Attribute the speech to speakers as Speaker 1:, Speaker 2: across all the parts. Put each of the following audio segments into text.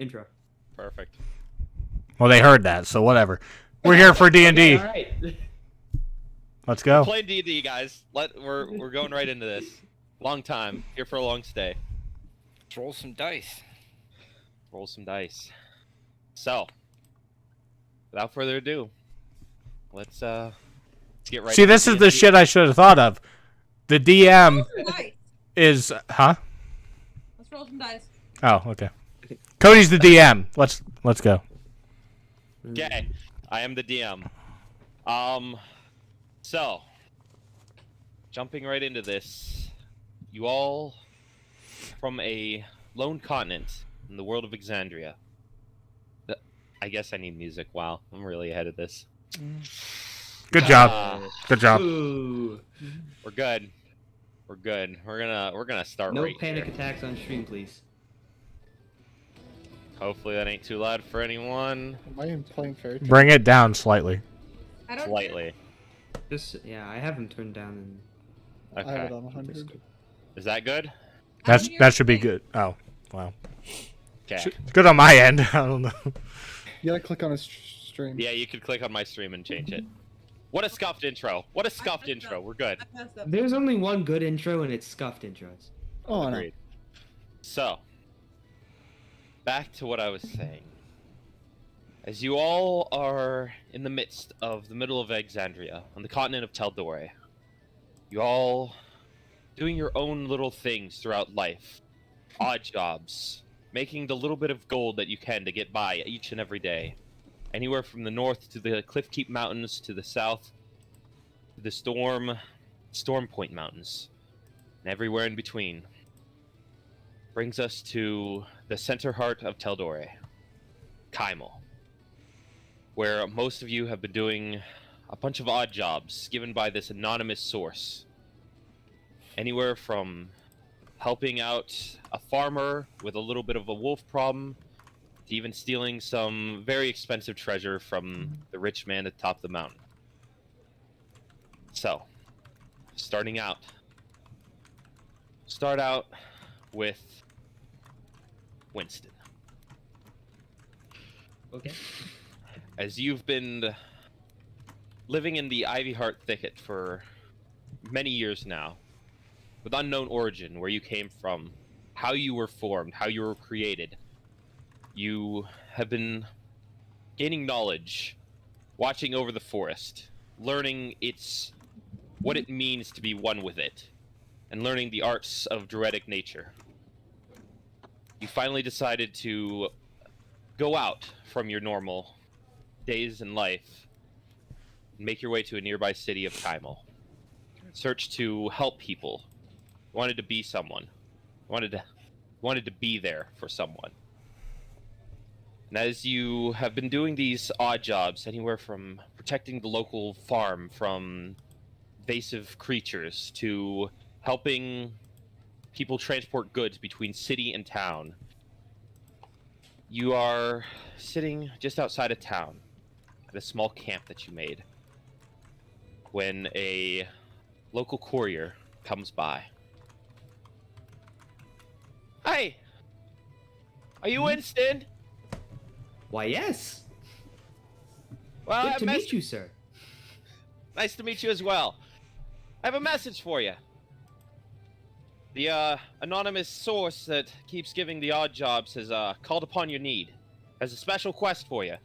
Speaker 1: intro.
Speaker 2: Perfect.
Speaker 3: Well, they heard that, so whatever. We're here for D&D.
Speaker 1: All right.
Speaker 3: Let's go.
Speaker 2: We're playing D&D, guys. We're going right into this. Long time. Here for a long stay.
Speaker 4: Let's roll some dice.
Speaker 2: Roll some dice. So, without further ado, let's get right.
Speaker 3: See, this is the shit I should have thought of. The DM is, huh?
Speaker 5: Let's roll some dice.
Speaker 3: Oh, okay. Cody's the DM. Let's go.
Speaker 2: Okay, I am the DM. So, jumping right into this, you all from a lone continent in the world of Exandria. I guess I need music. Wow, I'm really ahead of this.
Speaker 3: Good job. Good job.
Speaker 1: Ooh.
Speaker 2: We're good. We're good. We're gonna start
Speaker 1: No
Speaker 2: right
Speaker 1: panic
Speaker 2: here.
Speaker 1: attacks on stream, please.
Speaker 2: Hopefully that ain't too loud for anyone.
Speaker 6: Am I playing fairy tale?
Speaker 3: Bring it down slightly.
Speaker 5: I don't
Speaker 2: Slightly.
Speaker 1: Yeah, I have him turned down.
Speaker 6: I have
Speaker 2: Okay.
Speaker 6: it on 100.
Speaker 2: Is that good?
Speaker 3: That should be good. Oh, wow.
Speaker 2: Okay.
Speaker 3: It's good on my end. I don't know.
Speaker 6: You gotta click on his stream.
Speaker 2: Yeah, you could click on my stream and change it. What a scuffed intro. What a scuffed intro. We're good.
Speaker 5: I messed up.
Speaker 1: There's only one good intro, and it's scuffed intros.
Speaker 6: Oh, no.
Speaker 2: Agreed. So, back to what I was saying. As you all are in the midst of the middle of Exandria, on the continent of Taldore, you all doing your own little things throughout life. Odd jobs. Making the little bit of gold that you can to get by each and every day. Anywhere from the north to the Cliffkeep Mountains, to the south, to the Storm Point Mountains, and everywhere in between. Brings us to the center heart of Taldore, Kymel, where most of you have been doing a bunch of odd jobs given by this anonymous source. Anywhere from helping out a farmer with a little bit of a wolf problem, to even stealing some very expensive treasure from the rich man at the top of the mountain. So, starting out. Start out with Winston.
Speaker 1: Okay.
Speaker 2: As you've been living in the Ivyheart Thicket for many years now, with unknown origin, where you came from, how you were formed, how you were created, you have been gaining knowledge, watching over the forest, learning what it means to be one with it, and learning the arts of druidic nature. You finally decided to go out from your normal days in life and make your way to a nearby city of Kymel. Search to help people. Wanted to be someone. Wanted to be there for someone. And as you have been doing these odd jobs, anywhere from protecting the local farm from invasive creatures to helping people transport goods between city and town, you are sitting just outside of town at a small camp that you made when a local courier comes by. Hi! Are you Winston?
Speaker 1: Why, yes.
Speaker 2: Well,
Speaker 1: Good to meet you, sir.
Speaker 2: Nice to meet you as well. I have a message for you. The anonymous source that keeps giving the odd jobs has called upon your need. Has a special quest for you.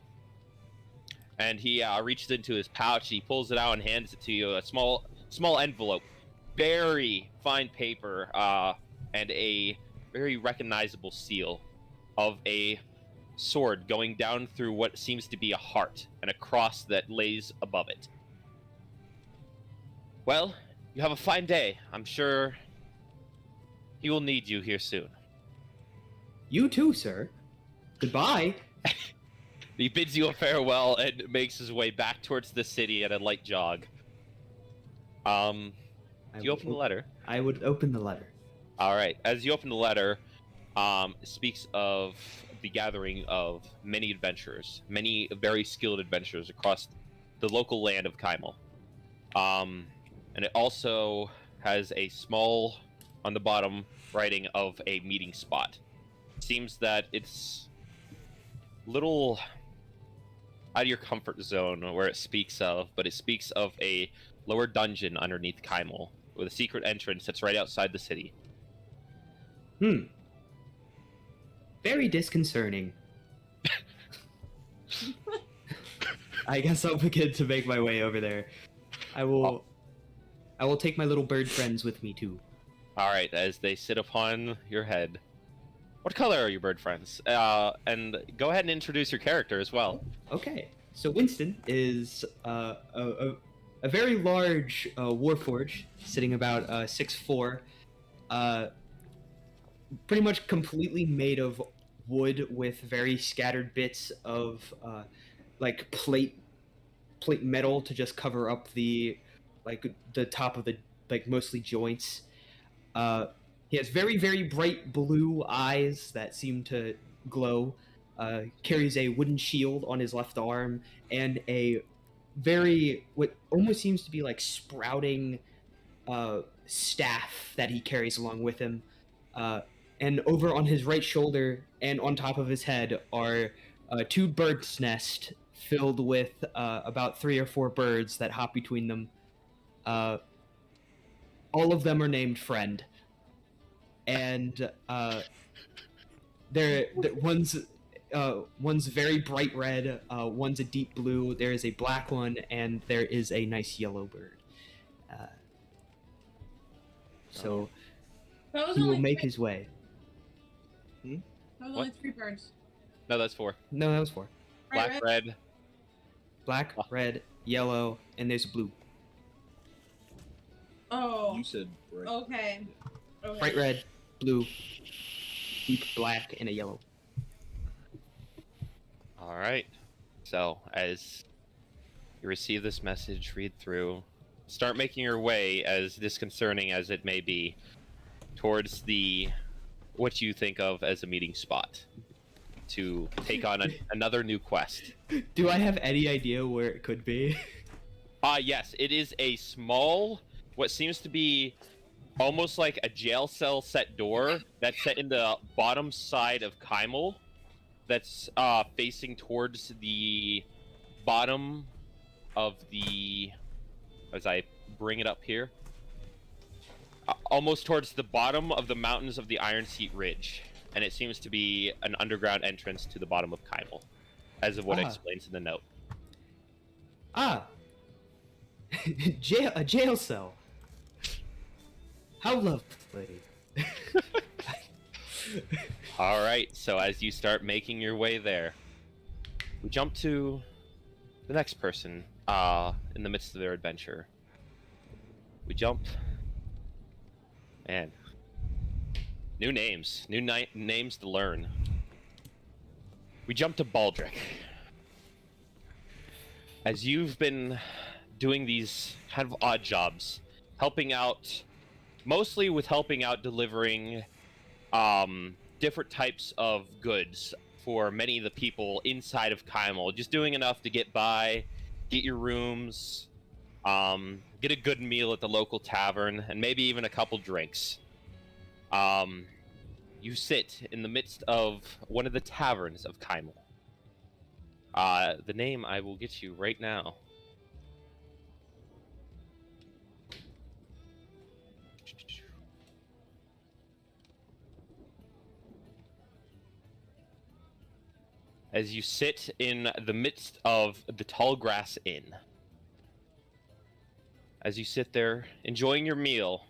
Speaker 2: And he reaches into his pouch, he pulls it out and hands it to you. A small envelope, very fine paper, and a very recognizable seal of a sword going down through what seems to be a heart and a cross that lays above it. Well, you have a fine day. I'm sure he will need you here soon.
Speaker 1: You too, sir. Goodbye.
Speaker 2: He bids you a farewell and makes his way back towards the city at a light jog. Do you open the letter?
Speaker 1: I would open the letter.
Speaker 2: All right. As you open the letter, it speaks of the gathering of many adventurers, many very skilled adventurers across the local land of Kymel. And it also has a small, on the bottom, writing of a meeting spot. Seems that it's little out of your comfort zone where it speaks of, but it speaks of a lower dungeon underneath Kymel with a secret entrance that's right outside the city.
Speaker 1: Very disconcerting. I guess I'll begin to make my way over there. I will take my little bird friends with me too.
Speaker 2: All right, as they sit upon your head. What color are your bird friends? And go ahead and introduce your character as well.
Speaker 1: Okay, so Winston is a very large warforged, sitting about 6'4", pretty much completely made of wood with very scattered bits of like plate metal to just cover up the top of the mostly joints. He has very, very bright blue eyes that seem to glow. Carries a wooden shield on his left arm and a what almost seems to be like sprouting staff that he carries along with him. And over on his right shoulder and on top of his head are two birds' nests filled with about 3 or 4 birds that hop between them. All of them are named Friend. And one's very bright red, one's a deep blue, there is a black one, and there is a nice yellow bird. So
Speaker 5: That was
Speaker 1: he will
Speaker 5: only
Speaker 1: make
Speaker 5: three-
Speaker 1: his way.
Speaker 5: That was
Speaker 2: What?
Speaker 5: only 3 birds.
Speaker 2: No, that's 4.
Speaker 1: No, that was 4.
Speaker 2: Black,
Speaker 5: Right,
Speaker 2: red.
Speaker 1: Black, red, yellow, and there's blue.
Speaker 5: Oh.
Speaker 7: You said bright.
Speaker 5: Okay.
Speaker 1: Bright red, blue, deep black, and a yellow.
Speaker 2: All right. So, as you receive this message, read through, start making your way, as disconcerting as it may be, towards what you think of as a meeting spot to take on another new quest.
Speaker 1: Do I have any idea where it could be?
Speaker 2: Yes, it is a small, what seems to be almost like a jail cell set door that's set in the bottom side of Kymel, that's facing towards the bottom of as I bring it up here, almost towards the bottom of the mountains of the Iron Seat Ridge, and it seems to be an underground entrance to the bottom of Kymel, as of what it explains in the note.
Speaker 1: A jail cell. How lovely.
Speaker 2: All right, so as you start making your way there, we jump to the next person in the midst of their adventure. We jump, and new names to learn. We jump to Baldric. As you've been doing these kind of odd jobs, mostly helping out delivering different types of goods for many of the people inside of Kymel, just doing enough to get by, get your rooms, get a good meal at the local tavern, and maybe even a couple drinks. You sit in the midst of one of the taverns of Kymel. The name I will get you right now. As you sit in the midst of the Tall Grass Inn. As you sit there, enjoying your meal,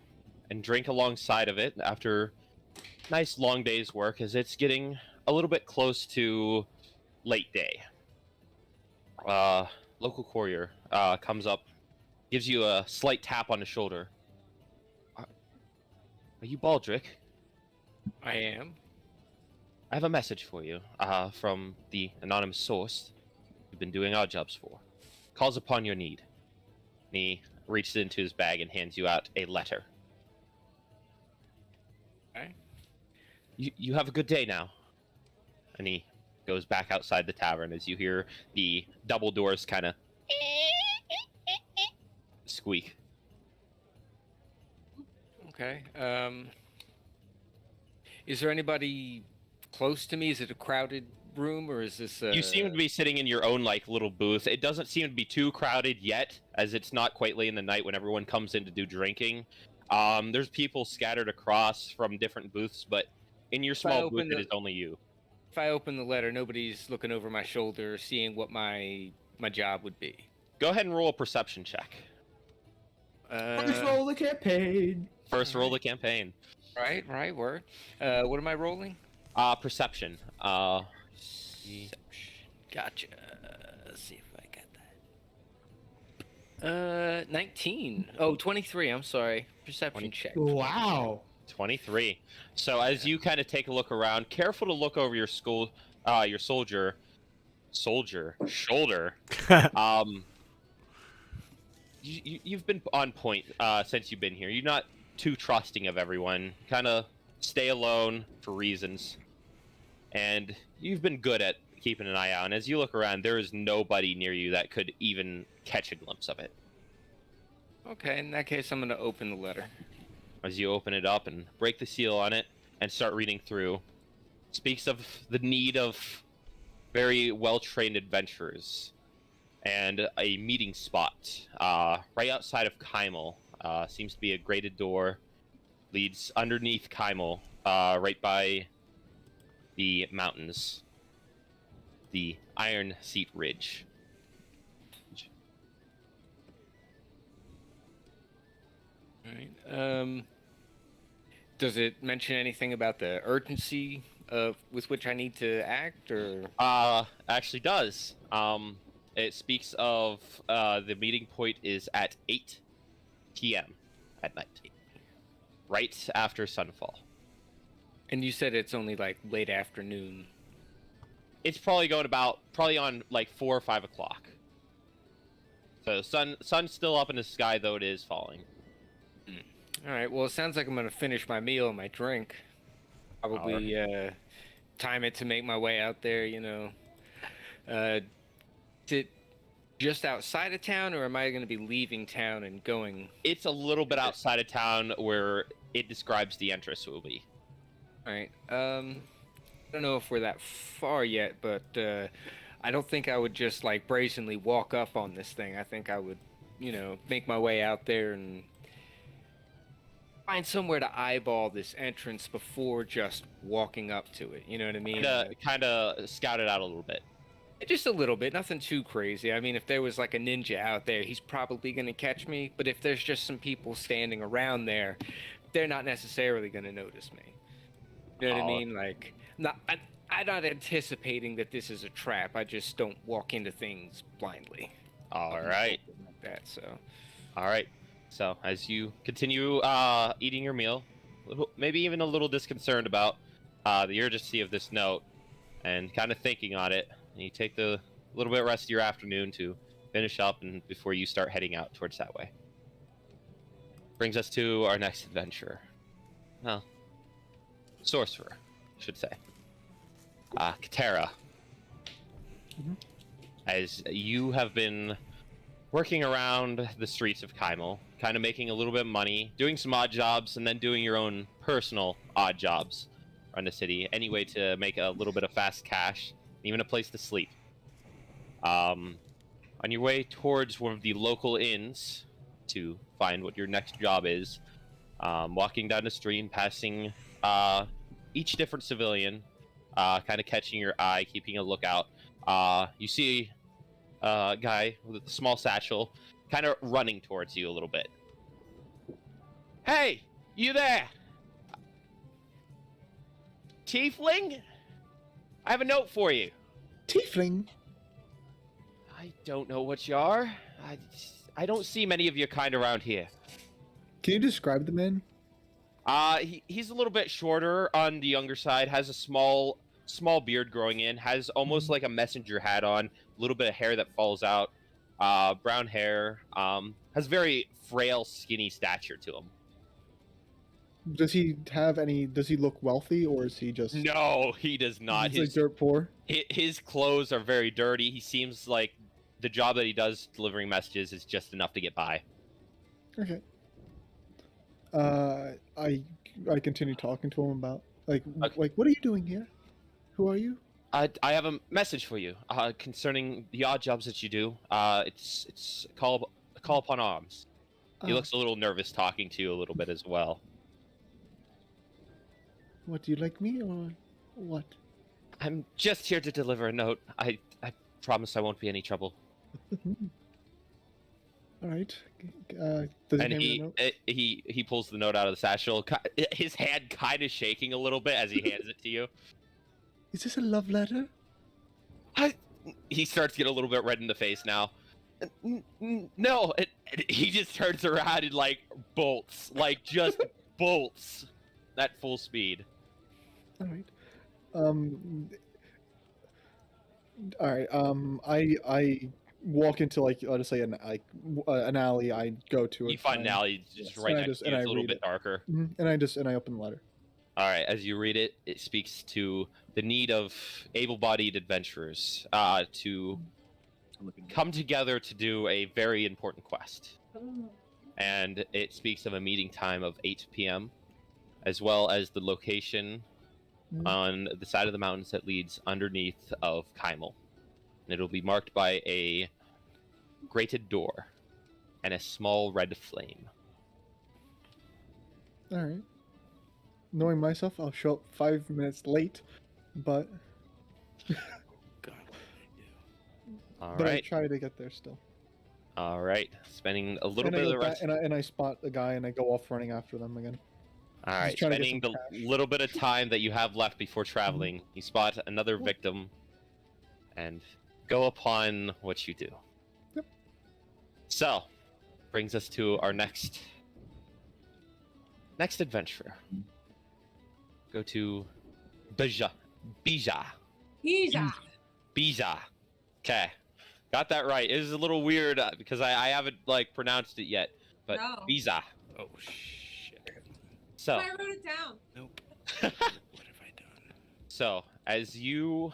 Speaker 2: and drink alongside of it after a nice long day's work, as it's getting a little bit close to late day. Local courier comes up, gives you a slight tap on the shoulder. Are you Baldric?
Speaker 4: I am.
Speaker 2: I have a message for you from the anonymous source you've been doing odd jobs for. Calls upon your need. And he reaches into his bag and hands you out a letter.
Speaker 4: Okay.
Speaker 2: You have a good day now. And he goes back outside the tavern as you hear the double doors kind of squeak.
Speaker 4: Okay. Is there anybody close to me? Is it a crowded room, or is this?
Speaker 2: You seem to be sitting in your own like little booth. It doesn't seem to be too crowded yet, as it's not quite late in the night when everyone comes in to do drinking. There's people scattered across from different booths, but in your small booth, it is only you.
Speaker 4: If I open the letter, nobody's looking over my shoulder, seeing what my job would be.
Speaker 2: Go ahead and roll a perception check.
Speaker 1: First roll the campaign.
Speaker 2: First roll the campaign.
Speaker 4: Right, word. What am I rolling?
Speaker 2: Perception.
Speaker 4: Perception. Gotcha. Let's see if I got that. 19. Oh, 23, I'm sorry. Perception check.
Speaker 1: Wow.
Speaker 2: 23. So as you kind of take a look around, careful to look over your soldier shoulder. You've been on point since you've been here. You're not too trusting of everyone. Kind of stay alone for reasons. And you've been good at keeping an eye out. And as you look around, there is nobody near you that could even catch a glimpse of it.
Speaker 4: Okay, in that case, I'm going to open the letter.
Speaker 2: As you open it up and break the seal on it and start reading through, it speaks of the need of very well-trained adventurers and a meeting spot right outside of Kymel. Seems to be a grated door, leads underneath Kymel, right by the mountains, the Iron Seat Ridge.
Speaker 4: All right. Does it mention anything about the urgency with which I need to act, or?
Speaker 2: Actually does. It speaks of the meeting point is at 8 p.m. at night, right after sunfall.
Speaker 4: And you said it's only like late afternoon.
Speaker 2: It's probably on like 4 or 5 o'clock. So sun's still up in the sky, though it is falling.
Speaker 4: All right. Well, it sounds like I'm gonna finish my meal and my drink. Probably time it to make my way out there. Is it just outside of town, or am I gonna be leaving town and going?
Speaker 2: It's a little bit outside of town where it describes the entrance will be.
Speaker 4: All right. I don't know if we're that far yet, but I don't think I would just like brazenly walk up on this thing. I think I would, make my way out there and find somewhere to eyeball this entrance before just walking up to it. You know what I mean?
Speaker 2: Kind of scout it out a little bit.
Speaker 4: Just a little bit, nothing too crazy. I mean, if there was like a ninja out there, he's probably going to catch me. But if there's just some people standing around there, they're not necessarily going to notice me. You know what I mean? Like, I'm not anticipating that this is a trap. I just don't walk into things blindly.
Speaker 2: All right.
Speaker 4: Like that, so.
Speaker 2: All right. So as you continue eating your meal, maybe even a little disconcerted about the urgency of this note, and kind of thinking on it, and you take the little bit rest of your afternoon to finish up, and before you start heading out towards that way. Brings us to our next adventure. Well, sorcerer, I should say. Katera.
Speaker 6: Mm-hmm.
Speaker 2: As you have been working around the streets of Kymel, kind of making a little bit of money, doing some odd jobs, and then doing your own personal odd jobs around the city. Any way to make a little bit of fast cash, even a place to sleep. On your way towards one of the local inns to find what your next job is, walking down the street, passing each different civilian, kind of catching your eye, keeping a lookout. You see a guy with a small satchel kind of running towards you a little bit. Hey, you there? Tiefling? I have a note for you.
Speaker 6: Tiefling?
Speaker 2: I don't know what you are. I don't see many of your kind around here.
Speaker 6: Can you describe the man?
Speaker 2: He's a little bit shorter on the younger side, has a small beard growing in, has almost like a messenger hat on, a little bit of hair that falls out, brown hair, has very frail, skinny stature to him.
Speaker 6: Does he look wealthy, or is he just...
Speaker 2: No, he does not.
Speaker 6: He's like dirt poor?
Speaker 2: His clothes are very dirty. He seems like the job that he does delivering messages is just enough to get by.
Speaker 6: Okay. I continue talking to him about, like, what are you doing here? Who are you?
Speaker 2: I have a message for you concerning the odd jobs that you do. It's a call upon arms. He looks a little nervous talking to you a little bit as well.
Speaker 6: What, do you like me or what?
Speaker 2: I'm just here to deliver a note. I promise I won't be any trouble.
Speaker 6: All right. Does he
Speaker 2: And
Speaker 6: hand me the note?
Speaker 2: he pulls the note out of the satchel. His hand kind of shaking a little bit as he hands it to you.
Speaker 6: Is this a love letter?
Speaker 2: He starts to get a little bit red in the face now. No, he just turns around and like bolts, like just bolts at full speed.
Speaker 6: All right. All right. I walk into like I'll just say an alley. I go to.
Speaker 2: You find an alley just right next to you. It's a little bit darker.
Speaker 6: And I open the letter.
Speaker 2: All right. As you read it, it speaks to the need of able-bodied adventurers to come together to do a very important quest. And it speaks of a meeting time of 8 p.m. as well as the location on the side of the mountains that leads underneath of Kymel. And it'll be marked by a grated door and a small red flame.
Speaker 6: All right. Knowing myself, I'll show up 5 minutes late, but
Speaker 2: All
Speaker 6: but I
Speaker 2: right.
Speaker 6: try to get there still.
Speaker 2: All right. Spending a little
Speaker 6: And I
Speaker 2: bit of
Speaker 6: go
Speaker 2: the
Speaker 6: back-
Speaker 2: rest.
Speaker 6: and I spot the guy and I go off running after them again.
Speaker 2: All right.
Speaker 6: trying to get
Speaker 2: Spending
Speaker 6: some
Speaker 2: the
Speaker 6: cash.
Speaker 2: little bit of time that you have left before traveling, you spot another victim and go upon what you do.
Speaker 6: Yep.
Speaker 2: So, brings us to our next adventurer. Go to Bija. Okay, got that right. It was a little weird because I haven't like pronounced it yet, but
Speaker 5: No.
Speaker 2: Bija.
Speaker 4: Oh shit.
Speaker 2: So,
Speaker 5: I wrote it down.
Speaker 4: Nope. What have I done?
Speaker 2: so as you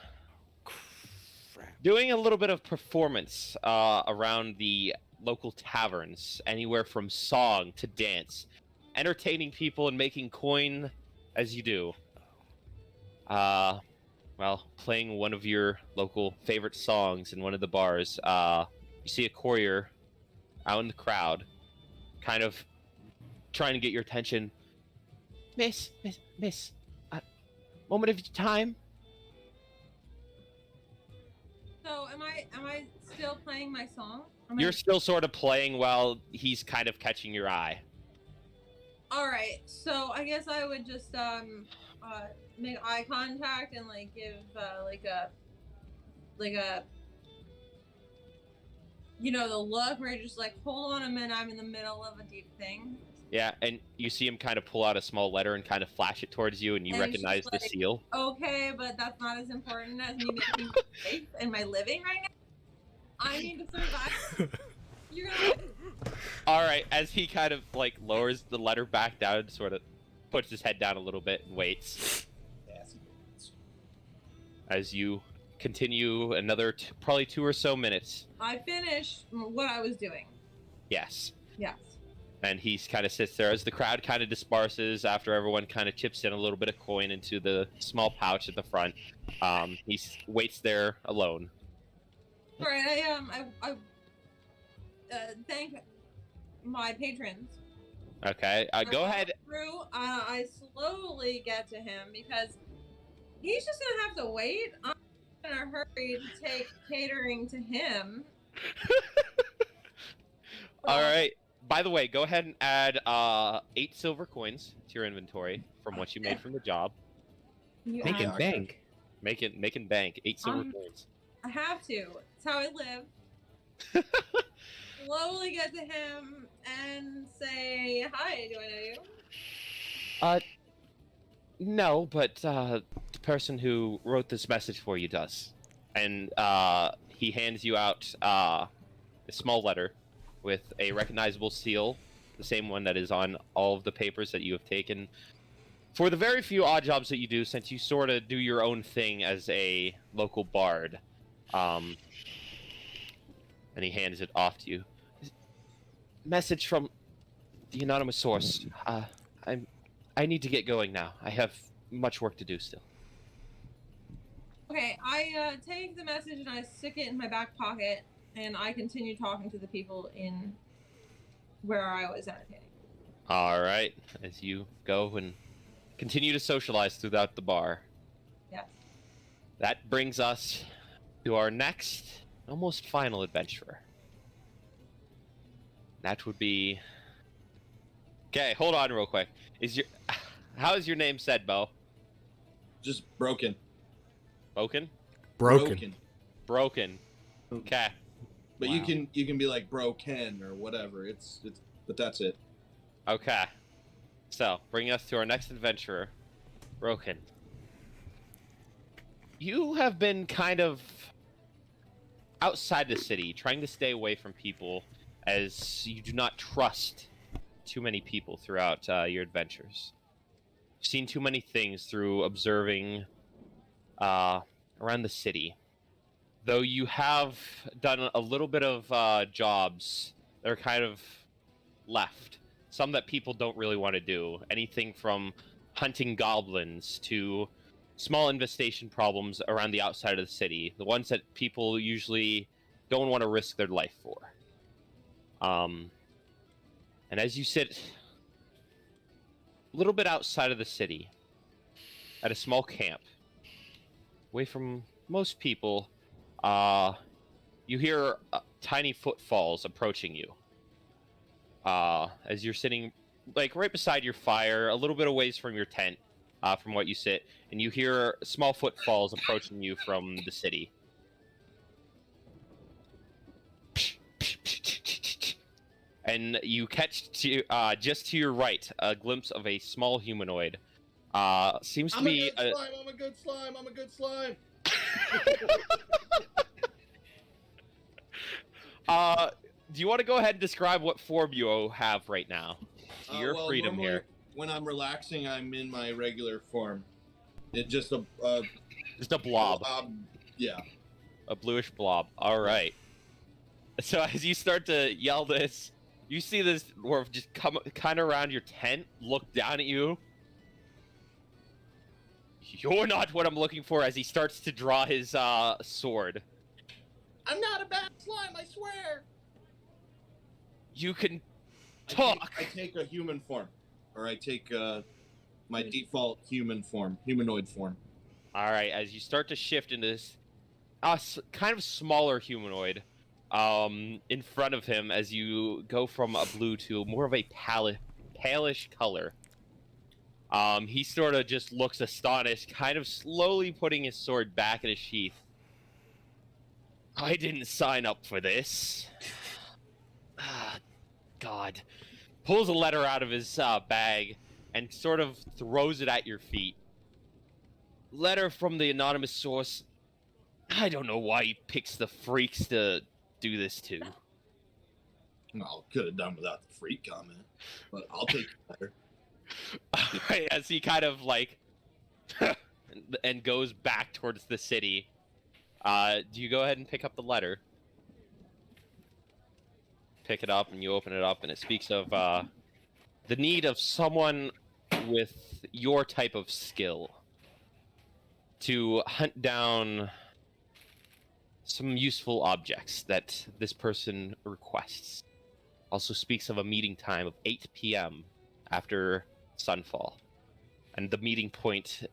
Speaker 4: Crap.
Speaker 2: doing a little bit of performance around the local taverns, anywhere from song to dance, entertaining people and making coin as you do. Well, playing one of your local favorite songs in one of the bars, you see a courier out in the crowd, kind of trying to get your attention. Miss, moment of your time.
Speaker 5: So am I still playing my song?
Speaker 2: You're still sort of playing while he's kind of catching your eye.
Speaker 5: All right. So I guess I would just make eye contact and like give like a the look where you're just like, hold on a minute, I'm in the middle of a deep thing.
Speaker 2: Yeah, and you see him kind of pull out a small letter and kind of flash it towards you, and you
Speaker 5: And it's
Speaker 2: recognize
Speaker 5: just
Speaker 2: the
Speaker 5: like-
Speaker 2: seal.
Speaker 5: Okay, but that's not as important as me making my life and my living right now. I need to survive. You're gonna
Speaker 2: All right, as he kind of like lowers the letter back down and sort of puts his head down a little bit and waits. As you continue another probably 2 or so minutes.
Speaker 5: I finished what I was doing.
Speaker 2: Yes.
Speaker 5: Yes.
Speaker 2: And he kind of sits there as the crowd kind of disperses after everyone kind of chips in a little bit of coin into the small pouch at the front. He waits there alone.
Speaker 5: All right. I thank my patrons.
Speaker 2: Okay, go ahead.
Speaker 5: Through, I slowly get to him because he's just gonna have to wait. I'm in a hurry to take catering to him.
Speaker 2: All right. By the way, go ahead and add 8 silver coins to your inventory from what you made from the job.
Speaker 5: You
Speaker 1: Making
Speaker 5: ask.
Speaker 1: bank.
Speaker 2: Making bank. 8 silver coins.
Speaker 5: I have to. It's how I live. Slowly get to him and say, "Hi, do I know you?"
Speaker 2: No, but the person who wrote this message for you does. And he hands you out a small letter with a recognizable seal, the same one that is on all of the papers that you have taken. For the very few odd jobs that you do, since you sort of do your own thing as a local bard. And he hands it off to you. Message from the anonymous source. I need to get going now. I have much work to do still.
Speaker 5: Okay, I take the message and I stick it in my back pocket, and I continue talking to the people in where I was entertaining.
Speaker 2: All right, as you go and continue to socialize throughout the bar.
Speaker 5: Yes.
Speaker 2: That brings us to our next, almost final adventurer. That would be. Okay, hold on real quick. How is your name said, Bo?
Speaker 7: Just broken.
Speaker 2: Broken?
Speaker 3: Broken.
Speaker 2: Okay.
Speaker 7: But
Speaker 3: Wow.
Speaker 7: you can be like broken or whatever. It's but that's it.
Speaker 2: Okay. So, bringing us to our next adventurer, Broken. You have been kind of outside the city, trying to stay away from people, as you do not trust too many people throughout your adventures. You've seen too many things through observing around the city. Though you have done a little bit of jobs that are kind of left. Some that people don't really want to do. Anything from hunting goblins to small infestation problems around the outside of the city. The ones that people usually don't want to risk their life for. And as you sit a little bit outside of the city, at a small camp, away from most people, you hear tiny footfalls approaching you. As you're sitting, like, right beside your fire, a little bit away from your tent, from what you sit, and you hear small footfalls approaching you from the city. And you catch just to your right a glimpse of a small humanoid. Seems to be
Speaker 7: I'm a good slime. I'm a good slime.
Speaker 2: Do you want to go ahead and describe what form you have right now? To your freedom
Speaker 7: normally,
Speaker 2: here.
Speaker 7: When I'm relaxing, I'm in my regular form. It's just a
Speaker 2: blob.
Speaker 7: Yeah.
Speaker 2: A bluish blob. All right. So as you start to yell this, you see this dwarf just come kind of around your tent, look down at you. You're not what I'm looking for, as he starts to draw his sword.
Speaker 7: I'm not a bad slime, I swear.
Speaker 2: You can talk.
Speaker 7: I take a human form, or I take my default humanoid form.
Speaker 2: All right, as you start to shift into this kind of smaller humanoid, in front of him, as you go from a blue to more of a palish color. He sort of just looks astonished, kind of slowly putting his sword back in his sheath. I didn't sign up for this. God. Pulls a letter out of his bag and sort of throws it at your feet. Letter from the anonymous source. I don't know why he picks the freaks to do this to.
Speaker 7: Well, could have done without the freak comment, but I'll take the letter.
Speaker 2: Alright, as he kind of like and goes back towards the city. Do you go ahead and pick up the letter? Pick it up and you open it up, and it speaks of the need of someone with your type of skill to hunt down some useful objects that this person requests. Also speaks of a meeting time of 8 p.m. after sunfall. And the meeting point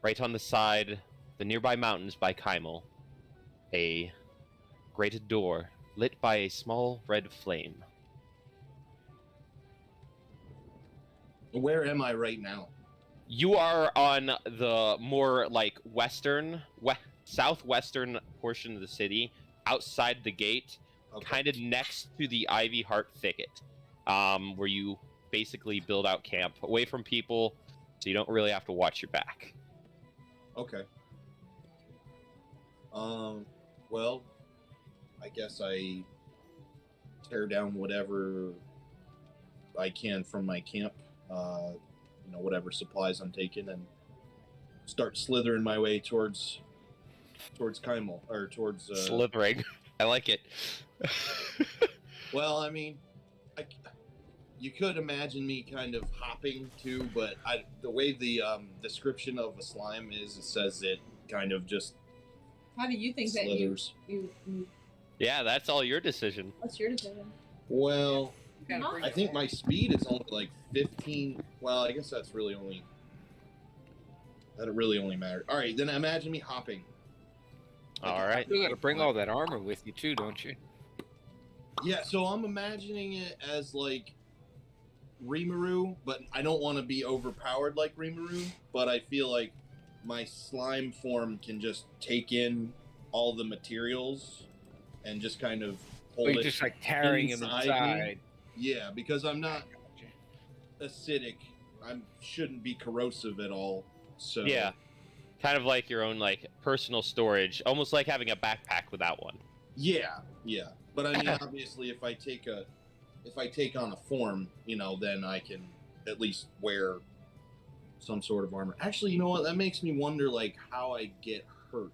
Speaker 2: right on the side, the nearby mountains by Kymel. A grated door lit by a small red flame.
Speaker 7: Where am I right now?
Speaker 2: You are on the more like southwestern portion of the city, outside the gate,
Speaker 7: Okay.
Speaker 2: kind of next to the Ivy Heart Thicket, where you basically build out camp, away from people, so you don't really have to watch your back.
Speaker 7: Okay. Well, I guess I tear down whatever I can from my camp, whatever supplies I'm taking, and start slithering my way towards Kymel, or towards
Speaker 2: Slithering. I like it.
Speaker 7: Well, I mean, you could imagine me kind of hopping too, but the way the description of a slime is, it says it kind of just
Speaker 5: How do you think that
Speaker 7: slithers.
Speaker 5: you
Speaker 2: Yeah, that's all your decision.
Speaker 5: what's your decision?
Speaker 7: Well,
Speaker 5: Huh?
Speaker 7: I think my speed is only like 15. Well, I guess that's really only. That really only matters. All right, then imagine me hopping.
Speaker 2: All right.
Speaker 4: You gotta bring all that armor with you too, don't you?
Speaker 7: Yeah, so I'm imagining it as like Rimuru, but I don't want to be overpowered like Rimuru, but I feel like my slime form can just take in all the materials and just kind of hold
Speaker 4: Or you're
Speaker 7: it
Speaker 4: just like carrying him
Speaker 7: inside
Speaker 4: inside.
Speaker 7: me. Yeah, because I'm not acidic. I shouldn't be corrosive at all. So
Speaker 2: Yeah. Kind of like your own like personal storage, almost like having a backpack without one.
Speaker 7: Yeah. But I mean, obviously, if I take on a form, then I can at least wear some sort of armor. Actually, you know what? That makes me wonder, like, how I get hurt.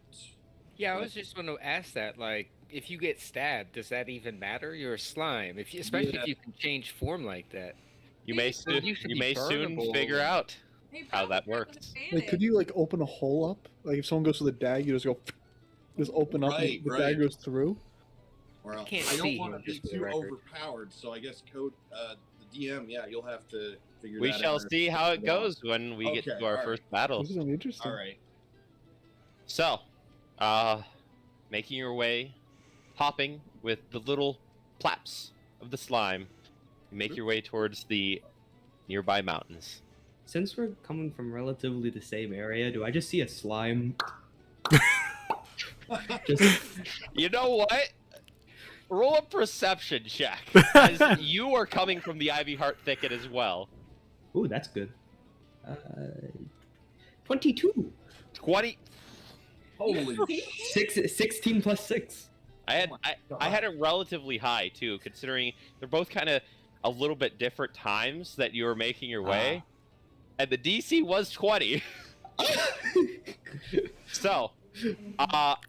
Speaker 4: Yeah, I was just going to ask that. Like, if you get stabbed, does that even matter? You're a slime, especially
Speaker 7: Yeah.
Speaker 4: if you can change form like that.
Speaker 2: You may
Speaker 4: So
Speaker 2: soon
Speaker 4: you should be
Speaker 2: soon
Speaker 4: burnable.
Speaker 2: figure out
Speaker 5: Hey,
Speaker 2: how
Speaker 5: Bob,
Speaker 2: that
Speaker 5: you're
Speaker 2: works.
Speaker 5: Hispanic.
Speaker 6: Like, could you like open a hole up? Like if someone goes to the dag, you just go, just open up,
Speaker 7: Right,
Speaker 6: and the
Speaker 7: right.
Speaker 6: dag goes through.
Speaker 7: Well,
Speaker 4: can't
Speaker 7: I don't
Speaker 4: see
Speaker 7: want
Speaker 4: him,
Speaker 7: to be
Speaker 4: just for the
Speaker 7: too
Speaker 4: record.
Speaker 7: overpowered, so I guess the DM, yeah, you'll have to figure
Speaker 2: We
Speaker 7: that
Speaker 2: shall
Speaker 7: out.
Speaker 2: see how it goes when we get
Speaker 7: Okay,
Speaker 2: to our
Speaker 7: alright.
Speaker 2: first battle.
Speaker 6: This is gonna be interesting.
Speaker 7: All right.
Speaker 2: So, making your way, hopping with the little plaps of the slime, you make your way towards the nearby mountains.
Speaker 1: Since we're coming from relatively the same area, do I just see a slime? Just
Speaker 2: You know what? Roll a perception check, as you are coming from the Ivy Heart Thicket as well.
Speaker 1: ooh, that's good. 22.
Speaker 2: 20.
Speaker 7: Holy
Speaker 1: 16 plus 6.
Speaker 2: I had it relatively high too, considering they're both kind of a little bit different times that you were making your way, and the DC was 20. So,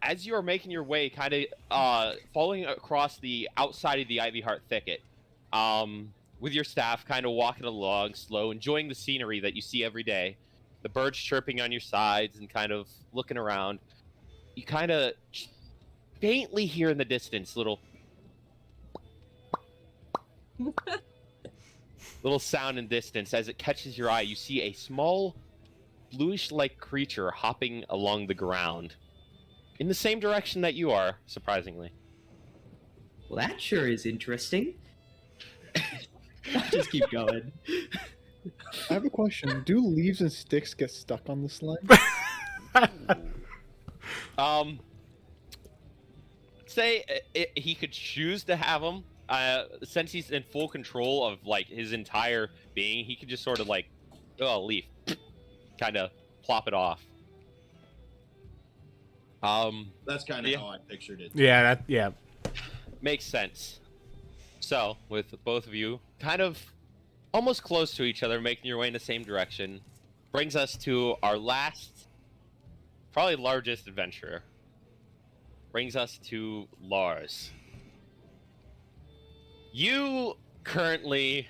Speaker 2: as you are making your way, kind of following across the outside of the Ivy Heart Thicket, with your staff, kind of walking along slow, enjoying the scenery that you see every day, the birds chirping on your sides, and kind of looking around, you kind of faintly hear in the distance little sound in distance. As it catches your eye, you see a small bluish-like creature hopping along the ground in the same direction that you are, surprisingly.
Speaker 1: Well, that sure is interesting. I'll just keep going.
Speaker 6: I have a question. Do leaves and sticks get stuck on the slime?
Speaker 2: Say he could choose to have them. Since he's in full control of like his entire being, he could just sort of like, leaf, kind of plop it off.
Speaker 7: That's kind of
Speaker 2: Yeah.
Speaker 7: how I pictured it.
Speaker 3: Yeah.
Speaker 2: Makes sense. So, with both of you kind of almost close to each other, making your way in the same direction, brings us to our last, probably largest adventurer. Brings us to Lars. You currently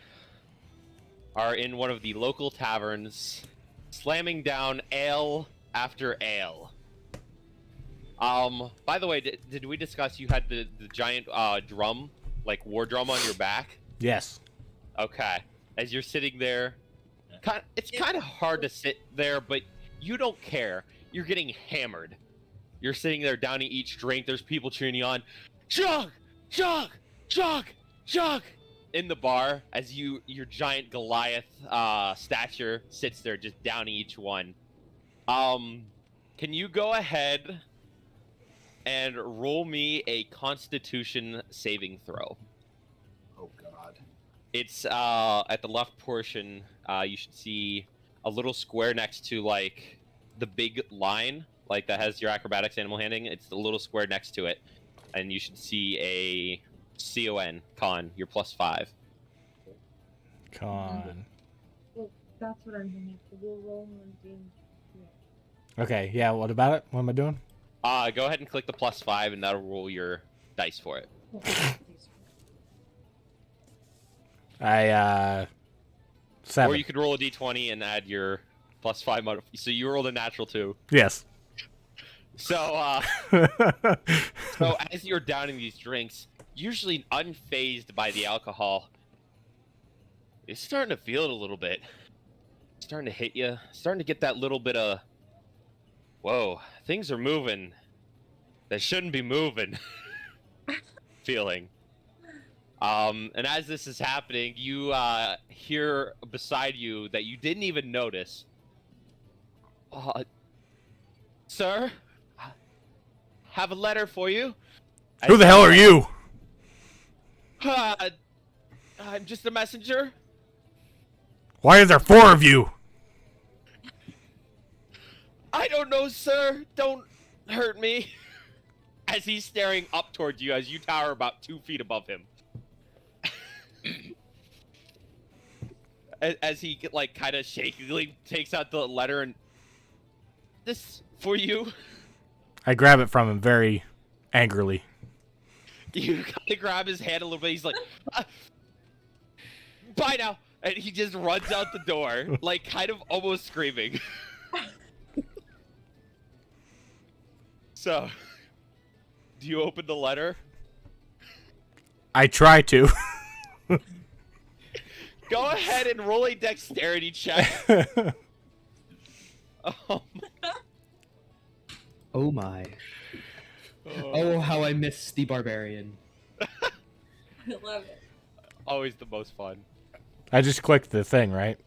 Speaker 2: are in one of the local taverns, slamming down ale after ale. By the way, did we discuss you had the giant drum, like war drum on your back?
Speaker 3: Yes.
Speaker 2: Okay. As you're sitting there, it's kind of hard to sit there, but you don't care. You're getting hammered. You're sitting there downing each drink. There's people cheering you on. Chug! Chug! Chug! Chug! In the bar, as your giant Goliath stature sits there just downing each one. Can you go ahead and roll me a Constitution saving throw?
Speaker 7: Oh God.
Speaker 2: It's at the left portion. You should see a little square next to like the big line, like that has your acrobatics, animal handling. It's the little square next to it, and you should see a con. You're +5.
Speaker 3: Con.
Speaker 5: Well, that's what I'm gonna have to. We'll roll one thing.
Speaker 3: Okay, yeah, what about it? What am I doing?
Speaker 2: Go ahead and click the +5, and that'll roll your dice for it.
Speaker 3: I 7.
Speaker 2: Or you could roll a d20 and add your +5 so you rolled a natural 2.
Speaker 3: Yes.
Speaker 2: So, so as you're downing these drinks, usually unfazed by the alcohol, you're starting to feel it a little bit. Starting to hit you. Starting to get that little bit of, whoa, things are moving. They shouldn't be moving. Feeling. And as this is happening, you hear beside you that you didn't even notice. Sir, have a letter for you.
Speaker 3: Who the hell are you?
Speaker 2: I'm just a messenger.
Speaker 3: Why is there 4 of you?
Speaker 2: I don't know, sir. Don't hurt me. As he's staring up towards you, as you tower about 2 feet above him. As he like kind of shakily takes out the letter and this for you.
Speaker 3: I grab it from him very angrily.
Speaker 2: You kind of grab his hand a little bit. He's like, "Bye now," and he just runs out the door, like kind of almost screaming. So, do you open the letter?
Speaker 3: I try to.
Speaker 2: Go ahead and roll a dexterity check.
Speaker 1: Oh my. Oh, how I miss the barbarian.
Speaker 5: I love it.
Speaker 2: Always the most fun.
Speaker 3: I just clicked the thing, right?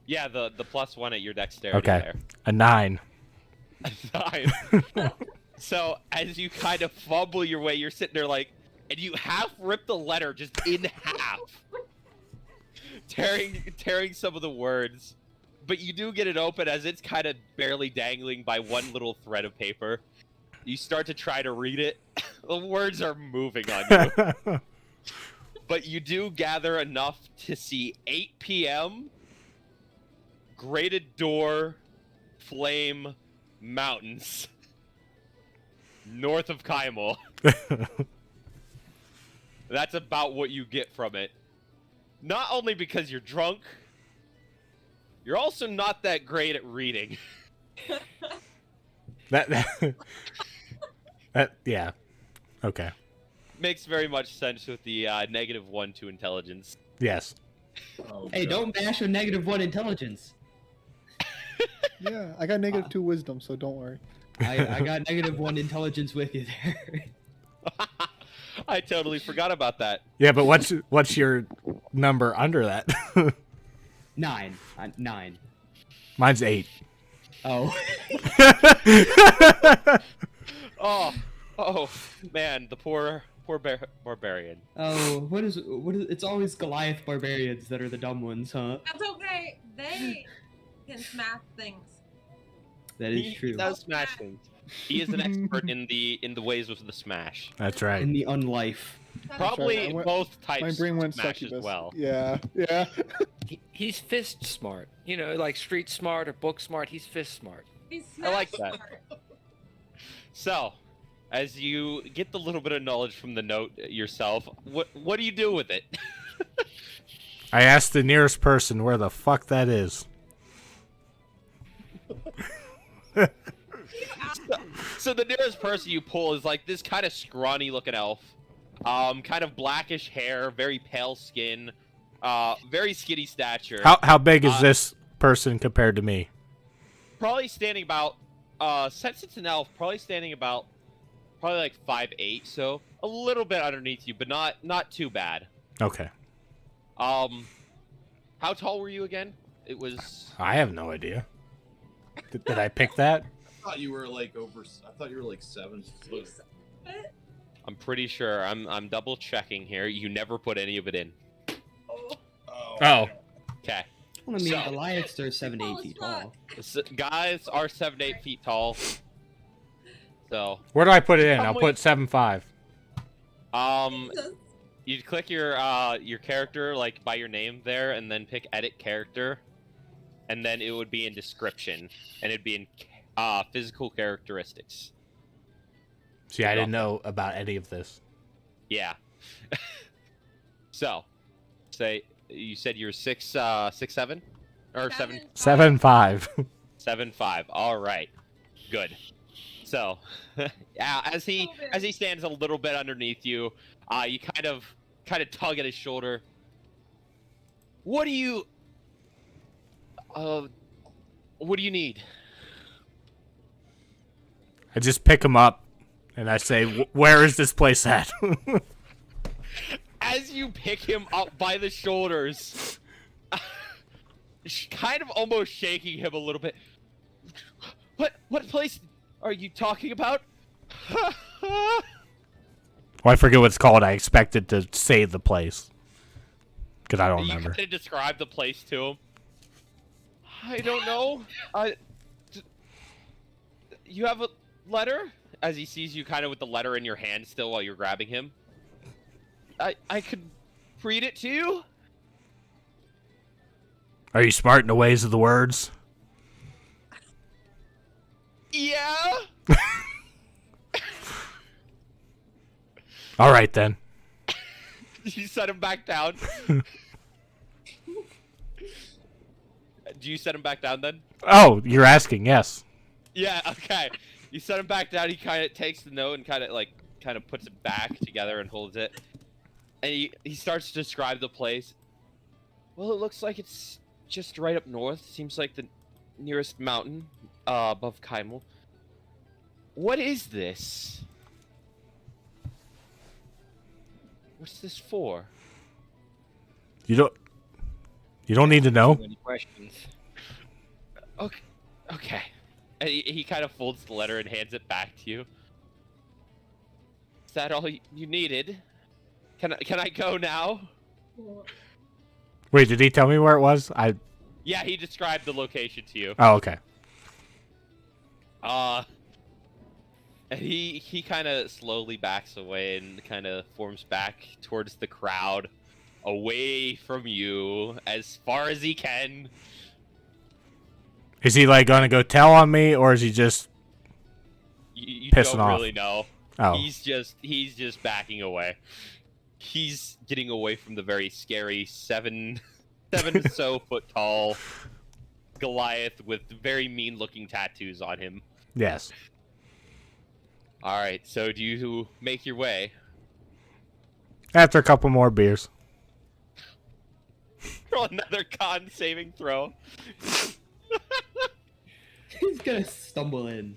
Speaker 2: Yeah, the +1 at your dexterity
Speaker 3: Okay.
Speaker 2: there.
Speaker 3: A 9.
Speaker 2: 9. So as you kind of fumble your way, you're sitting there like, and you half rip the letter just in half, tearing some of the words, but you do get it open as it's kind of barely dangling by one little thread of paper. You start to try to read it. The words are moving on you, but you do gather enough to see 8 p.m. Grated door, flame, mountains. North of Kymel. That's about what you get from it. Not only because you're drunk, you're also not that great at reading.
Speaker 3: that yeah. Okay.
Speaker 2: Makes very much sense with the -1 to intelligence.
Speaker 3: Yes.
Speaker 7: Oh,
Speaker 1: Hey,
Speaker 7: God.
Speaker 1: don't bash with -1 intelligence.
Speaker 6: Yeah, I got -2 wisdom, so don't worry.
Speaker 1: I got -1 intelligence with you there.
Speaker 2: I totally forgot about that.
Speaker 3: Yeah, but what's your number under that?
Speaker 1: 9. 9.
Speaker 3: Mine's 8.
Speaker 1: Oh.
Speaker 2: Oh, man, the poor barbarian.
Speaker 1: Oh, what is it's always Goliath barbarians that are the dumb ones, huh?
Speaker 5: That's okay. They can smash things.
Speaker 1: That is
Speaker 2: He
Speaker 1: true.
Speaker 2: does smash things. He is an expert in the ways of the smash.
Speaker 3: That's right.
Speaker 1: In the unlife.
Speaker 2: Probably
Speaker 6: I went-
Speaker 2: both
Speaker 6: My
Speaker 2: types
Speaker 6: brain went
Speaker 2: smash as
Speaker 6: succubus.
Speaker 2: well.
Speaker 6: Yeah, yeah.
Speaker 4: He's fist smart. You know, like street smart or book smart. He's fist smart.
Speaker 5: He's
Speaker 2: I like
Speaker 5: smash
Speaker 2: that.
Speaker 5: smart.
Speaker 2: So, as you get the little bit of knowledge from the note yourself, what do you do with it?
Speaker 3: I asked the nearest person where the fuck that is.
Speaker 2: So the nearest person you pull is like this kind of scrawny looking elf, kind of blackish hair, very pale skin, very skinny stature.
Speaker 3: How big is this person compared to me?
Speaker 2: Probably standing about, since it's an elf, probably like 5'8", so a little bit underneath you, but not too bad.
Speaker 3: Okay.
Speaker 2: How tall were you again? It was.
Speaker 3: I have no idea. Did I pick that?
Speaker 7: I thought you were like I thought you were like 7 foot.
Speaker 2: I'm pretty sure. I'm double checking here. You never put any of it in.
Speaker 3: Oh.
Speaker 2: Okay.
Speaker 1: Well, I mean,
Speaker 2: So-
Speaker 1: Goliaths are 7 to 8 feet tall.
Speaker 2: Guys are 7 to 8 feet tall. So,
Speaker 3: Where do I put it in? I'll
Speaker 2: Probably-
Speaker 3: put 7'5".
Speaker 5: Jesus.
Speaker 2: you'd click your character like by your name there, and then pick edit character, and then it would be in description, and it'd be in physical characteristics.
Speaker 3: See, I didn't know about any of this.
Speaker 2: Yeah. So, say you said you were 6'7", or 7'5".
Speaker 3: 7'5".
Speaker 2: 7'5". All right. Good. So, yeah, as he stands a little bit underneath you, you kind of tug at his shoulder. What do you need?
Speaker 3: I just pick him up, and I say, "Where is this place at?"
Speaker 2: As you pick him up by the shoulders, kind of almost shaking him a little bit. What place are you talking about?
Speaker 3: Well, I forget what it's called. I expected to say the place. Because I don't remember.
Speaker 2: You kind of describe the place to him. I don't know. You have a letter? As he sees you kind of with the letter in your hand still while you're grabbing him. I could read it to you?
Speaker 3: Are you smart in the ways of the words?
Speaker 2: Yeah?
Speaker 3: All right, then.
Speaker 2: You set him back down. Do you set him back down then?
Speaker 3: Oh, you're asking, yes.
Speaker 2: Yeah, okay. You set him back down, he kind of takes the note and kind of puts it back together and holds it. And he starts to describe the place. Well, it looks like it's just right up north. Seems like the nearest mountain above Kaimel. What is this? What's this for?
Speaker 3: You don't need to know.
Speaker 4: Any questions?
Speaker 2: Okay. And he kind of folds the letter and hands it back to you. Is that all you needed? Can I go now?
Speaker 3: Wait, did he tell me where it was?
Speaker 2: Yeah, he described the location to you.
Speaker 3: Oh, okay.
Speaker 2: And he kind of slowly backs away and kind of forms back towards the crowd, away from you as far as he can.
Speaker 3: Is he like gonna go tell on me, or is he just
Speaker 2: You
Speaker 3: pissing
Speaker 2: don't
Speaker 3: off?
Speaker 2: really know.
Speaker 3: Oh,
Speaker 2: He's just backing away. He's getting away from the very scary seven so foot tall Goliath with very mean looking tattoos on him.
Speaker 3: yes.
Speaker 2: All right, so do you make your way?
Speaker 3: After a couple more beers.
Speaker 2: Roll another con saving throw.
Speaker 1: He's gonna stumble in.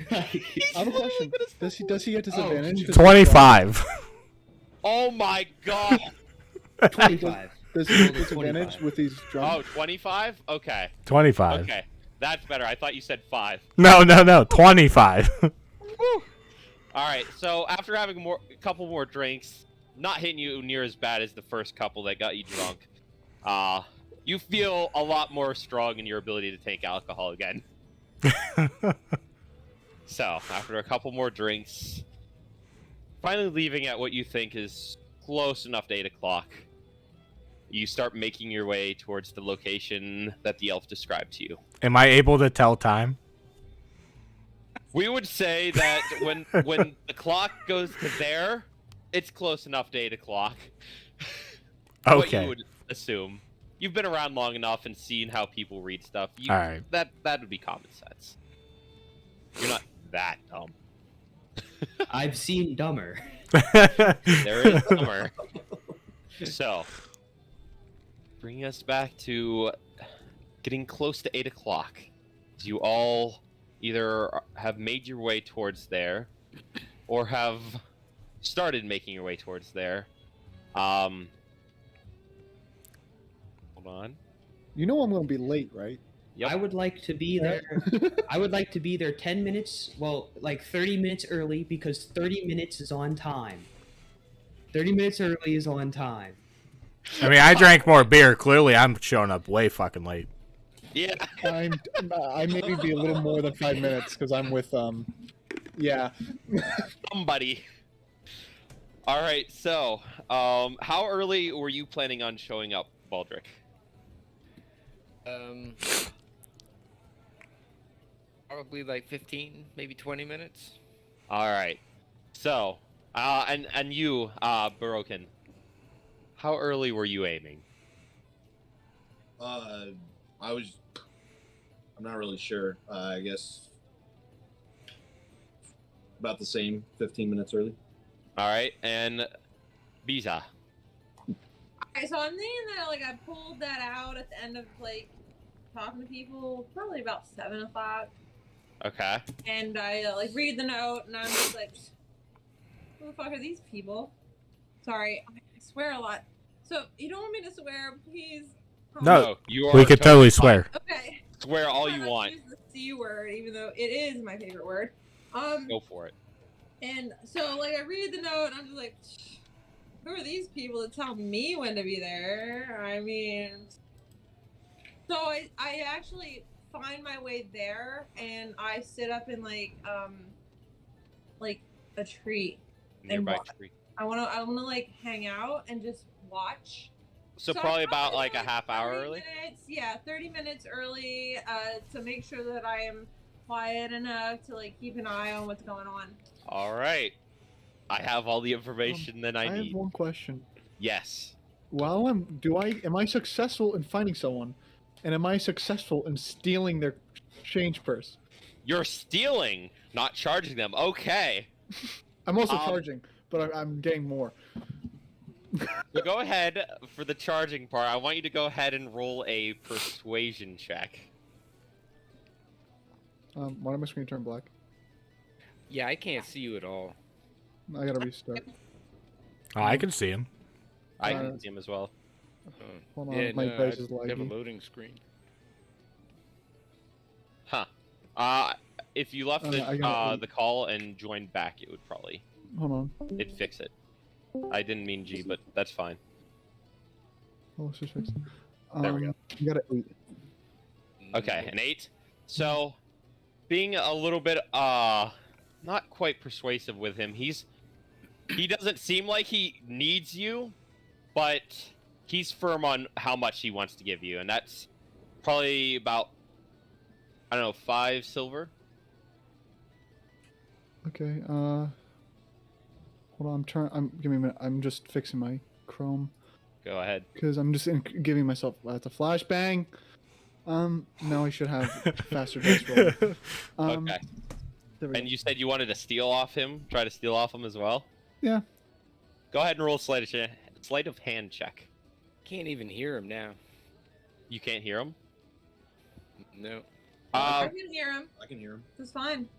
Speaker 6: I have a question. Does he get disadvantage?
Speaker 3: 25.
Speaker 2: Oh my god.
Speaker 1: 25.
Speaker 6: Does he get
Speaker 1: 25.
Speaker 6: disadvantage with these drums?
Speaker 2: Oh, 25? Okay.
Speaker 3: 25.
Speaker 2: Okay. That's better. I thought you said 5.
Speaker 3: No, 25.
Speaker 2: All right. So after having a couple more drinks, not hitting you near as bad as the first couple that got you drunk, you feel a lot more strong in your ability to take alcohol again. So after a couple more drinks, finally leaving at what you think is close enough to 8 o'clock, you start making your way towards the location that the elf described to you.
Speaker 3: Am I able to tell time?
Speaker 2: We would say that when the clock goes to there, it's close enough to 8 o'clock. What
Speaker 3: Okay.
Speaker 2: you would assume. You've been around long enough and seen how people read stuff.
Speaker 3: All right.
Speaker 2: That would be common sense. You're not that dumb.
Speaker 1: I've seen dumber.
Speaker 2: There is summer. So, bringing us back to getting close to 8 o'clock. You all either have made your way towards there, or have started making your way towards there. Hold on.
Speaker 6: You know I'm going to be late, right?
Speaker 2: Yep.
Speaker 1: I would like to be there. I would like to be there 10 minutes, well, like 30 minutes early, because 30 minutes is on time. 30 minutes early is on time.
Speaker 3: I mean, I drank more beer. Clearly, I'm showing up way fucking late.
Speaker 2: Yeah.
Speaker 6: I maybe be a little more than 5 minutes because I'm with yeah.
Speaker 2: Somebody. All right. So, how early were you planning on showing up, Baldric?
Speaker 4: Probably like 15, maybe 20 minutes.
Speaker 2: All right. So, and you, Barokin, how early were you aiming?
Speaker 7: I'm not really sure. I guess About the same, 15 minutes early.
Speaker 2: All right, and Biza.
Speaker 5: Okay, so I'm thinking that like I pulled that out at the end of like talking to people, probably about 7 o'clock,
Speaker 2: Okay.
Speaker 5: and I like read the note, and I'm just like, who the fuck are these people? Sorry, I swear a lot. So you don't want me to swear, please?
Speaker 3: No,
Speaker 2: you are
Speaker 3: We could totally
Speaker 2: fine.
Speaker 3: swear.
Speaker 5: Okay.
Speaker 2: Swear all
Speaker 5: Try
Speaker 2: you
Speaker 5: not to
Speaker 2: want.
Speaker 5: Use the C word, even though it is my favorite word.
Speaker 2: Go for it.
Speaker 5: And so like I read the note, and I'm just like, who are these people to tell me when to be there? I mean, so I actually find my way there, and I sit up in like a tree.
Speaker 2: Nearby
Speaker 5: what?
Speaker 2: tree.
Speaker 5: I wanna like hang out and just watch.
Speaker 2: So
Speaker 5: I'm
Speaker 2: probably about like a
Speaker 5: like
Speaker 2: half hour
Speaker 5: 30
Speaker 2: early.
Speaker 5: Minutes, yeah, 30 minutes early to make sure that I am quiet enough to like keep an eye on what's going on.
Speaker 2: All right. I have all the information that I
Speaker 6: I have
Speaker 2: need.
Speaker 6: one question.
Speaker 2: Yes.
Speaker 6: While am I successful in finding someone, and am I successful in stealing their change purse?
Speaker 2: You're stealing, not charging them. Okay.
Speaker 6: I'm also charging, but I'm getting more.
Speaker 2: So go ahead for the charging part. I want you to go ahead and roll a persuasion check.
Speaker 6: Why did my screen turn black?
Speaker 4: Yeah, I can't see you at all.
Speaker 6: I gotta restart.
Speaker 3: Oh, I can see him.
Speaker 2: I can see him as well.
Speaker 6: Hold on,
Speaker 4: Yeah,
Speaker 6: my
Speaker 4: no,
Speaker 6: page is
Speaker 4: I have a
Speaker 6: laggy.
Speaker 4: loading screen.
Speaker 2: Huh. If you left
Speaker 6: I got
Speaker 2: the call and joined back, it would probably
Speaker 6: Hold on.
Speaker 2: it'd fix it. I didn't mean G, but that's fine.
Speaker 6: Oh, let's just fix it.
Speaker 2: There we go.
Speaker 6: You got an 8.
Speaker 2: Okay, an 8. So, being a little bit not quite persuasive with him, he doesn't seem like he needs you, but he's firm on how much he wants to give you, and that's probably about, I don't know, 5 silver.
Speaker 6: Okay. Hold on. Give me a minute. I'm just fixing my Chrome
Speaker 2: Go ahead.
Speaker 6: because I'm just giving myself that's a flashbang. Now I should have faster dice roll.
Speaker 2: Okay.
Speaker 6: There we
Speaker 2: And
Speaker 6: go.
Speaker 2: you said you wanted to steal off him, try to steal off him as well?
Speaker 6: Yeah.
Speaker 2: Go ahead and roll a sleight of hand check.
Speaker 4: Can't even hear him now.
Speaker 2: You can't hear him?
Speaker 4: No.
Speaker 5: I can hear him.
Speaker 7: I can hear him.
Speaker 5: It's fine.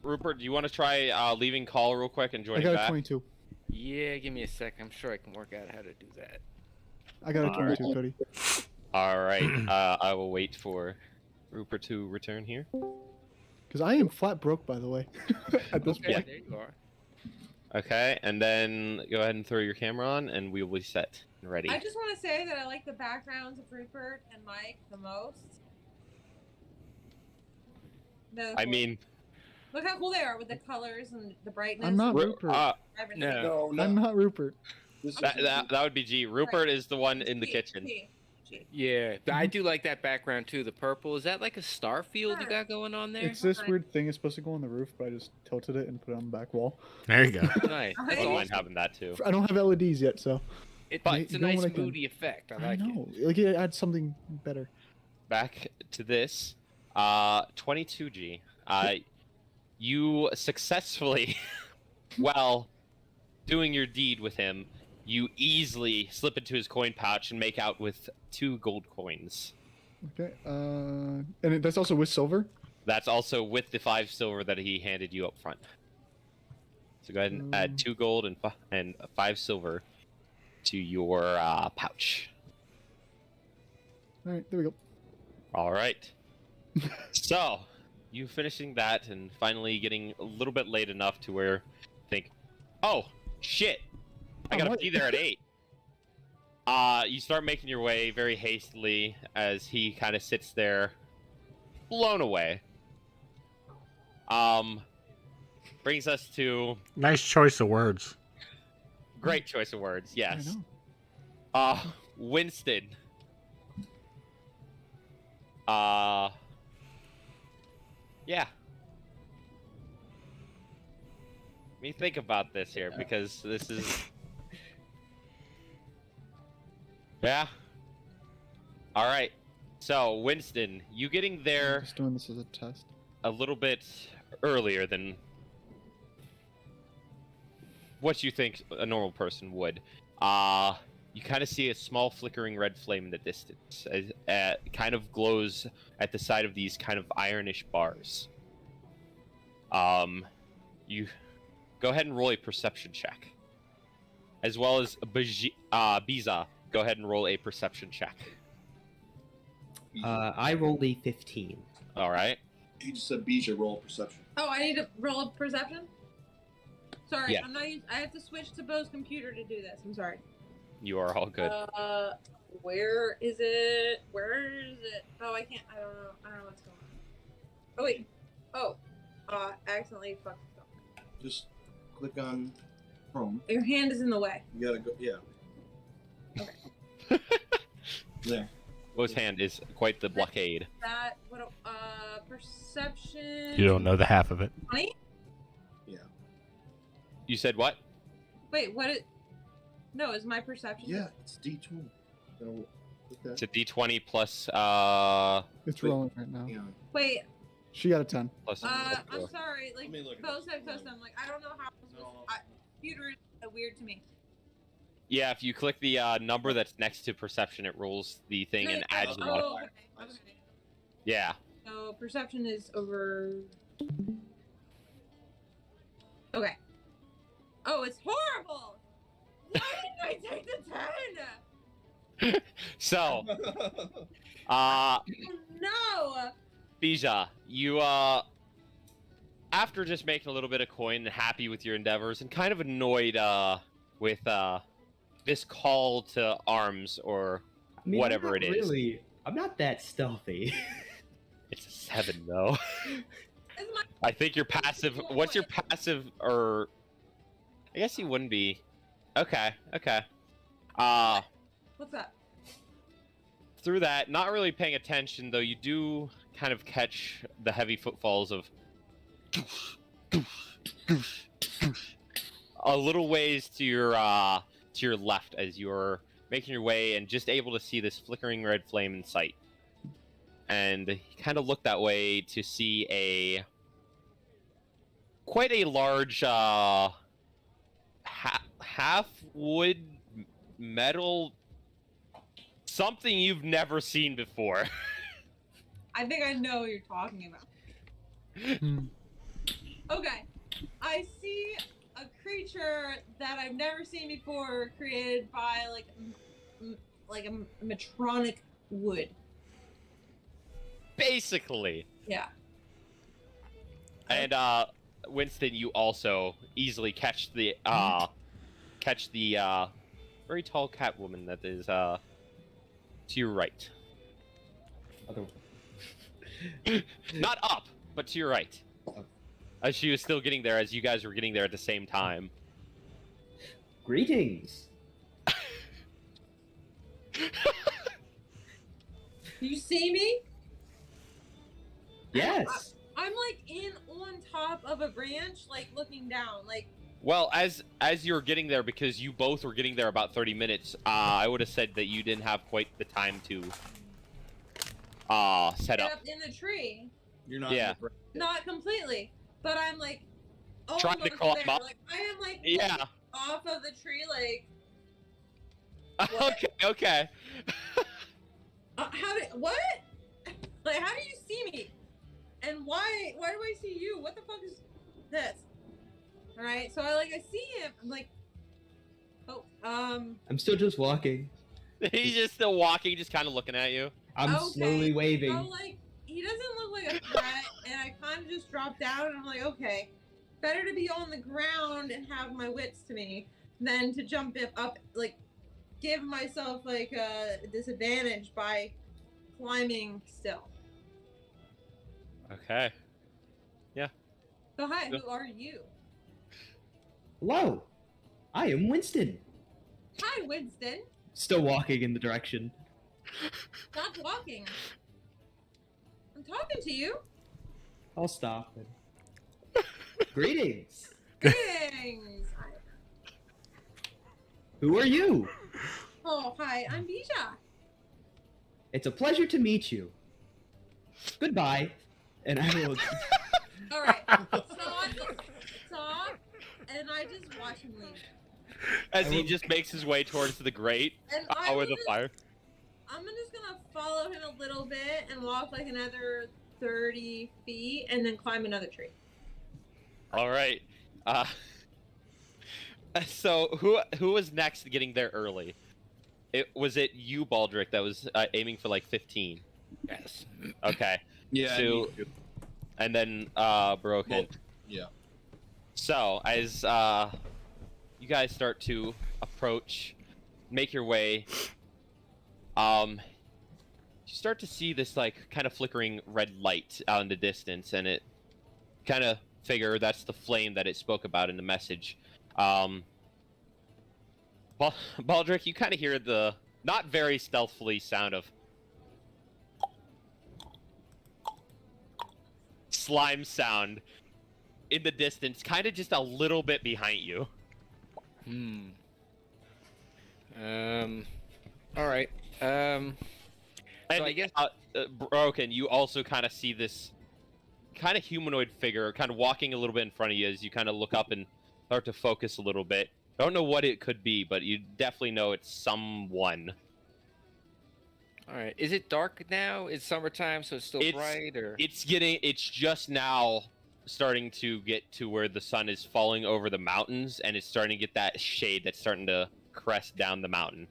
Speaker 2: Rupert, do you want to try leaving call real quick and
Speaker 6: I
Speaker 2: joining
Speaker 6: got a
Speaker 2: back?
Speaker 6: 22.
Speaker 4: Yeah, give me a sec. I'm sure I can work out how to do that.
Speaker 6: I got a
Speaker 2: All right.
Speaker 6: 22, Cody.
Speaker 2: All right. I will wait for Rupert to return here.
Speaker 6: Because I am flat broke, by the way. At this
Speaker 4: Okay,
Speaker 6: point.
Speaker 4: there you are.
Speaker 2: Okay, and then go ahead and throw your camera on, and we will be set and ready.
Speaker 5: I just want to say that I like the backgrounds of Rupert and Mike the most.
Speaker 2: I mean,
Speaker 5: look how cool they are with the colors and the brightness.
Speaker 6: I'm not
Speaker 5: and
Speaker 6: Rupert.
Speaker 5: everything.
Speaker 4: No.
Speaker 6: I'm not Rupert.
Speaker 7: This
Speaker 2: that would be G. Rupert is the one in the
Speaker 5: G,
Speaker 2: kitchen.
Speaker 5: G.
Speaker 4: Yeah, I do like that background too. The purple. Is that like a star field you
Speaker 5: Sure.
Speaker 4: got going on there?
Speaker 6: It's this
Speaker 5: Okay.
Speaker 6: weird thing. It's supposed to go on the roof, but I just tilted it and put it on the back wall.
Speaker 3: There you go.
Speaker 4: Nice.
Speaker 2: I
Speaker 5: Nice.
Speaker 2: don't
Speaker 4: That's
Speaker 2: mind
Speaker 4: awesome.
Speaker 2: having that too.
Speaker 6: I don't have LEDs yet, so
Speaker 4: It's
Speaker 2: But-
Speaker 4: a
Speaker 6: You know
Speaker 4: nice
Speaker 6: what I can-
Speaker 4: moody effect. I
Speaker 6: I
Speaker 4: like it.
Speaker 6: know. Like it adds something better.
Speaker 2: Back to this. 22G. You successfully, while doing your deed with him, you easily slip into his coin pouch and make out with 2 gold coins.
Speaker 6: Okay. That's also with silver.
Speaker 2: That's also with the 5 silver that he handed you up front. So go ahead and add 2 gold and 5 silver to your pouch.
Speaker 6: All right, there we go.
Speaker 2: All right. So, you finishing that and finally getting a little bit late enough to where you think, oh, shit, I
Speaker 6: Oh,
Speaker 2: gotta
Speaker 6: what?
Speaker 2: be there at 8. You start making your way very hastily as he kind of sits there, blown away. Brings us to
Speaker 3: Nice choice of words.
Speaker 2: great choice of words. Yes.
Speaker 6: I know.
Speaker 2: Winston. Yeah. Let me think about this here because this is. Yeah. All right. So, Winston, you getting
Speaker 6: I'm
Speaker 2: there
Speaker 6: just doing this as a test.
Speaker 2: a little bit earlier than what you think a normal person would. You kind of see a small flickering red flame in the distance. It kind of glows at the side of these kind of ironish bars. You go ahead and roll a perception check. As well as Biza, go ahead and roll a perception check.
Speaker 1: I rolled a 15.
Speaker 2: All right.
Speaker 7: He just said Bija roll perception.
Speaker 5: Oh, I need to roll a perception? Sorry,
Speaker 2: Yeah.
Speaker 5: I'm not used. I have to switch to Bo's computer to do this. I'm sorry.
Speaker 2: You are all good.
Speaker 5: Where is it? Where is it? Oh, I can't. I don't know. I don't know what's going on. Oh, wait. Oh. Accidentally fucked stuff.
Speaker 7: Just click on Chrome.
Speaker 5: Your hand is in the way.
Speaker 7: You gotta go. Yeah.
Speaker 5: Okay.
Speaker 7: There.
Speaker 2: Bo's hand is quite the blockade.
Speaker 5: That, what, perception.
Speaker 3: You don't know the half of it.
Speaker 5: 20?
Speaker 7: Yeah.
Speaker 2: You said what?
Speaker 5: Wait, what it? No, is my perception?
Speaker 7: Yeah. It's D20. Go with that.
Speaker 2: It's a D20 plus
Speaker 6: It's
Speaker 7: Wait.
Speaker 6: rolling right now.
Speaker 7: Yeah.
Speaker 5: Wait,
Speaker 6: She got a 10.
Speaker 2: plus.
Speaker 5: I'm sorry. Like,
Speaker 7: Let me look at
Speaker 5: Bo
Speaker 7: this.
Speaker 5: said custom. Like, I don't know how. Computer is weird to me.
Speaker 2: Yeah, if you click the number that's next to perception, it rolls the thing and adds the modifier.
Speaker 5: Oh, okay. Okay.
Speaker 2: Yeah.
Speaker 5: So perception is over. Okay. Oh, it's horrible. Why didn't I take the 10?
Speaker 2: So,
Speaker 5: Oh, no.
Speaker 2: Bija, you after just making a little bit of coin and happy with your endeavors and kind of annoyed with this call to arms or
Speaker 1: I mean,
Speaker 2: whatever
Speaker 1: I'm
Speaker 2: it
Speaker 1: not
Speaker 2: is.
Speaker 1: Really, I'm not that stealthy.
Speaker 2: It's a 7 though.
Speaker 5: It's my
Speaker 2: I think your passive. What's your passive? Or I guess you wouldn't be. Okay. Okay.
Speaker 5: What's that?
Speaker 2: Through that, not really paying attention though, you do kind of catch the heavy footfalls of a little ways to your left as you're making your way and just able to see this flickering red flame in sight. And you kind of look that way to see quite a large half wood metal something you've never seen before.
Speaker 5: I think I know what you're talking about. Okay. I see a creature that I've never seen before, created by like a metronic wood.
Speaker 2: Basically.
Speaker 5: Yeah.
Speaker 2: And Winston, you also easily catch the very tall cat woman that is to your right. Not up, but to your right. As she was still getting there, as you guys were getting there at the same time.
Speaker 1: Greetings.
Speaker 5: You see me?
Speaker 1: Yes.
Speaker 5: I'm like on top of a branch, like looking down, like.
Speaker 2: Well, as you're getting there, because you both were getting there about 30 minutes, I would have said that you didn't have quite the time to set up.
Speaker 5: Up in the tree.
Speaker 7: You're not.
Speaker 2: Yeah.
Speaker 7: in the
Speaker 5: Not completely, but I'm like.
Speaker 2: Trying to
Speaker 5: almost
Speaker 2: climb
Speaker 5: there.
Speaker 2: up.
Speaker 5: Like, I am like
Speaker 2: Yeah.
Speaker 5: off of the tree, like.
Speaker 2: Okay. Okay.
Speaker 5: What? Like, how do you see me? And why do I see you? What the fuck is this? All right, so I see him. I'm like, oh,
Speaker 1: I'm still just walking.
Speaker 2: He's just still walking, just kind of looking at you.
Speaker 1: I'm
Speaker 5: Okay.
Speaker 1: slowly waving.
Speaker 5: so like he doesn't look like a threat, and I kind of just dropped down, and I'm like, okay, better to be on the ground and have my wits to me than to jump up, like, give myself like a disadvantage by climbing still.
Speaker 2: Okay.
Speaker 5: So hi, who are you?
Speaker 1: Hello. I am Winston.
Speaker 5: Hi, Winston.
Speaker 1: Still walking in the direction.
Speaker 5: Stop walking. I'm talking to you.
Speaker 1: I'll stop. Greetings.
Speaker 5: Greetings.
Speaker 1: Who are you?
Speaker 5: Oh, hi, I'm Bija.
Speaker 1: It's a pleasure to meet you. Goodbye. And I will.
Speaker 5: All right. Stop. and I just watch him leave.
Speaker 2: As he just makes his way towards the grate
Speaker 5: And I
Speaker 2: with
Speaker 5: will
Speaker 2: the fire.
Speaker 5: I'm just gonna follow him a little bit and walk like another 30 feet, and then climb another tree.
Speaker 2: All right. So who was next getting there early? Was it you, Baldric, that was aiming for like 15?
Speaker 4: Yes.
Speaker 2: Okay.
Speaker 7: Yeah.
Speaker 2: So, and then Broken.
Speaker 7: Well, yeah.
Speaker 2: So as you guys start to approach, make your way, you start to see this like kind of flickering red light out in the distance, and it kind of figure that's the flame that it spoke about in the message. Baldric, you kind of hear the not very stealthily sound of slime sound in the distance, kind of just a little bit behind you.
Speaker 4: All right.
Speaker 2: And
Speaker 4: I guess
Speaker 2: Broken, you also kind of see this kind of humanoid figure kind of walking a little bit in front of you as you kind of look up and start to focus a little bit. I don't know what it could be, but you definitely know it's someone.
Speaker 4: all right. Is it dark now? It's summertime, so it's still bright, or
Speaker 2: It's just now starting to get to where the sun is falling over the mountains, and it's starting to get that shade that's starting to crest down the mountain.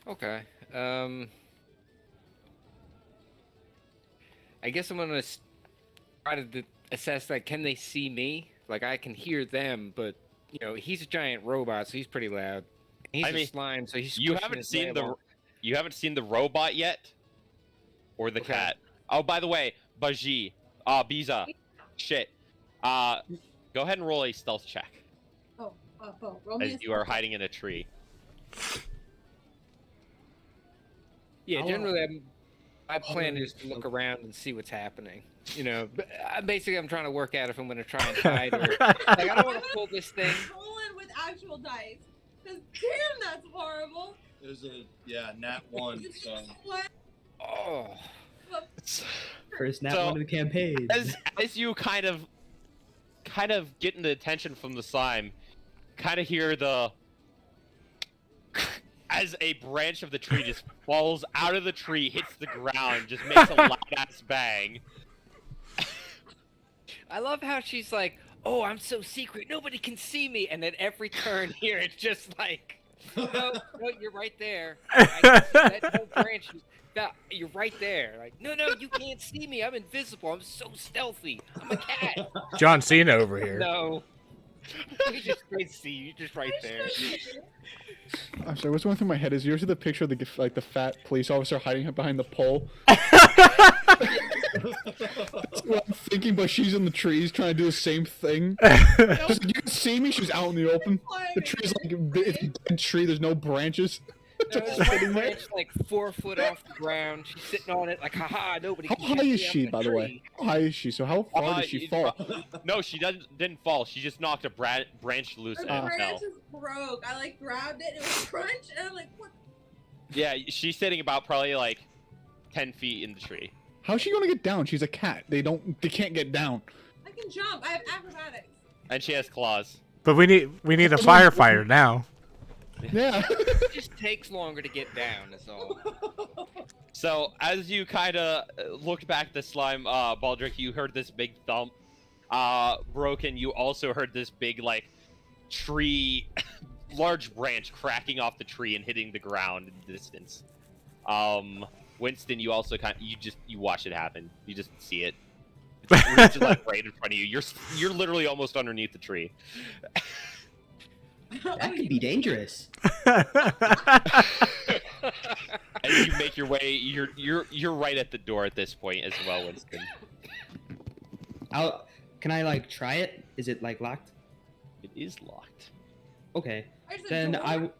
Speaker 4: okay. I guess I'm gonna try to assess that. Can they see me? Like I can hear them, but you know he's a giant robot, so he's pretty loud. He's a slime, so he's.
Speaker 2: You haven't seen the robot yet, or the cat. Oh, by the way, Baji, Biza, shit. Go ahead and roll a stealth check
Speaker 5: Roll me
Speaker 2: as you are hiding in a tree.
Speaker 4: Yeah, generally, my plan is to look around and see what's happening. You know, basically, I'm trying to work out if I'm going to try and hide or like I don't want to pull this thing.
Speaker 5: Roll in with actual dice. Cause damn, that's horrible.
Speaker 7: There's a nat 1. So.
Speaker 5: What?
Speaker 4: Oh.
Speaker 1: First nat
Speaker 2: So,
Speaker 1: one of the campaign.
Speaker 2: As you kind of getting the attention from the slime, kind of hear the as a branch of the tree just falls out of the tree, hits the ground, just makes a loud ass bang.
Speaker 4: I love how she's like, "Oh, I'm so secret, nobody can see me," and at every turn here, it's just like, "No, you're right there. I can see that whole branch. You're right there. Like, no, you can't see me. I'm invisible. I'm so stealthy. I'm a cat."
Speaker 3: John Cena over here.
Speaker 4: No, we just can't see you. You're just right there.
Speaker 6: I'm sorry. What's going through my head is you ever see the picture of the fat police officer hiding behind the pole. That's what I'm thinking, but she's in the trees trying to do the same thing. Just like, you can see me. She's out in the open. The tree's like it's a dead tree. There's no branches.
Speaker 4: No,
Speaker 6: Just
Speaker 4: this
Speaker 6: sitting there.
Speaker 4: branch like 4 foot off the ground. She's sitting on it like, haha, nobody
Speaker 6: How
Speaker 4: can
Speaker 6: high
Speaker 4: see
Speaker 6: is
Speaker 4: me, I'm
Speaker 6: she,
Speaker 4: in a
Speaker 6: by the way?
Speaker 4: tree."
Speaker 6: How high is she? So how far did she fall?
Speaker 2: No, she didn't fall. She just knocked a branch loose
Speaker 5: The
Speaker 2: and
Speaker 5: branch
Speaker 2: fell.
Speaker 5: just broke. I like grabbed it. It was crunch, and I'm like, what?
Speaker 2: Yeah, she's sitting about probably like 10 feet in the tree.
Speaker 6: How's she gonna get down? She's a cat. They can't get down.
Speaker 5: I can jump. I have acrobatics.
Speaker 2: And she has claws.
Speaker 3: But we need a firefighter now.
Speaker 6: Yeah.
Speaker 4: It just takes longer to get down, is all.
Speaker 2: So as you kind of looked back at the slime, Baldric, you heard this big thump. Broken, you also heard this big like tree, large branch cracking off the tree and hitting the ground in the distance. Winston, you also you watch it happen. You just see it. It's like right in front of you. You're literally almost underneath the tree.
Speaker 1: That could be dangerous.
Speaker 2: As you make your way, you're right at the door at this point as well, Winston.
Speaker 1: Can I like try it? Is it like locked?
Speaker 2: It is locked.
Speaker 1: Okay.
Speaker 5: There's a
Speaker 1: Then
Speaker 5: door.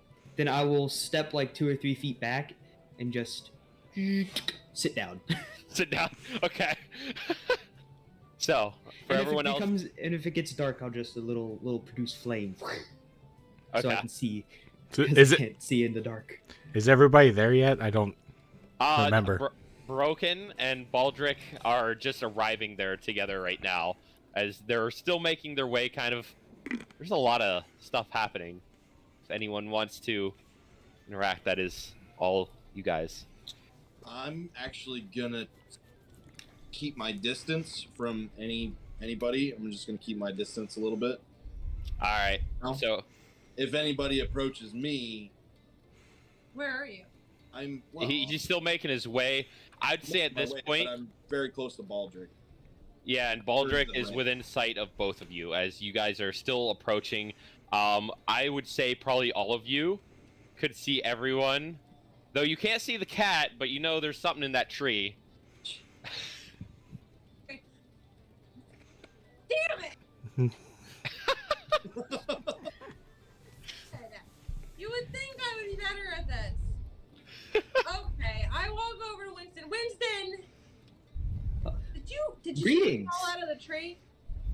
Speaker 1: I will step like 2 or 3 feet back and just sit down.
Speaker 2: Sit down. Okay. So for everyone else,
Speaker 1: and if it gets dark, I'll just a little produce flame, so
Speaker 2: okay.
Speaker 1: I can see.
Speaker 3: So
Speaker 1: 'cause
Speaker 3: is
Speaker 1: I
Speaker 3: it?
Speaker 1: can't see in the dark.
Speaker 3: Is everybody there yet? I don't remember.
Speaker 2: Broken and Baldric are just arriving there together right now, as they're still making their way kind of there's a lot of stuff happening. If anyone wants to interact, that is all you guys.
Speaker 7: I'm actually gonna keep my distance from anybody. I'm just gonna keep my distance a little bit.
Speaker 2: All right.
Speaker 7: No.
Speaker 2: So
Speaker 7: If anybody approaches me,
Speaker 5: Where are you?
Speaker 7: I'm
Speaker 2: he's still making his way. I'd say at this point,
Speaker 7: I'm very close to Baldric.
Speaker 2: yeah, and Baldric is within sight of both of you as you guys are still approaching. I would say probably all of you could see everyone, though you can't see the cat, but you know there's something in that tree.
Speaker 5: Damn it! You would think I would be better at this. Okay, I walk over to Winston. Winston! Did you
Speaker 1: Greetings.
Speaker 5: fall out of the tree?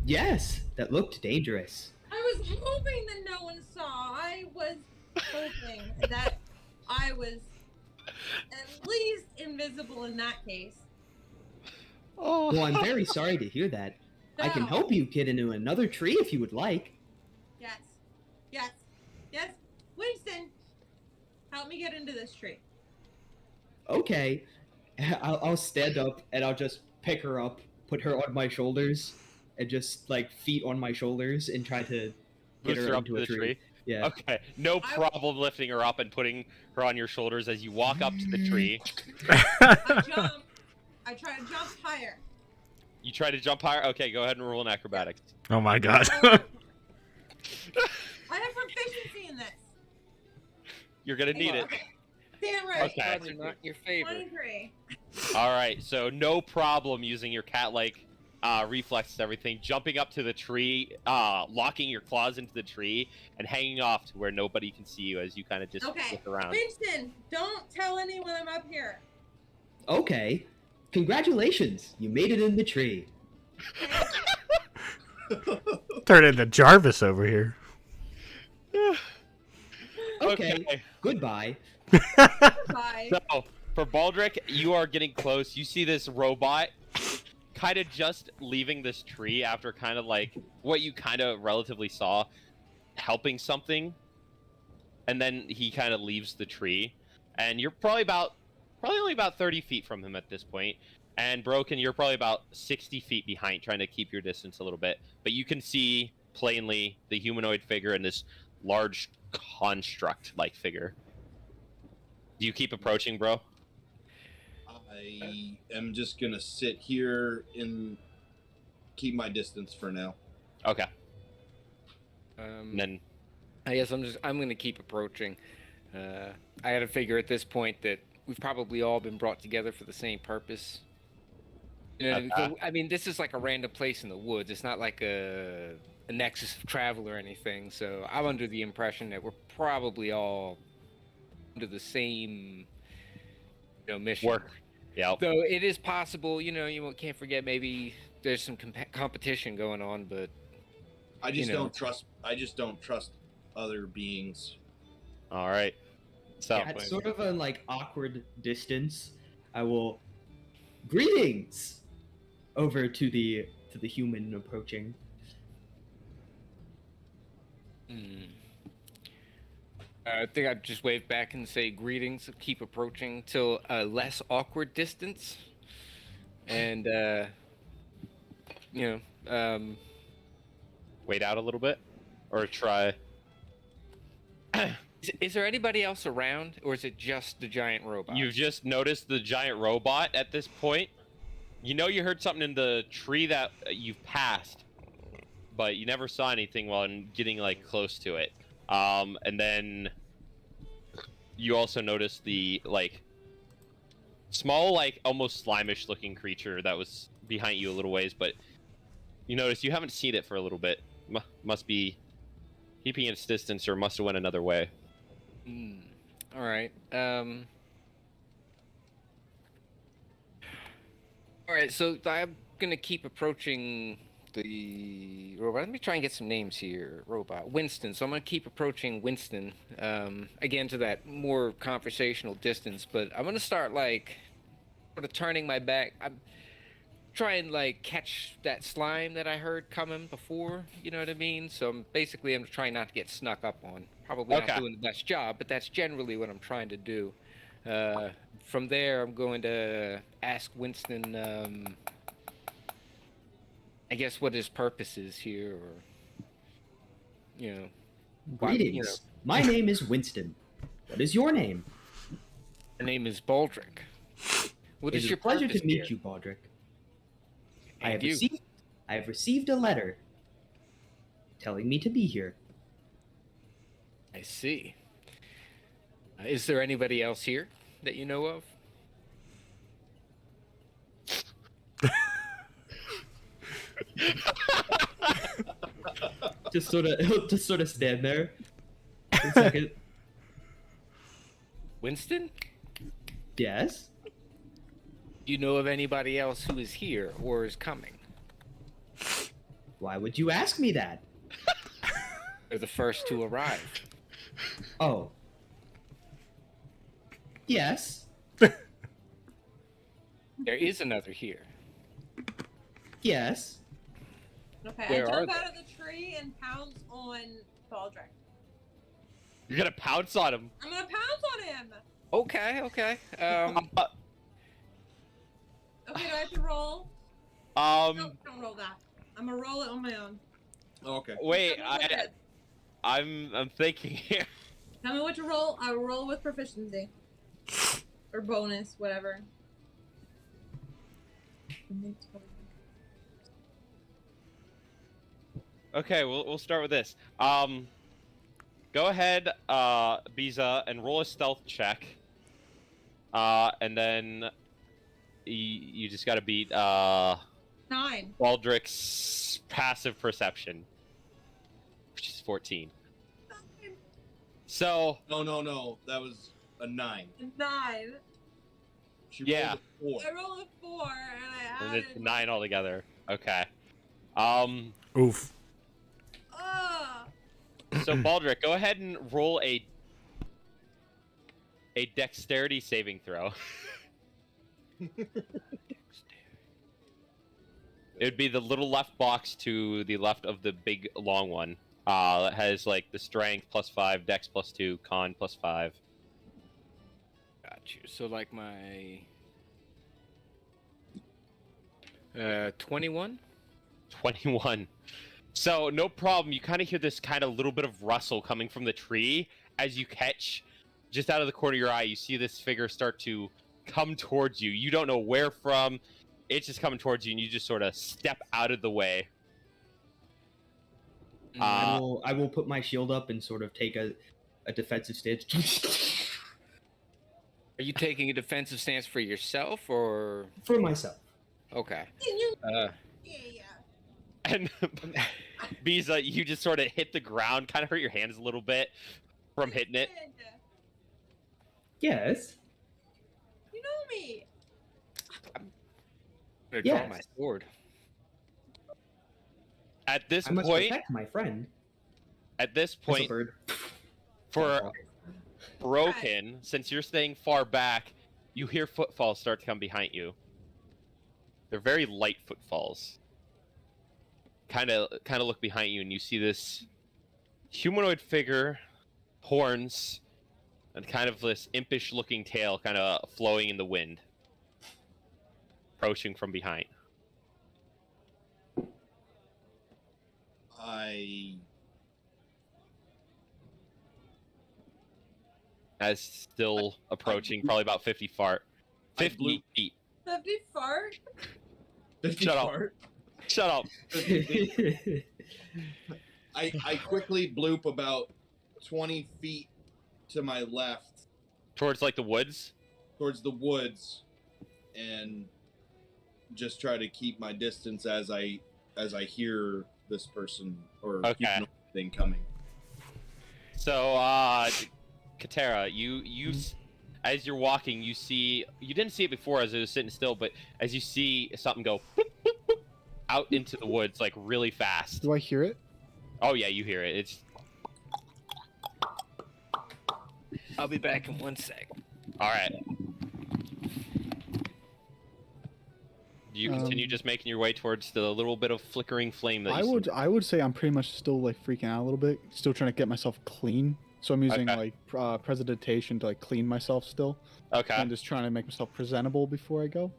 Speaker 1: Yes, that looked dangerous.
Speaker 5: I was hoping that no one saw. I was hoping that I was at least invisible in that case.
Speaker 2: Oh.
Speaker 1: Well, I'm very sorry to hear that. I can
Speaker 5: No.
Speaker 1: help you get into another tree if you would like.
Speaker 5: Yes. Yes. Yes. Winston, help me get into this tree.
Speaker 1: Okay. I'll stand up and I'll just pick her up, put her on my shoulders, and just like feet on my shoulders and try to get
Speaker 2: Boost
Speaker 1: her
Speaker 2: her up
Speaker 1: into
Speaker 2: to
Speaker 1: a
Speaker 2: the
Speaker 1: tree.
Speaker 2: tree.
Speaker 1: Yeah.
Speaker 2: Okay, no problem lifting her up and putting her on your shoulders as you walk up to the tree.
Speaker 5: I jump. I try to jump higher.
Speaker 2: You try to jump higher? Okay, go ahead and roll an acrobatics.
Speaker 3: Oh my god.
Speaker 5: I have proficiency in this.
Speaker 2: You're gonna need it.
Speaker 5: Damn right.
Speaker 2: Okay.
Speaker 4: Odds are not in your favor.
Speaker 5: 23.
Speaker 2: Alright, so no problem using your cat-like reflexes and everything, jumping up to the tree, locking your claws into the tree, and hanging off to where nobody can see you as you kind of just
Speaker 5: Okay.
Speaker 2: look around.
Speaker 5: Winston, don't tell anyone I'm up here.
Speaker 1: Okay. Congratulations, you made it in the tree.
Speaker 3: Turn into Jarvis over here.
Speaker 1: Okay. Goodbye.
Speaker 5: Bye.
Speaker 2: So, for Baldric, you are getting close. You see this robot kind of just leaving this tree after kind of like what you kind of relatively saw helping something. And then he kind of leaves the tree. And you're probably only about 30 feet from him at this point. And Broken, you're probably about 60 feet behind, trying to keep your distance a little bit. But you can see plainly the humanoid figure and this large construct-like figure. Do you keep approaching, bro?
Speaker 7: I am just gonna sit here and keep my distance for now.
Speaker 2: Okay. And then
Speaker 4: I guess I'm gonna keep approaching. I gotta figure at this point that we've probably all been brought together for the same purpose. You know, so, I mean, this is like a random place in the woods. It's not like a nexus of travel or anything. So I'm under the impression that we're probably all under the same, mission.
Speaker 2: work. Yeah.
Speaker 4: Though it is possible, you can't forget maybe there's some competition going on, but
Speaker 7: I just don't trust other beings.
Speaker 2: All right. So
Speaker 1: At sort of a like awkward distance, I will greetings over to the human approaching.
Speaker 4: I think I'd just wave back and say greetings, keep approaching till a less awkward distance. And,
Speaker 2: wait out a little bit, or try.
Speaker 4: is there anybody else around, or is it just the giant robot?
Speaker 2: You've just noticed the giant robot at this point. You know you heard something in the tree that you've passed, but you never saw anything while getting like close to it. And then you also noticed the like small, like almost slimish looking creature that was behind you a little ways, but you notice you haven't seen it for a little bit. Must be keeping its distance, or must have went another way.
Speaker 4: All right. All right, so I'm gonna keep approaching the robot. Let me try and get some names here. Robot Winston. So I'm gonna keep approaching Winston. Again, to that more conversational distance, but I'm gonna start like sort of turning my back. try and like catch that slime that I heard coming before. You know what I mean? So I'm trying not to get snuck up on. Probably
Speaker 2: Okay.
Speaker 4: not doing the best job, but that's generally what I'm trying to do. From there, I'm going to ask Winston. I guess what his purpose is here, or you know, why,
Speaker 1: Greetings.
Speaker 4: you know,
Speaker 1: My name is Winston. What is your name?
Speaker 4: my name is Baldric. What
Speaker 1: It
Speaker 4: is
Speaker 1: is
Speaker 4: your
Speaker 1: a pleasure
Speaker 4: purpose
Speaker 1: to meet
Speaker 4: here?
Speaker 1: you, Baldric.
Speaker 4: And you.
Speaker 1: I have received a letter telling me to be here.
Speaker 4: I see. Is there anybody else here that you know of?
Speaker 1: He'll just sort of stand there for a second.
Speaker 4: Winston?
Speaker 1: Yes.
Speaker 4: Do you know of anybody else who is here or is coming?
Speaker 1: Why would you ask me that?
Speaker 4: They're the first to arrive.
Speaker 1: Oh. Yes.
Speaker 4: There is another here.
Speaker 1: Yes.
Speaker 5: Okay,
Speaker 4: Where
Speaker 5: I
Speaker 4: are
Speaker 5: jump
Speaker 4: they?
Speaker 5: out of the tree and pounce on Baldric.
Speaker 2: You're gonna pounce on him.
Speaker 5: I'm gonna pounce on him.
Speaker 4: Okay.
Speaker 5: Okay, do I have to roll?
Speaker 2: Um,
Speaker 5: No, don't roll that. I'm gonna roll it on my own.
Speaker 7: Okay.
Speaker 2: wait,
Speaker 5: Tell me what it is.
Speaker 2: I'm thinking here.
Speaker 5: Tell me what to roll. I will roll with proficiency. Or bonus, whatever.
Speaker 2: Okay, we'll start with this. Go ahead, Biza, and roll a stealth check. And then you just gotta beat
Speaker 5: 9.
Speaker 2: Baldric's passive perception, which is 14. So
Speaker 7: No. That was a 9.
Speaker 5: 9.
Speaker 7: She
Speaker 2: Yeah.
Speaker 7: rolled a 4.
Speaker 5: I rolled a 4 and I
Speaker 2: and
Speaker 5: added.
Speaker 2: it's 9 altogether. Okay.
Speaker 3: Oof.
Speaker 2: So Baldric, go ahead and roll a dexterity saving throw. It would be the little left box to the left of the big long one. That has like the strength +5, dex +2, con +5.
Speaker 4: Got you. So like my 21.
Speaker 2: 21. So no problem. You kind of hear this kind of little bit of rustle coming from the tree as you catch, just out of the corner of your eye, you see this figure start to come towards you. You don't know where from. It's just coming towards you, and you just sort of step out of the way.
Speaker 1: I will put my shield up and sort of take a defensive stance.
Speaker 4: Are you taking a defensive stance for yourself or?
Speaker 1: For myself.
Speaker 4: Okay.
Speaker 5: Yeah.
Speaker 2: And Biza, you just sort of hit the ground, kind of hurt your hands a little bit from hitting it.
Speaker 1: Yes.
Speaker 5: You know me.
Speaker 4: I'm gonna draw
Speaker 1: Yes.
Speaker 4: my sword.
Speaker 2: At this
Speaker 1: I must
Speaker 2: point,
Speaker 1: protect my friend.
Speaker 2: at this
Speaker 1: That's a
Speaker 2: point,
Speaker 1: bird.
Speaker 2: for Broken, since you're staying far back, you hear footfalls start to come behind you. They're very light footfalls. Kind of look behind you, and you see this humanoid figure, horns, and kind of this impish-looking tail, kind of flowing in the wind, approaching from behind. As still approaching, probably about 50
Speaker 7: blew-
Speaker 2: feet.
Speaker 5: 50 fart?
Speaker 7: 50
Speaker 2: Shut up.
Speaker 7: fart.
Speaker 2: Shut up.
Speaker 7: I quickly bloop about 20 feet to my left
Speaker 2: Towards like the woods.
Speaker 7: towards the woods and just try to keep my distance as I hear this person or
Speaker 2: Okay.
Speaker 7: humanoid thing coming.
Speaker 2: So, Katera, you as you're walking, you didn't see it before as it was sitting still, but as you see something go boop, boop, boop, out into the woods like really fast.
Speaker 6: Do I hear it?
Speaker 2: Oh yeah, you hear it. It's
Speaker 4: I'll be back in 1 sec.
Speaker 2: all right. Do you continue just making your way towards the little bit of flickering flame that you see?
Speaker 6: I would say I'm pretty much still like freaking out a little bit, still trying to get myself clean. So I'm using
Speaker 2: Okay.
Speaker 6: like presidentation to like clean myself still.
Speaker 2: Okay.
Speaker 6: I'm just trying to make myself presentable before I go.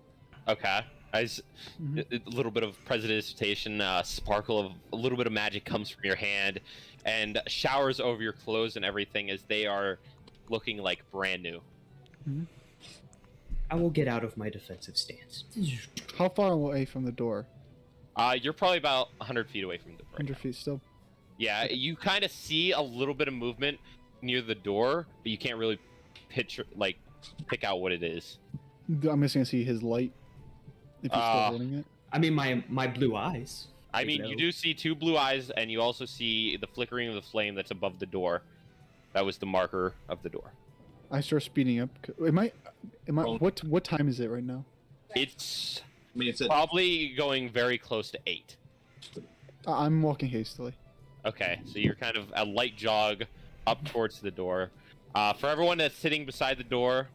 Speaker 2: Okay. As
Speaker 6: Mhm.
Speaker 2: a little bit of presidentation, sparkle of a little bit of magic comes from your hand, and showers over your clothes and everything as they are looking like brand new.
Speaker 1: I will get out of my defensive stance.
Speaker 6: How far away from the door?
Speaker 2: You're probably about 100 feet away from the door.
Speaker 6: 100 feet still.
Speaker 2: Yeah, you kind of see a little bit of movement near the door, but you can't really pick out what it is.
Speaker 6: I'm just gonna see his light. If he's still holding it.
Speaker 1: I mean, my blue eyes.
Speaker 2: I mean, you do see two blue eyes, and you also see the flickering of the flame that's above the door. That was the marker of the door.
Speaker 6: I start speeding up. Am I? What time is it right now?
Speaker 2: It's
Speaker 7: I mean, it's
Speaker 2: probably going very close to 8.
Speaker 6: I'm walking hastily.
Speaker 2: Okay, so you're kind of a light jog up towards the door. For everyone that's sitting beside the door,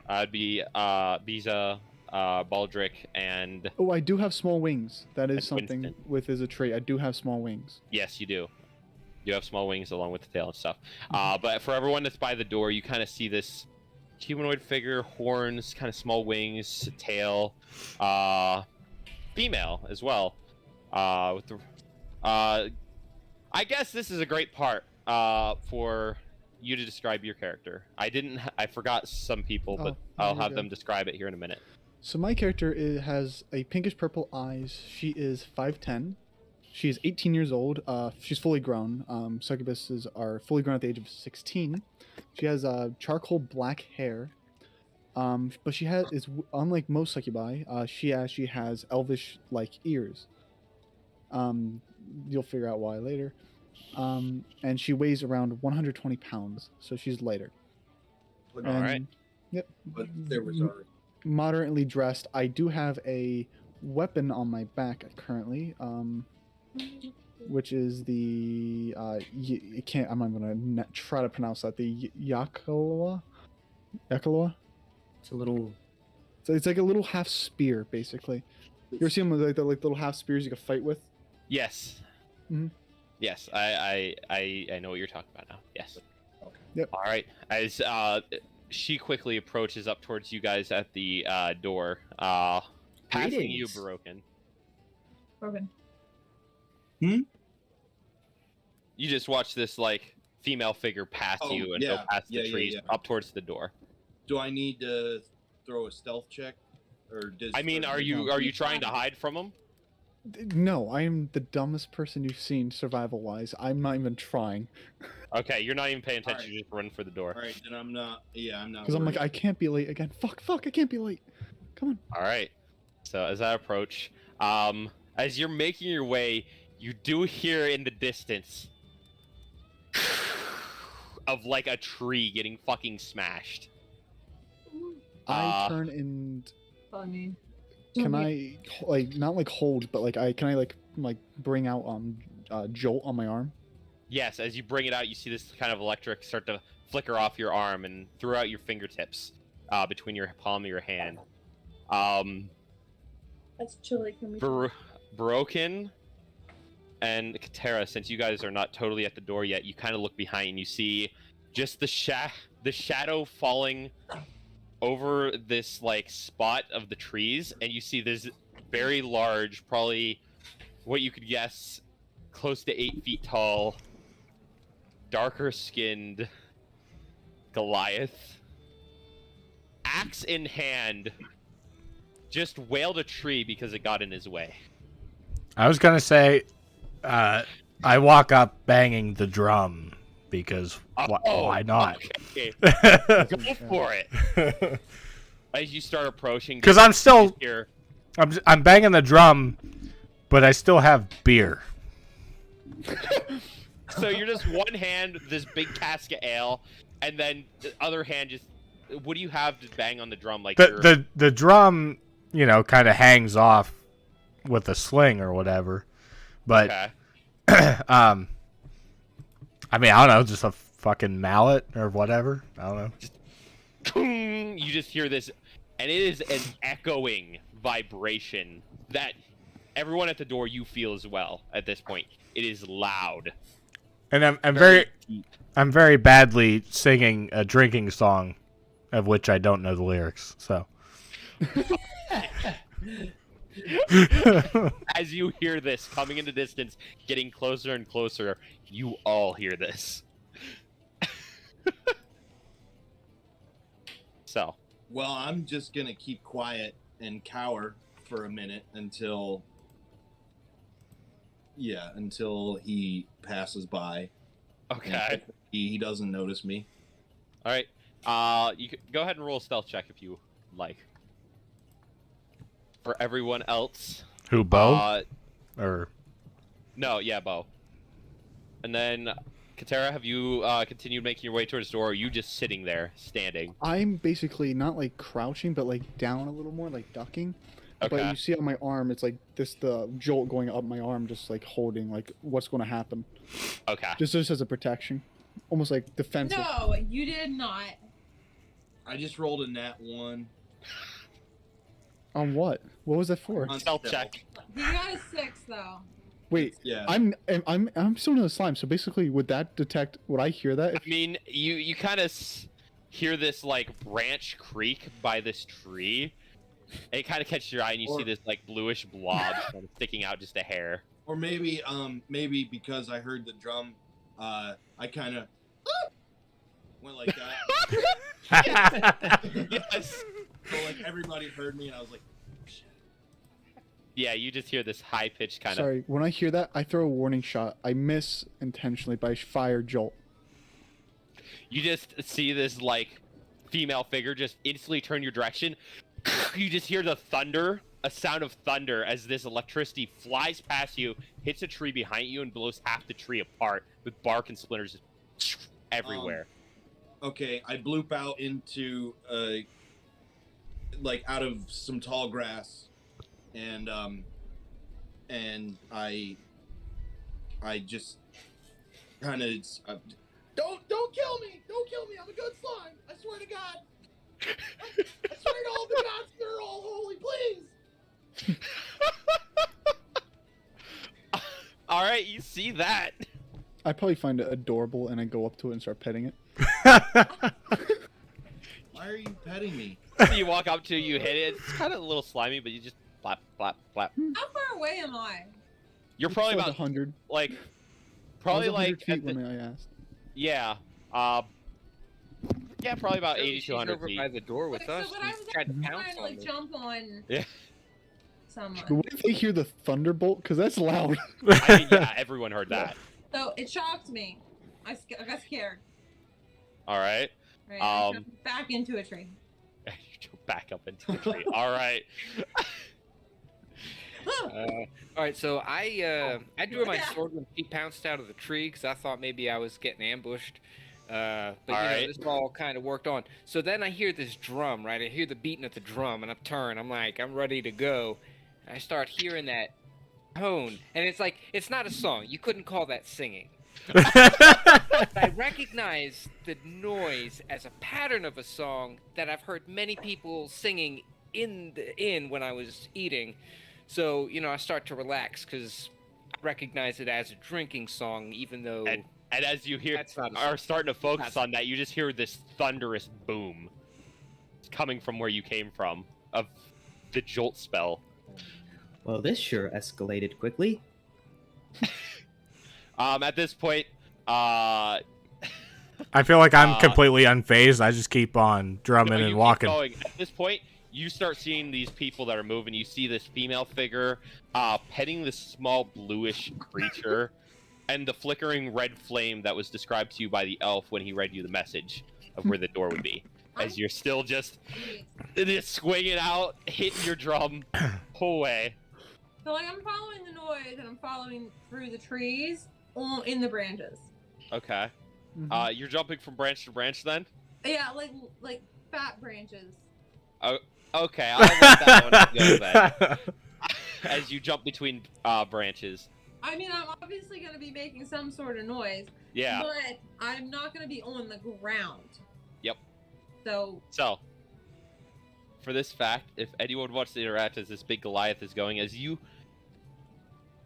Speaker 2: it'd be Biza, Baldric, and
Speaker 6: Oh, I do have small wings. That is
Speaker 2: And
Speaker 6: something
Speaker 2: Winston.
Speaker 6: with as a trait. I do have small wings.
Speaker 2: yes, you do. You have small wings along with the tail and stuff. But for everyone that's by the door, you kind of see this humanoid figure, horns, kind of small wings, tail, female as well. With the, I guess this is a great part for you to describe your character. I forgot some people, but
Speaker 6: Oh,
Speaker 2: I'll
Speaker 6: there you
Speaker 2: have
Speaker 6: go.
Speaker 2: them describe it here in a minute.
Speaker 6: So my character has a pinkish purple eyes. She is 5'10". She is 18 years old. She's fully grown. Succubuses are fully grown at the age of 16. She has charcoal black hair. But she is unlike most succubi. She actually has elvish-like ears. You'll figure out why later. And she weighs around 120 pounds, so she's lighter.
Speaker 7: but,
Speaker 2: All right.
Speaker 6: Yep.
Speaker 7: but there was our
Speaker 6: Moderately dressed. I do have a weapon on my back currently, which is the I'm not gonna try to pronounce that. The Yakaloa.
Speaker 1: It's a little.
Speaker 6: So it's like a little half spear, basically. You ever see them with like the little half spears you can fight with?
Speaker 2: Yes.
Speaker 6: Mhm.
Speaker 2: Yes, I know what you're talking about now. Yes.
Speaker 7: Okay.
Speaker 6: Yep.
Speaker 2: All right. As she quickly approaches up towards you guys at the door, passing you,
Speaker 1: Greetings.
Speaker 2: Barokin.
Speaker 5: Broken.
Speaker 2: You just watch this like female figure pass
Speaker 7: Oh,
Speaker 2: you and go
Speaker 7: yeah.
Speaker 2: past the
Speaker 7: Yeah, yeah,
Speaker 2: trees
Speaker 7: yeah.
Speaker 2: up towards the door.
Speaker 7: Do I need to throw a stealth check, or does?
Speaker 2: I mean, are you trying to hide from them?
Speaker 6: No, I am the dumbest person you've seen survival-wise. I'm not even trying.
Speaker 2: Okay, you're not even paying attention.
Speaker 7: Alright.
Speaker 2: You just run for the door.
Speaker 7: All right, then I'm not. Yeah, I'm not.
Speaker 6: Because I'm like,
Speaker 7: worried.
Speaker 6: I can't be late again. Fuck, I can't be late. Come on.
Speaker 2: All right. So as I approach, as you're making your way, you do hear in the distance of like a tree getting fucking smashed.
Speaker 6: I turn and
Speaker 5: Funny.
Speaker 6: can I like not like hold, but like can I like bring out jolt on my arm?
Speaker 2: Yes, as you bring it out, you see this kind of electric start to flicker off your arm and throughout your fingertips, between your palm of your hand.
Speaker 5: That's chilly. Can we?
Speaker 2: Broken and Katera, since you guys are not totally at the door yet, you kind of look behind and you see just the shadow falling over this like spot of the trees, and you see this very large, probably what you could guess, close to 8 feet tall, darker skinned Goliath, axe in hand, just wailed a tree because it got in his way.
Speaker 3: I was gonna say, I walk up banging the drum because why not?
Speaker 2: Okay. Go for it. As you start approaching,
Speaker 3: Because I'm still
Speaker 2: here.
Speaker 3: I'm banging the drum, but I still have beer.
Speaker 2: So you're just one hand this big cask of ale, and then the other hand just what do you have to bang on the drum like?
Speaker 3: The drum, kind of hangs off with a sling or whatever, but
Speaker 2: Okay.
Speaker 3: I mean, I don't know, just a fucking mallet or whatever. I don't know.
Speaker 2: You just hear this and it is an echoing vibration that everyone at the door you feel as well at this point. It is loud.
Speaker 3: And I'm
Speaker 2: Very
Speaker 3: very badly singing a drinking song, of which I don't know the lyrics. So.
Speaker 2: As you hear this coming in the distance, getting closer and closer, you all hear this. So.
Speaker 7: Well, I'm just gonna keep quiet and cower for a minute until he passes by.
Speaker 2: Okay.
Speaker 7: He doesn't notice me.
Speaker 2: All right. You can go ahead and roll a stealth check if you like. For everyone else.
Speaker 3: Who, Bo? Or
Speaker 2: no, yeah, Bo. And then, Katera, have you continued making your way towards the door, or are you just sitting there, standing?
Speaker 6: I'm basically not like crouching, but like down a little more, like ducking.
Speaker 2: Okay.
Speaker 6: But you see on my arm, it's like the jolt going up my arm, just like holding, like what's going to happen.
Speaker 2: Okay.
Speaker 6: Just as a protection, almost like defensive.
Speaker 5: No, you did not.
Speaker 7: I just rolled a nat 1.
Speaker 6: On what? What was that for?
Speaker 7: On
Speaker 2: Stealth check.
Speaker 5: You got a 6 though.
Speaker 6: Wait,
Speaker 7: Yeah.
Speaker 6: I'm still in the slime. So basically, would that detect? Would I hear that?
Speaker 2: I mean, you kind of hear this like branch creak by this tree. And it kind of catches your eye, and you see this like bluish blob kind of sticking out just a hair.
Speaker 7: Or maybe because I heard the drum, I kind of went like that.
Speaker 2: Yes.
Speaker 7: So like everybody heard me, and I was like, shit.
Speaker 2: Yeah, you just hear this high pitched kind of.
Speaker 6: Sorry, when I hear that, I throw a warning shot. I miss intentionally, but I fire jolt.
Speaker 2: You just see this like female figure just instantly turn your direction. You just hear the thunder, a sound of thunder as this electricity flies past you, hits a tree behind you, and blows half the tree apart with bark and splinters just everywhere.
Speaker 7: Okay, I bloop out into like out of some tall grass, and I just kind of don't kill me! Don't kill me! I'm a good slime! I swear to God! I swear to all the gods that are all holy, please!
Speaker 2: All right, you see that.
Speaker 6: I probably find it adorable, and I go up to it and start petting it.
Speaker 7: Why are you petting me?
Speaker 2: So you walk up to it, you hit it. It's kind of a little slimy, but you just flap, flap, flap.
Speaker 5: How far away am I?
Speaker 2: You're probably
Speaker 6: like
Speaker 2: about
Speaker 6: 100.
Speaker 2: like
Speaker 6: I
Speaker 2: probably
Speaker 6: was 100
Speaker 2: like
Speaker 6: feet
Speaker 2: at the-
Speaker 6: when I asked.
Speaker 2: yeah, yeah, probably about 80 to
Speaker 4: She's
Speaker 2: 100
Speaker 4: over
Speaker 2: feet.
Speaker 4: by the door with
Speaker 5: Like,
Speaker 4: us.
Speaker 5: so when I
Speaker 4: She's
Speaker 5: was
Speaker 4: tried to
Speaker 5: trying
Speaker 4: pounce
Speaker 5: to
Speaker 4: on
Speaker 5: like
Speaker 4: me.
Speaker 5: jump on
Speaker 2: Yeah.
Speaker 5: someone.
Speaker 6: But what if they hear the thunderbolt? Because that's loud.
Speaker 2: I mean, yeah, everyone heard that.
Speaker 5: So it shocked me. I got scared.
Speaker 2: All right.
Speaker 5: Right, I
Speaker 2: Um,
Speaker 5: jumped back into a tree.
Speaker 2: You jump back up into the tree. All right.
Speaker 4: All right, so I drew my sword when she pounced out of the tree because I thought maybe I was getting ambushed. But you know,
Speaker 2: Alright.
Speaker 4: this all kind of worked on. So then I hear this drum, right? I hear the beating of the drum, and I turn. I'm like, I'm ready to go. And I start hearing that tone, and it's like it's not a song. You couldn't call that singing. I recognize the noise as a pattern of a song that I've heard many people singing in the inn when I was eating. So, you know, I start to relax because I recognize it as a drinking song, even though
Speaker 2: And as you hear,
Speaker 4: That's not a-
Speaker 2: are starting to focus
Speaker 4: that's-
Speaker 2: on that, you just hear this thunderous boom coming from where you came from of the jolt spell.
Speaker 1: Well, this sure escalated quickly.
Speaker 2: At this point,
Speaker 3: I feel like I'm completely unfazed. I just keep on drumming
Speaker 2: you
Speaker 3: and
Speaker 2: keep
Speaker 3: walking.
Speaker 2: going. At this point, you start seeing these people that are moving. You see this female figure petting this small bluish creature, and the flickering red flame that was described to you by the elf when he read you the message of where the door would be. As you're still just swinging out, hitting your drum, pull away.
Speaker 5: So like I'm following the noise and I'm following through the trees in the branches.
Speaker 2: Okay.
Speaker 6: Mhm.
Speaker 2: You're jumping from branch to branch then?
Speaker 5: Yeah, like fat branches.
Speaker 2: Okay, I'll let that one go then. As you jump between branches.
Speaker 5: I mean, I'm obviously going to be making some sort of noise.
Speaker 2: Yeah.
Speaker 5: But I'm not going to be on the ground.
Speaker 2: Yep.
Speaker 5: So
Speaker 2: So, for this fact, if anyone wants to interact as this big Goliath is going,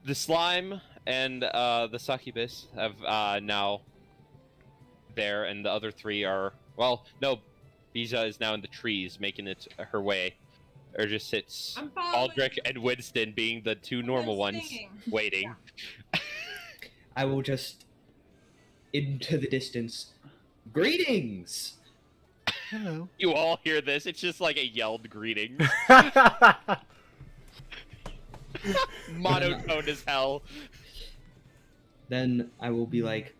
Speaker 2: the slime and the succubus have now there, and the other three are, well, no, Bija is now in the trees making her way. Or just sits
Speaker 5: I'm following.
Speaker 2: Aldrich and Winston being the two normal ones
Speaker 5: singing.
Speaker 2: waiting.
Speaker 1: I will just into the distance. Greetings.
Speaker 6: Hello.
Speaker 2: You all hear this, it's just like a yelled greeting. Monotone as hell.
Speaker 1: Then I will be like,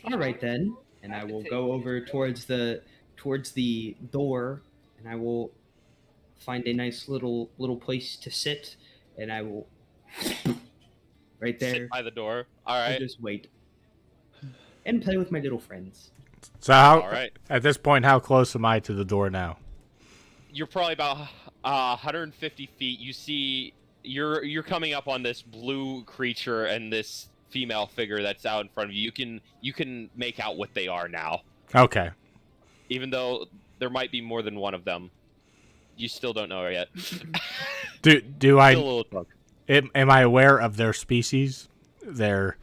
Speaker 1: all right then, and I will go over towards the door, and I will find a nice little place to sit, and I will right there.
Speaker 2: Sit by the door. All
Speaker 1: I'll
Speaker 2: right.
Speaker 1: just wait and play with my little friends.
Speaker 3: So how?
Speaker 2: All right.
Speaker 3: At this point, how close am I to the door now?
Speaker 2: You're probably about 150 feet. You see, you're coming up on this blue creature and this female figure that's out in front of you. You can make out what they are now,
Speaker 3: Okay.
Speaker 2: even though there might be more than one of them. You still don't know yet.
Speaker 3: Do
Speaker 2: Still a
Speaker 3: I
Speaker 2: little drunk.
Speaker 3: am I aware of their species? Their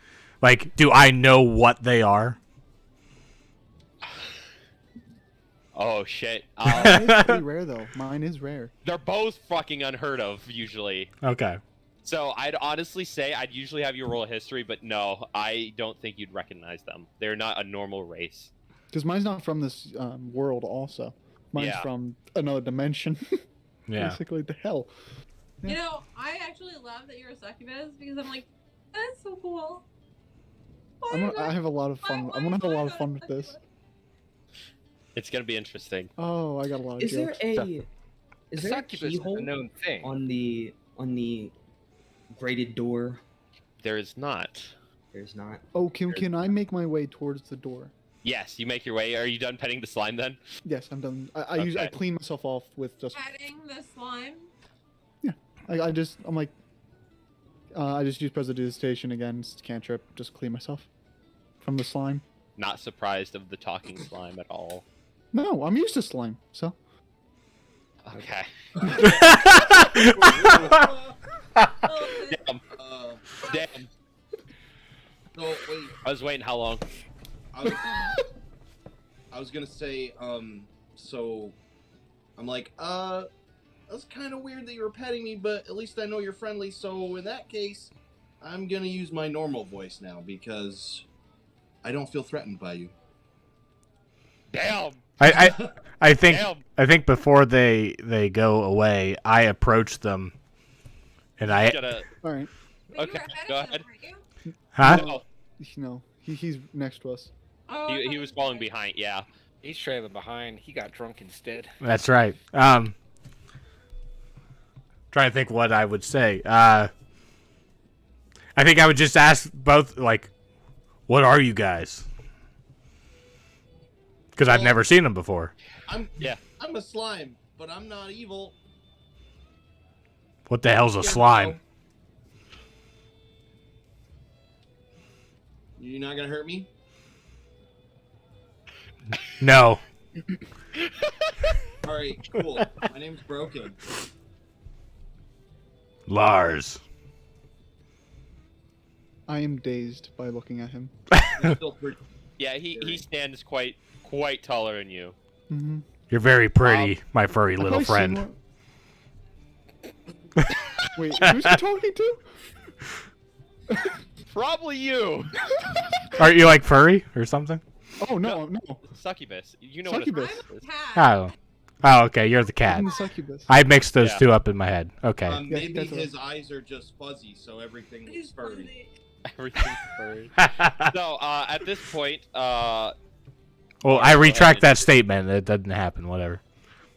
Speaker 3: do I know what they are?
Speaker 2: Oh shit.
Speaker 6: Mine is pretty rare though. Mine is rare.
Speaker 2: They're both fucking unheard of usually.
Speaker 3: Okay.
Speaker 2: So I'd honestly say I'd usually have you roll a history, but no, I don't think you'd recognize them. They're not a normal race.
Speaker 6: Because mine's not from this world. Also, mine's
Speaker 2: Yeah.
Speaker 6: from another dimension.
Speaker 3: Yeah.
Speaker 6: Basically, the hell.
Speaker 5: You know, I actually love that you're a succubus because I'm like, that's so cool.
Speaker 6: I have a lot of fun. I'm gonna have a lot of fun with this.
Speaker 2: It's gonna be interesting.
Speaker 6: Oh, I got a lot of
Speaker 1: Is there
Speaker 6: jokes.
Speaker 1: a is there a
Speaker 4: Succubus is
Speaker 1: keyhole
Speaker 4: a known thing.
Speaker 1: on the grated door?
Speaker 2: There is not.
Speaker 1: There's not.
Speaker 6: Oh, can I make my way towards the door?
Speaker 2: Yes, you make your way. Are you done petting the slime then?
Speaker 6: Yes, I'm done. I
Speaker 2: Okay.
Speaker 6: clean myself off with just.
Speaker 5: Adding the slime.
Speaker 6: I just use prestidigitation again. It's a cantrip. Just clean myself from the slime.
Speaker 2: Not surprised of the talking slime at all.
Speaker 6: No, I'm used to slime. So.
Speaker 2: Okay.
Speaker 5: Oh,
Speaker 2: Damn. Damn.
Speaker 7: So wait,
Speaker 2: I was waiting how long?
Speaker 7: I was gonna say, so I'm like, that's kind of weird that you were petting me, but at least I know you're friendly. So in that case, I'm gonna use my normal voice now because I don't feel threatened by you.
Speaker 2: Damn.
Speaker 3: I think
Speaker 2: Damn.
Speaker 3: I think before they go away, I approach them, and I
Speaker 2: Gotta.
Speaker 6: All right.
Speaker 5: but
Speaker 2: Okay,
Speaker 5: you were
Speaker 2: go
Speaker 5: ahead
Speaker 2: ahead.
Speaker 5: of him, weren't
Speaker 3: huh?
Speaker 2: No,
Speaker 6: No, he's next to us.
Speaker 5: you? Oh, I
Speaker 2: he
Speaker 5: thought
Speaker 2: was
Speaker 5: you
Speaker 2: falling
Speaker 5: said-
Speaker 2: behind. Yeah.
Speaker 4: He's trailing behind. He got drunk instead.
Speaker 3: That's right. Trying to think what I would say. I think I would just ask both, what are you guys? Because I've never seen them before.
Speaker 7: I'm
Speaker 2: Yeah.
Speaker 7: I'm a slime, but I'm not evil.
Speaker 3: What the hell's a
Speaker 7: Yeah,
Speaker 3: slime?
Speaker 7: You're not gonna hurt me?
Speaker 3: No.
Speaker 7: All right, cool. My name's Broken.
Speaker 3: Lars.
Speaker 6: I am dazed by looking at him.
Speaker 7: You're still pretty.
Speaker 2: Yeah. He stands quite taller than you.
Speaker 6: Mm-hmm.
Speaker 3: You're very pretty, my furry little friend.
Speaker 6: Wait, who's he talking to?
Speaker 2: Probably you.
Speaker 3: Are you like furry or something?
Speaker 6: Oh no.
Speaker 2: Succubus. You know
Speaker 6: Succubus.
Speaker 2: what a succubus is.
Speaker 5: Cat.
Speaker 3: Oh. Oh, okay. You're the cat.
Speaker 6: I'm the succubus.
Speaker 3: I mixed those
Speaker 2: Yeah.
Speaker 3: two up in my head. Okay.
Speaker 6: Yeah,
Speaker 7: Maybe
Speaker 6: that's
Speaker 7: his eyes are just fuzzy, so everything looks
Speaker 5: He's
Speaker 7: furry.
Speaker 5: funny.
Speaker 2: Everything's furry. So at this point,
Speaker 3: Well, I retract that statement. It doesn't happen. Whatever.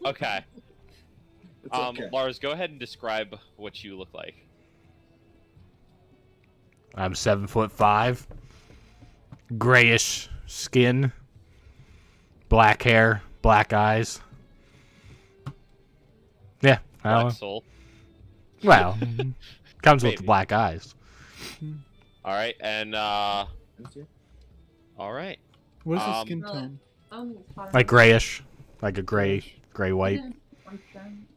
Speaker 2: okay.
Speaker 7: It's okay.
Speaker 2: Lars, go ahead and describe what you look like.
Speaker 3: I'm 7'5", grayish skin, black hair, black eyes. Yeah, I don't
Speaker 2: Black
Speaker 3: know.
Speaker 2: soul.
Speaker 3: Well, comes with the
Speaker 2: Maybe.
Speaker 3: black eyes.
Speaker 2: All right, and all right.
Speaker 6: What is the
Speaker 2: Um,
Speaker 6: skin tone?
Speaker 5: Oh,
Speaker 3: Like grayish, like a gray white.
Speaker 5: function.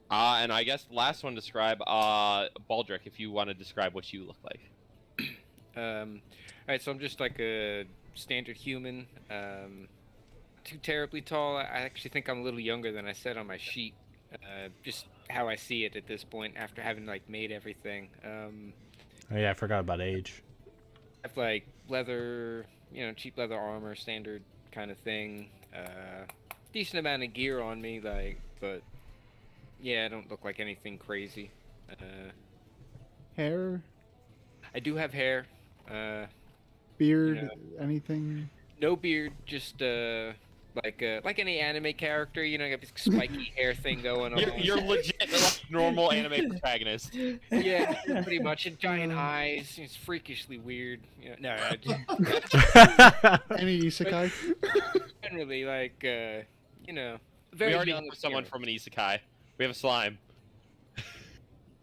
Speaker 2: And I guess last one describe Baldric, if you want to describe what you look like.
Speaker 4: Alright, so I'm just like a standard human. Too terribly tall. I actually think I'm a little younger than I said on my sheet. Just how I see it at this point after having like made everything.
Speaker 3: Oh yeah, I forgot about age.
Speaker 4: I have like leather, cheap leather armor, standard kind of thing. Decent amount of gear on me, but yeah, I don't look like anything crazy.
Speaker 6: Hair,
Speaker 4: I do have hair.
Speaker 6: beard, anything?
Speaker 4: No beard, just like any anime character, got this spiky hair thing going on.
Speaker 2: You're legit like normal anime protagonist.
Speaker 4: Yeah, pretty much. And giant eyes. It's freakishly weird. No,
Speaker 6: Any isekai?
Speaker 4: generally very
Speaker 2: We already
Speaker 4: young
Speaker 2: have someone from an isekai. We have a slime.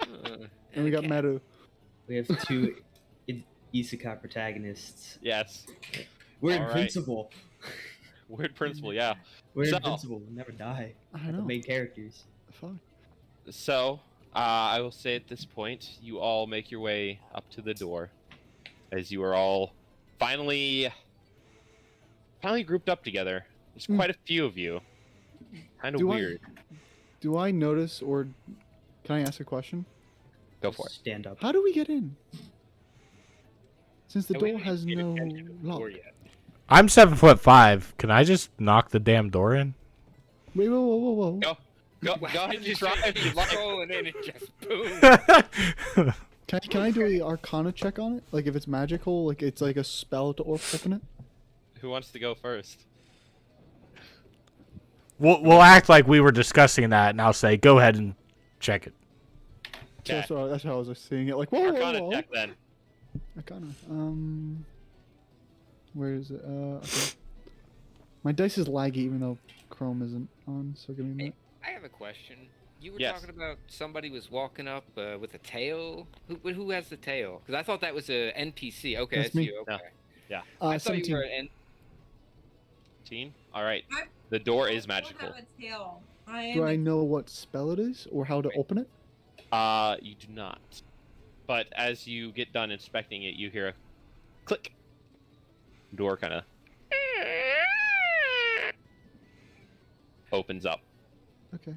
Speaker 6: And we got Meru.
Speaker 1: We have two isekai protagonists.
Speaker 2: Yes.
Speaker 1: We're
Speaker 2: All right.
Speaker 1: invincible.
Speaker 2: Weird principle, yeah.
Speaker 1: We're
Speaker 2: So-
Speaker 1: invincible. We'll never die.
Speaker 6: I
Speaker 1: The
Speaker 6: know.
Speaker 1: main characters.
Speaker 6: Fuck.
Speaker 2: So, I will say at this point, you all make your way up to the door, as you are all finally grouped up together. There's quite a few of you. Kind of weird.
Speaker 6: Do I notice, or can I ask a question?
Speaker 2: Go for it.
Speaker 1: Stand up.
Speaker 6: How do we get in? Since the
Speaker 4: And we
Speaker 6: door
Speaker 4: haven't
Speaker 6: has
Speaker 4: paid
Speaker 6: no
Speaker 4: attention to the
Speaker 6: lock.
Speaker 4: door yet.
Speaker 3: I'm 7'5". Can I just knock the damn door in?
Speaker 6: Wait, whoa.
Speaker 2: Go ahead and try if you like.
Speaker 4: Rolling in and just boom.
Speaker 6: Can I do a Arcana check on it? Like if it's magical, like it's like a spell to open it?
Speaker 2: Who wants to go first?
Speaker 3: We'll act like we were discussing that, and I'll say, go ahead and check it.
Speaker 2: Okay.
Speaker 6: That's how I was seeing it. Like whoa.
Speaker 2: Arcana check then.
Speaker 6: Arcana. Where is it? Okay. My dice is laggy, even though Chrome isn't on. So give me a minute.
Speaker 4: I have a question. You were
Speaker 2: Yes.
Speaker 4: talking about somebody was walking up with a tail. Who has the tail? Because I thought that was a NPC. Okay,
Speaker 6: That's
Speaker 4: that's
Speaker 6: me.
Speaker 4: you. Okay.
Speaker 2: Yeah.
Speaker 4: I thought
Speaker 6: 17.
Speaker 4: you were an
Speaker 2: 18? Alright.
Speaker 5: I-
Speaker 2: The door
Speaker 5: I
Speaker 2: is
Speaker 5: don't
Speaker 2: magical.
Speaker 5: have a tail. I
Speaker 6: Do
Speaker 5: am
Speaker 6: I know what spell it is or how to open it?
Speaker 2: You do not. But as you get done inspecting it, you hear a click. Door kind of opens up,
Speaker 6: Okay.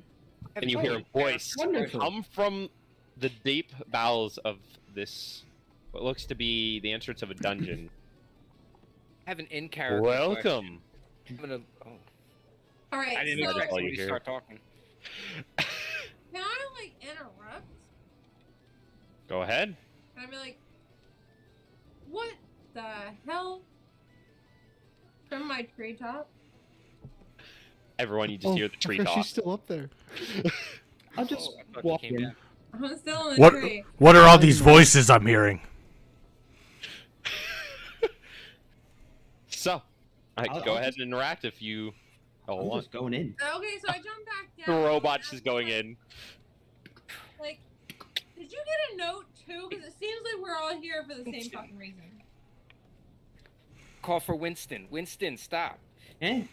Speaker 2: and you hear a voice
Speaker 1: Wonderful.
Speaker 2: come from the deep bowels of this, what looks to be the entrance of a dungeon.
Speaker 4: have an in character.
Speaker 2: Welcome.
Speaker 4: I'm gonna. Oh,
Speaker 5: All right.
Speaker 4: I didn't
Speaker 5: so,
Speaker 4: expect
Speaker 2: all
Speaker 4: when
Speaker 2: you
Speaker 4: you
Speaker 2: hear.
Speaker 4: start talking.
Speaker 5: can I like interrupt?
Speaker 2: Go ahead.
Speaker 5: Can I be like, what the hell? From my treetop?
Speaker 2: Everyone, you just hear the
Speaker 6: I
Speaker 2: tree
Speaker 6: forgot
Speaker 2: talk.
Speaker 6: she's still up there.
Speaker 1: I'll just
Speaker 4: I thought you
Speaker 1: walk
Speaker 4: came
Speaker 1: in.
Speaker 4: down.
Speaker 5: I'm still in the
Speaker 3: What
Speaker 5: tree.
Speaker 3: What are all these voices I'm hearing?
Speaker 2: So,
Speaker 1: I'll
Speaker 2: go ahead
Speaker 1: just-
Speaker 2: and interact if you
Speaker 1: I'm
Speaker 2: want.
Speaker 1: just going in.
Speaker 5: Okay, so I jump back
Speaker 2: The
Speaker 5: down.
Speaker 2: robot's
Speaker 5: and
Speaker 2: just going
Speaker 5: I'm
Speaker 2: in.
Speaker 5: Like, did you get a note too? Because it seems like we're all here for the same fucking reason.
Speaker 4: Call for Winston. Winston, stop.
Speaker 1: Eh?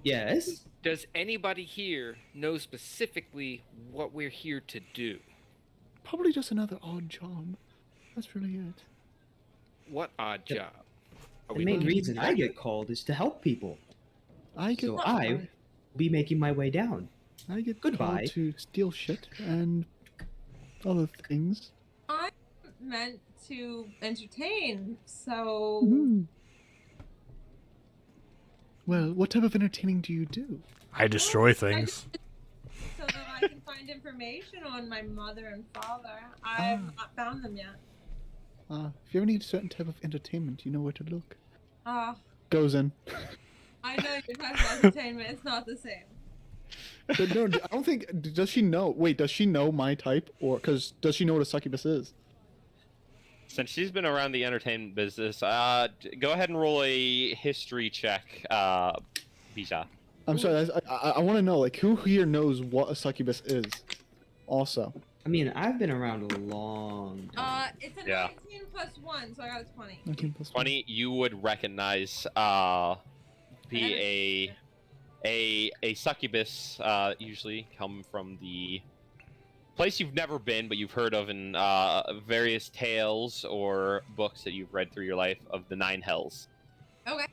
Speaker 1: Yes?
Speaker 4: Does anybody here know specifically what we're here to do?
Speaker 6: Probably just another odd job. That's really it.
Speaker 4: What odd
Speaker 1: The-
Speaker 4: job? Are
Speaker 1: The main
Speaker 4: looking
Speaker 1: reason
Speaker 4: for
Speaker 1: I get called is to help people.
Speaker 6: I get
Speaker 1: So I will be making my way down.
Speaker 6: I get
Speaker 1: Goodbye.
Speaker 6: called to steal shit and other things.
Speaker 5: I'm meant to entertain, so
Speaker 6: Mhm. Well, what type of entertaining do you do?
Speaker 3: I destroy things.
Speaker 5: so that I can find information on my mother and father. I've not found them yet.
Speaker 6: If you ever need a certain type of entertainment, you know where to look.
Speaker 5: I
Speaker 6: Goes in.
Speaker 5: know you're talking about entertainment. It's not the same.
Speaker 6: But no, I don't think. Does she know? Wait, does she know my type, or because does she know what a succubus is?
Speaker 2: Since she's been around the entertainment business, go ahead and roll a history check, Bija.
Speaker 6: I'm sorry. I want to know, like, who here knows what a succubus is? Also,
Speaker 1: I mean, I've been around a long time.
Speaker 5: It's a
Speaker 2: Yeah.
Speaker 5: 19 plus 1, so I got a 20.
Speaker 6: 19 plus 1.
Speaker 2: 20, you would recognize, be a a succubus usually come from the place you've never been, but you've heard of in various tales or books that you've read through your life of the Nine Hells.
Speaker 5: Okay.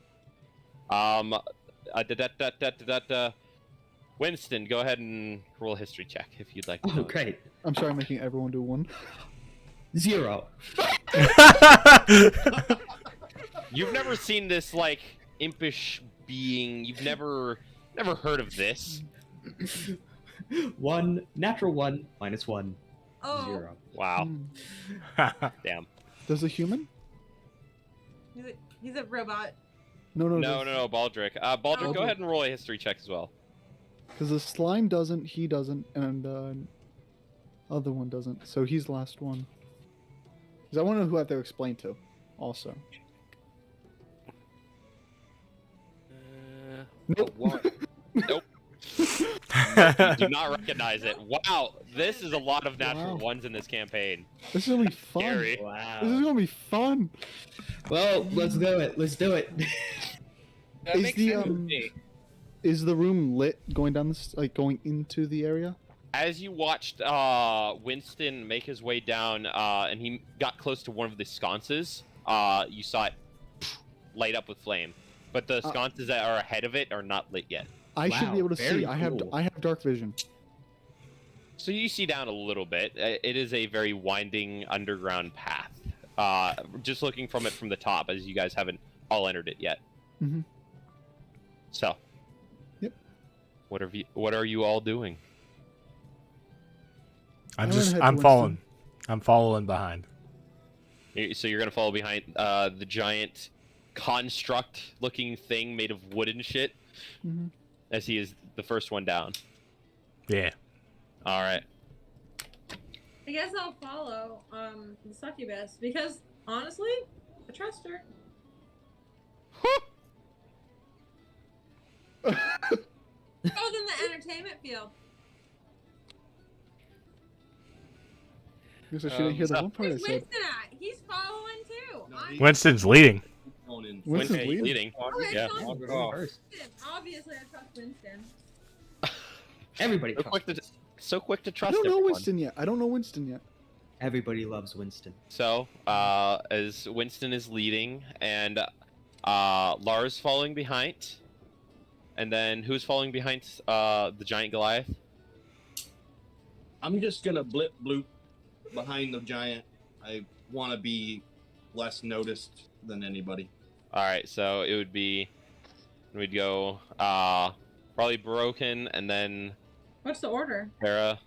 Speaker 2: Winston, go ahead and roll a history check if you'd like to.
Speaker 1: Oh, great.
Speaker 6: I'm sorry, I'm making everyone do one.
Speaker 1: 0.
Speaker 2: You've never seen this like impish being. You've never heard of this.
Speaker 1: 1, natural 1, -1,
Speaker 5: Oh.
Speaker 1: 0.
Speaker 2: Wow.
Speaker 6: Hmm.
Speaker 2: Damn.
Speaker 6: Does a human?
Speaker 5: He's a robot.
Speaker 2: No, Baldric. Baldric,
Speaker 5: Oh.
Speaker 2: go ahead and roll a history check as well.
Speaker 6: Because the slime doesn't, he doesn't, and other one doesn't. So he's the last one. Because I want to know who I have to explain to, also. Nope.
Speaker 4: One.
Speaker 2: Nope. You do not recognize it. Wow, this is a lot of natural
Speaker 6: Wow.
Speaker 2: ones in this campaign.
Speaker 6: This is gonna be fun.
Speaker 2: Scary.
Speaker 6: This is
Speaker 1: Wow.
Speaker 6: gonna be fun.
Speaker 1: Well, let's do it. Let's do it.
Speaker 4: That
Speaker 6: Is
Speaker 4: makes
Speaker 6: the,
Speaker 4: sense to
Speaker 6: um,
Speaker 4: me.
Speaker 6: Is the room lit going down this, like going into the area?
Speaker 2: As you watched Winston make his way down, and he got close to one of the sconces, you saw it light up with flame. But the sconces that are ahead of it are not lit yet.
Speaker 6: I should
Speaker 1: Wow,
Speaker 6: be able to
Speaker 1: very
Speaker 6: see. I have
Speaker 1: cool.
Speaker 6: dark vision.
Speaker 2: So you see down a little bit. It is a very winding underground path. Just looking from it from the top, as you guys haven't all entered it yet.
Speaker 6: Mhm.
Speaker 2: So.
Speaker 6: Yep.
Speaker 2: What are you all doing?
Speaker 6: I'm gonna head to
Speaker 3: I'm
Speaker 6: Winston.
Speaker 3: following. I'm following behind.
Speaker 2: So you're gonna follow behind the giant construct-looking thing made of wood and shit,
Speaker 6: Mhm.
Speaker 2: as he is the first one down.
Speaker 3: Yeah.
Speaker 2: All right.
Speaker 5: I guess I'll follow the succubus because honestly, I trust her. Goes in the entertainment field.
Speaker 6: Guess I shouldn't hear the
Speaker 2: so-
Speaker 6: one part I
Speaker 5: Where's
Speaker 6: said.
Speaker 5: Winston at? He's following too.
Speaker 7: No,
Speaker 5: I'm
Speaker 7: he-
Speaker 3: Winston's leading.
Speaker 7: Going in.
Speaker 6: Winston's
Speaker 2: Winston's
Speaker 6: leading.
Speaker 2: leading.
Speaker 5: Okay,
Speaker 2: Yeah.
Speaker 5: so
Speaker 4: Log
Speaker 5: it's
Speaker 4: it off.
Speaker 1: First.
Speaker 5: Winston. Obviously, I trust Winston.
Speaker 1: Everybody
Speaker 2: So
Speaker 1: trusts
Speaker 2: quick to
Speaker 1: Winston.
Speaker 2: I
Speaker 6: I
Speaker 2: trust
Speaker 6: don't know
Speaker 2: everyone.
Speaker 6: Winston yet. I don't know Winston yet.
Speaker 1: Everybody loves Winston.
Speaker 2: So, as Winston is leading, and Lars following behind, and then who's following behind the giant Goliath?
Speaker 7: I'm just gonna blip bloop behind the giant. I want to be less noticed than anybody.
Speaker 2: All right, so it would be we'd go probably Broken, and then
Speaker 5: What's the order?
Speaker 2: Hera,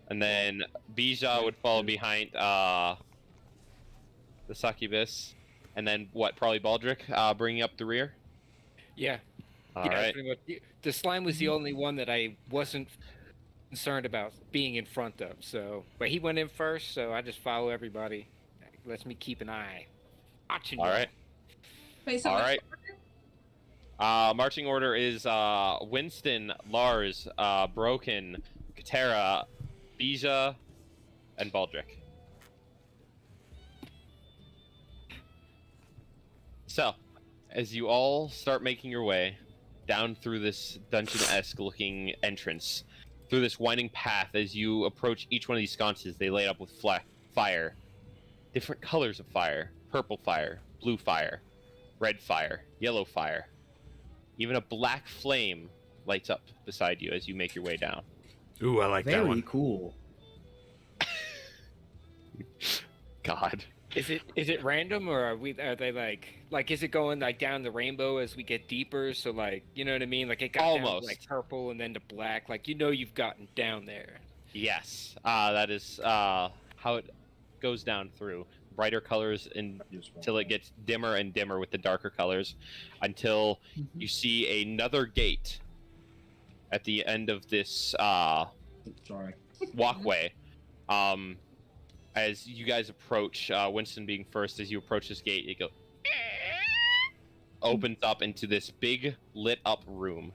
Speaker 2: and then Bija would follow behind the succubus, and then what? Probably Baldric bringing up the rear.
Speaker 4: Yeah.
Speaker 2: All
Speaker 4: yeah,
Speaker 2: right.
Speaker 4: pretty much. The slime was the only one that I wasn't concerned about being in front of. So, but he went in first, so I just follow everybody. Lets me keep an eye watching.
Speaker 2: All
Speaker 4: y'all.
Speaker 2: right.
Speaker 5: Wait, so
Speaker 2: All
Speaker 5: what's
Speaker 2: right.
Speaker 5: the order?
Speaker 2: Marching order is Winston, Lars, Broken, Katera, Bija, and Baldric. So, as you all start making your way down through this dungeon-esque looking entrance, through this winding path, as you approach each one of these sconces, they light up with fire. Different colors of fire. Purple fire, blue fire, red fire, yellow fire. Even a black flame lights up beside you as you make your way down.
Speaker 3: Ooh, I like that
Speaker 1: Very
Speaker 3: one.
Speaker 1: cool.
Speaker 2: God.
Speaker 4: Is it random, or are they like is it going like down the rainbow as we get deeper? So like, you know what I mean? Like it got down to,
Speaker 2: Almost.
Speaker 4: like purple and then to black. Like, you know, you've gotten down there.
Speaker 2: Yes. That is how it goes down through. Brighter colors until it gets dimmer and dimmer with the darker colors, until you see another gate at the end of this
Speaker 7: Sorry.
Speaker 2: walkway. As you guys approach, Winston being first, as you approach this gate, it goes opens up into this big lit up room.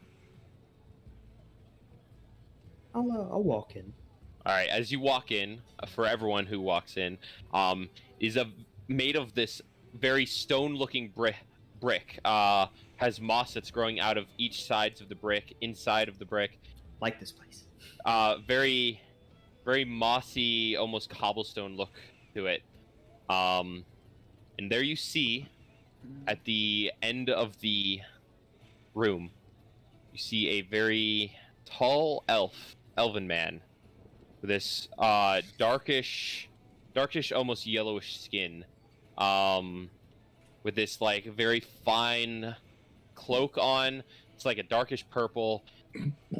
Speaker 1: I'll walk in.
Speaker 2: All right, as you walk in, for everyone who walks in, is made of this very stone-looking brick. Has moss that's growing out of each sides of the brick, inside of the brick.
Speaker 1: Like this place.
Speaker 2: Very, very mossy, almost cobblestone look to it. And there you see, at the end of the room, you see a very tall elven man, with this darkish, almost yellowish skin, with this like very fine cloak on. It's like a darkish purple.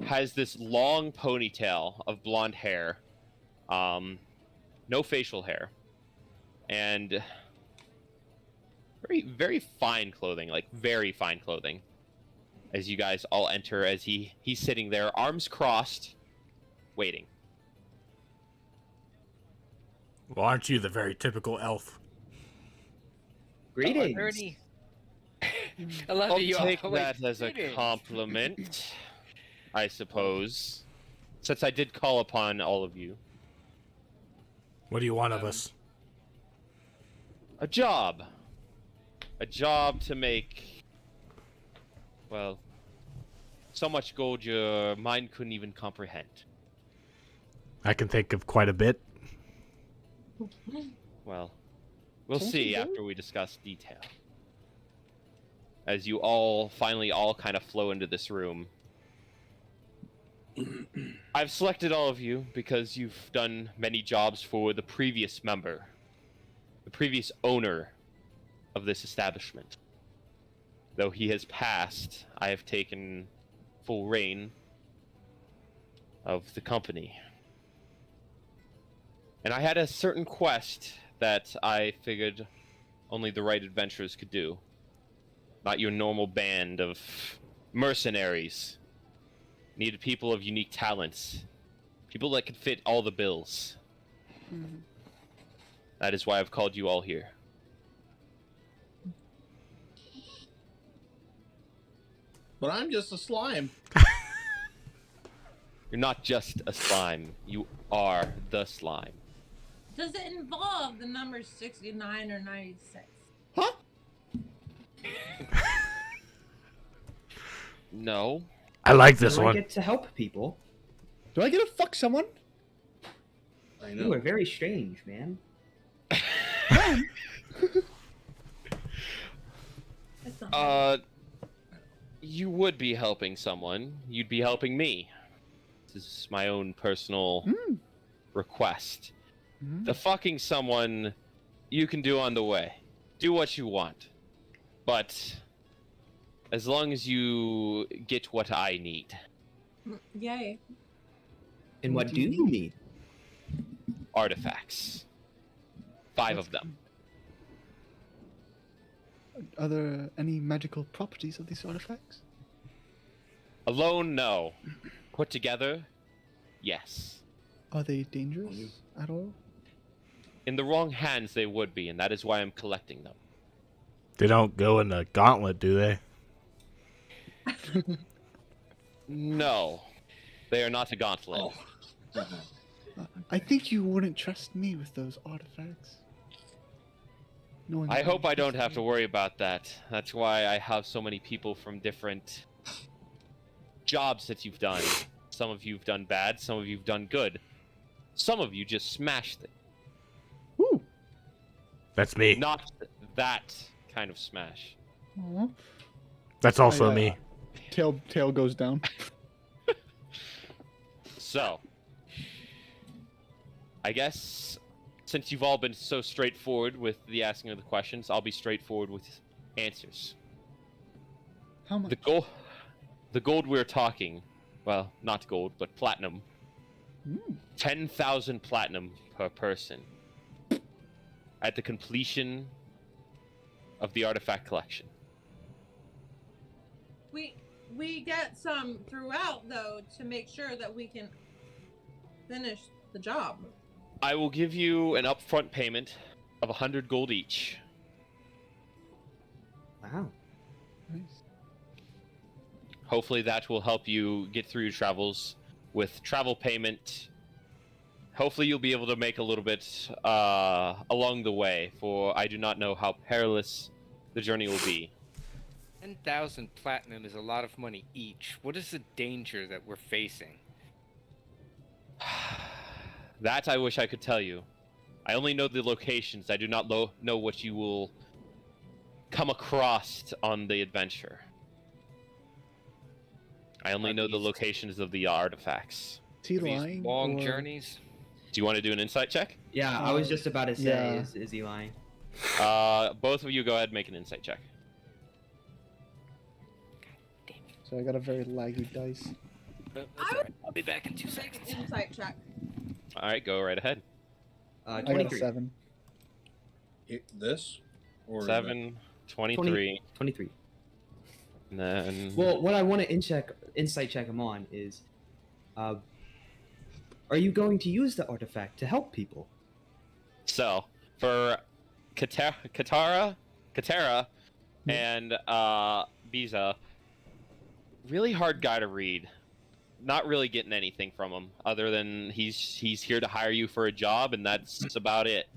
Speaker 2: Has this long ponytail of blonde hair, no facial hair, and very, very fine clothing, like very fine clothing. As you guys all enter, as he's sitting there, arms crossed, waiting.
Speaker 3: Well, aren't you the very typical elf?
Speaker 1: Greetings.
Speaker 4: Are there any... I love
Speaker 2: I'll
Speaker 4: that you
Speaker 2: take
Speaker 4: always
Speaker 2: that as a
Speaker 4: greetings.
Speaker 2: compliment, I suppose, since I did call upon all of you.
Speaker 3: What do you want of us?
Speaker 2: A job to make, well, so much gold your mind couldn't even comprehend.
Speaker 3: I can think of quite a bit.
Speaker 2: Well, we'll
Speaker 6: Sounds
Speaker 2: see
Speaker 6: good.
Speaker 2: after we discuss detail. As you all finally all kind of flow into this room. I've selected all of you because you've done many jobs for the previous member, the previous owner of this establishment. Though he has passed, I have taken full reign of the company. And I had a certain quest that I figured only the right adventurers could do. Not your normal band of mercenaries. Needed people of unique talents. People that could fit all the bills. That is why I've called you all here.
Speaker 7: But I'm just a slime.
Speaker 2: You're not just a slime. You are the slime.
Speaker 5: Does it involve the numbers 69 or 96?
Speaker 7: Huh?
Speaker 2: No.
Speaker 3: I like this
Speaker 1: Do I
Speaker 3: one.
Speaker 1: get to help people?
Speaker 6: Do I get to fuck someone?
Speaker 7: I
Speaker 1: You
Speaker 7: know.
Speaker 1: are very strange, man.
Speaker 5: That's not
Speaker 2: You would be helping someone. You'd be helping me. This is my own personal request. The fucking someone you can do on the way. Do what you want. But as long as you get what I need.
Speaker 5: Yay.
Speaker 1: And what do you need?
Speaker 2: Artifacts. 5 of them.
Speaker 6: Are there any magical properties of these artifacts?
Speaker 2: Alone, no. Put together, yes.
Speaker 6: Are they dangerous at all?
Speaker 2: In the wrong hands they would be, and that is why I'm collecting them.
Speaker 3: They don't go in the gauntlet, do they?
Speaker 2: No. They are not a gauntlet.
Speaker 7: Oh.
Speaker 6: I think you wouldn't trust me with those artifacts. Knowing
Speaker 2: I
Speaker 6: that
Speaker 2: hope
Speaker 6: I'm
Speaker 2: I don't
Speaker 6: just-
Speaker 2: have to worry about that. That's why I have so many people from different jobs that you've done. Some of you've done bad, some of you've done good. Some of you just smashed it.
Speaker 6: Woo!
Speaker 3: That's me.
Speaker 2: Not that kind of smash.
Speaker 6: Aw.
Speaker 3: That's also
Speaker 6: I,
Speaker 3: me.
Speaker 6: Tail goes down.
Speaker 2: So, I guess since you've all been so straightforward with the asking of the questions, I'll be straightforward with answers.
Speaker 6: How much?
Speaker 2: The gold we're talking, well, not gold, but platinum. 10,000 platinum per person. At the completion of the artifact collection.
Speaker 5: We get some throughout though to make sure that we can finish the job.
Speaker 2: I will give you an upfront payment of 100 gold each.
Speaker 1: Wow.
Speaker 6: Nice.
Speaker 2: Hopefully that will help you get through your travels. With travel payment, hopefully you'll be able to make a little bit along the way, for I do not know how perilous the journey will be.
Speaker 4: 10,000 platinum is a lot of money each. What is the danger that we're facing?
Speaker 2: That I wish I could tell you. I only know the locations. I do not know what you will come across on the adventure. I only know the locations of the artifacts.
Speaker 6: Is he
Speaker 4: These
Speaker 6: lying?
Speaker 4: long
Speaker 6: or-
Speaker 4: journeys?
Speaker 2: Do you want to do an insight check?
Speaker 1: Yeah, I was just about to say,
Speaker 6: yeah.
Speaker 1: is he lying?
Speaker 2: Both of you go ahead and make an insight check.
Speaker 6: So I got a very laggy dice.
Speaker 4: That's all right. I'll be back in 2
Speaker 5: Take
Speaker 4: seconds.
Speaker 5: an insight check.
Speaker 2: All right, go right ahead.
Speaker 6: I got a
Speaker 1: 23.
Speaker 6: 7.
Speaker 7: This? Or
Speaker 2: 7, 23,
Speaker 1: 23.
Speaker 2: and then...
Speaker 1: Well, what I want to insight check him on is, are you going to use the artifact to help people?
Speaker 2: So, for Katara, and Biza, really hard guy to read. Not really getting anything from him, other than he's here to hire you for a job, and that's about it.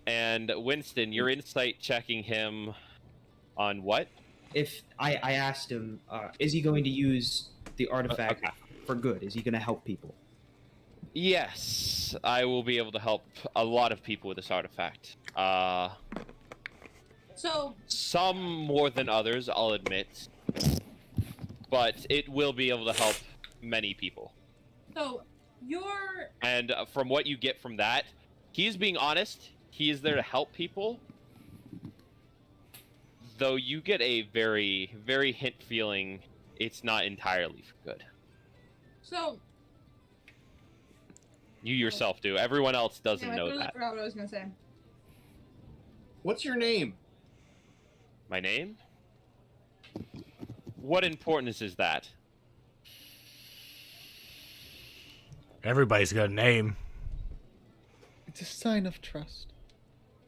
Speaker 2: And Winston, you're insight checking him on what?
Speaker 1: If I asked him, is he going to use the artifact
Speaker 2: okay.
Speaker 1: for good? Is he going to help people?
Speaker 2: Yes, I will be able to help a lot of people with this artifact.
Speaker 5: So,
Speaker 2: Some more than others, I'll admit. But it will be able to help many people.
Speaker 5: you're
Speaker 2: And from what you get from that, he's being honest. He is there to help people. Though you get a very, very hint feeling it's not entirely for good.
Speaker 5: so.
Speaker 2: You yourself do. Everyone else doesn't
Speaker 5: I
Speaker 2: know
Speaker 5: totally
Speaker 2: that.
Speaker 5: forgot what I was gonna say.
Speaker 7: What's your name?
Speaker 2: My name? What importance is that?
Speaker 3: Everybody's got a name.
Speaker 6: It's a sign of trust.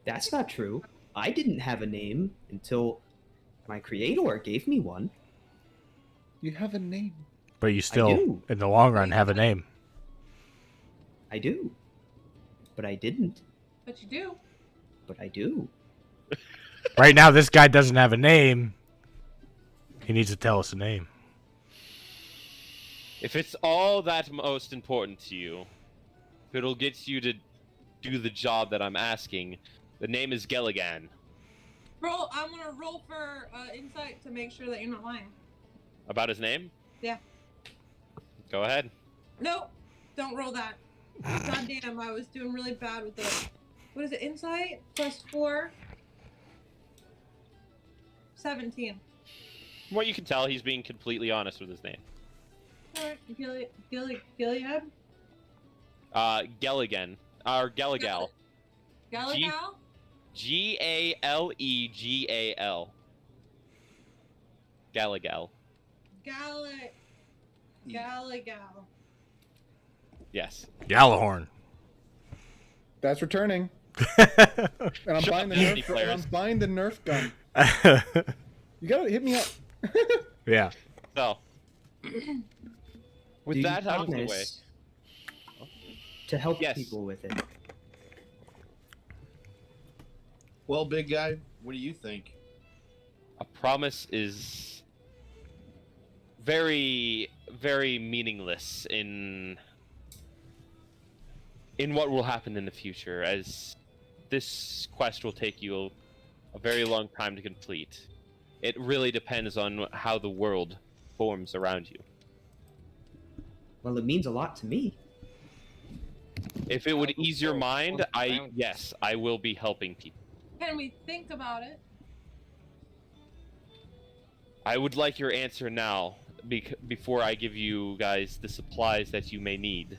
Speaker 1: That's not true. I didn't have a name until my creator gave me one.
Speaker 6: You have a name.
Speaker 3: But you still,
Speaker 1: do.
Speaker 3: in the long run, have a name.
Speaker 1: I do. But I didn't.
Speaker 5: But you do.
Speaker 1: But I do.
Speaker 3: Right now, this guy doesn't have a name. He needs to tell us a name.
Speaker 2: If it's all that most important to you, if it'll get you to do the job that I'm asking, the name is Gelligan.
Speaker 5: Roll. I'm gonna roll for insight to make sure that you're not lying.
Speaker 2: About his name?
Speaker 5: Yeah.
Speaker 2: Go ahead.
Speaker 5: Nope. Don't roll that. God damn, I was doing really bad with the. What is it? Insight plus 4. 17.
Speaker 2: From what you can tell, he's being completely honest with his name.
Speaker 5: Alright, Gilead?
Speaker 2: Gelligan. Or Gelligal.
Speaker 5: Galagal?
Speaker 2: Galegal. Galagal.
Speaker 5: Galagal.
Speaker 2: Yes.
Speaker 3: Gallahorn.
Speaker 6: That's returning.
Speaker 3: Yeah.
Speaker 6: And I'm
Speaker 2: Shut
Speaker 6: buying the
Speaker 2: up, Disney
Speaker 6: Nerf. And I'm
Speaker 2: players.
Speaker 6: buying the Nerf gun. You gotta hit me up.
Speaker 2: So, with
Speaker 1: Do you
Speaker 2: that out of the way,
Speaker 1: promise to help
Speaker 2: Yes.
Speaker 1: people with it.
Speaker 7: Well, big guy, what do you think?
Speaker 2: a promise is very, very meaningless in what will happen in the future, as this quest will take you a very long time to complete. It really depends on how the world forms around you.
Speaker 1: Well, it means a lot to me.
Speaker 2: If it would ease your mind, yes, I will be helping people.
Speaker 5: Can we think about it?
Speaker 2: I would like your answer now, before I give you guys the supplies that you may need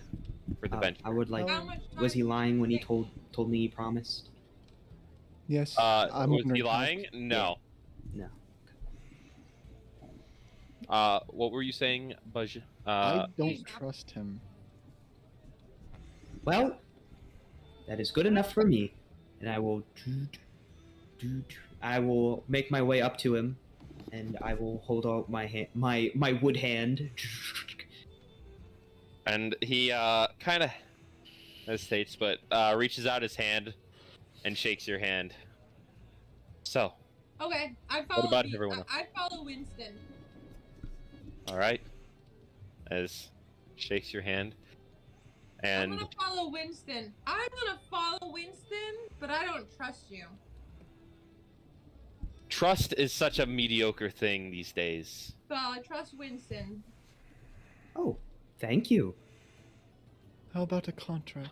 Speaker 2: for the venture.
Speaker 1: I would like.
Speaker 5: How much time
Speaker 1: Was he lying when he
Speaker 5: think?
Speaker 1: told me he promised?
Speaker 6: Yes.
Speaker 2: Was
Speaker 6: ignorant
Speaker 2: he
Speaker 6: of
Speaker 2: lying?
Speaker 6: it.
Speaker 2: No.
Speaker 1: No.
Speaker 2: What were you saying, Buzz?
Speaker 6: I don't trust him.
Speaker 1: Well, that is good enough for me, and I will. I will make my way up to him, and I will hold out my hand, my wood hand.
Speaker 2: And he kind of hesitates, but reaches out his hand and shakes your hand. So,
Speaker 5: Okay, I follow.
Speaker 2: about everyone else?
Speaker 5: I follow Winston.
Speaker 2: All right. As shakes your hand, and
Speaker 5: I'm gonna follow Winston. I'm gonna follow Winston, but I don't trust you.
Speaker 2: trust is such a mediocre thing these days.
Speaker 5: So I trust Winston.
Speaker 1: Oh, thank you.
Speaker 6: How about a contract?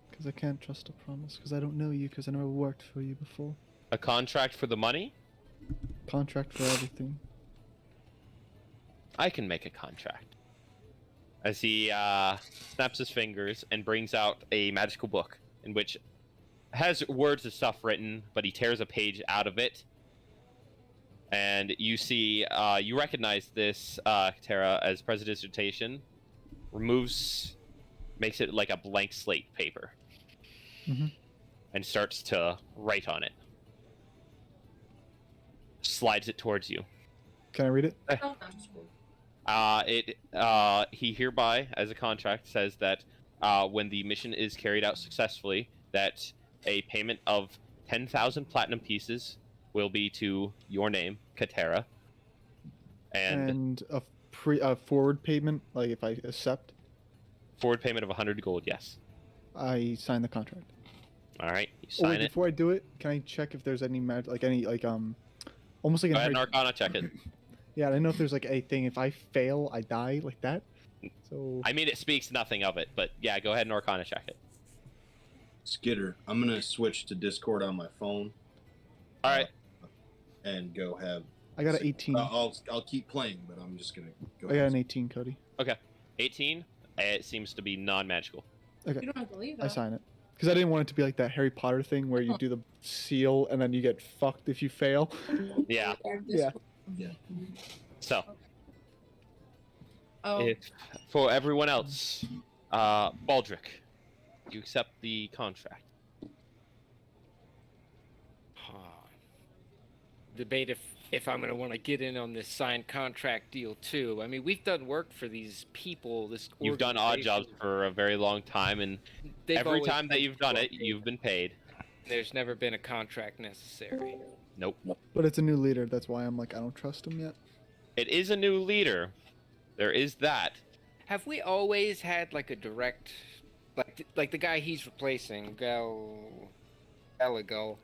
Speaker 6: Because I can't trust a promise. Because I don't know you. Because I never worked for you before.
Speaker 2: A contract for the money?
Speaker 6: Contract for everything.
Speaker 2: I can make a contract. As he snaps his fingers and brings out a magical book in which has words and stuff written, but he tears a page out of it. And you see, you recognize this, Katera, as President's dissertation. Makes it like a blank slate paper.
Speaker 6: Mhm.
Speaker 2: And starts to write on it. Slides it towards you.
Speaker 6: Can I read it?
Speaker 2: He hereby, as a contract, says that when the mission is carried out successfully, that a payment of 10,000 platinum pieces will be to your name, Katera. And
Speaker 6: a forward payment, like if I accept,
Speaker 2: forward payment of 100 gold, yes.
Speaker 6: I sign the contract.
Speaker 2: All right, you
Speaker 6: Oh, wait,
Speaker 2: sign it.
Speaker 6: before I do it, can I check if there's any almost like
Speaker 2: Go
Speaker 6: an
Speaker 2: ahead and Arcana check it.
Speaker 6: Yeah, I don't know if there's like a thing. If I fail, I die like that. So
Speaker 2: I mean, it speaks nothing of it, but yeah, go ahead and Arcana check it.
Speaker 7: Skitter, I'm gonna switch to Discord on my phone.
Speaker 2: All right.
Speaker 7: And go have.
Speaker 6: I got an 18.
Speaker 7: I'll keep playing, but I'm just gonna go.
Speaker 6: I got an 18, Cody.
Speaker 2: 18. It seems to be non-magical.
Speaker 6: Okay.
Speaker 5: You don't have to leave
Speaker 6: I
Speaker 5: that.
Speaker 6: sign it. Because I didn't want it to be like that Harry Potter thing where you do the seal and then you get fucked if you fail.
Speaker 2: Yeah.
Speaker 6: Yeah.
Speaker 7: Yeah.
Speaker 2: So,
Speaker 5: Oh.
Speaker 2: if for everyone else, Baldric, you accept the contract.
Speaker 4: Debate if I'm going to want to get in on this signed contract deal too. I mean, we've done work for these people.
Speaker 2: You've done odd jobs for a very long time, and
Speaker 4: They've
Speaker 2: every
Speaker 4: always
Speaker 2: time that
Speaker 4: been
Speaker 2: you've done it,
Speaker 4: paid.
Speaker 2: you've been paid.
Speaker 4: There's never been a contract necessary.
Speaker 2: Nope.
Speaker 6: But it's a new leader. That's why I'm like, I don't trust him yet.
Speaker 2: It is a new leader. There is that.
Speaker 4: Have we always had like a direct, like the guy he's replacing, Galagal,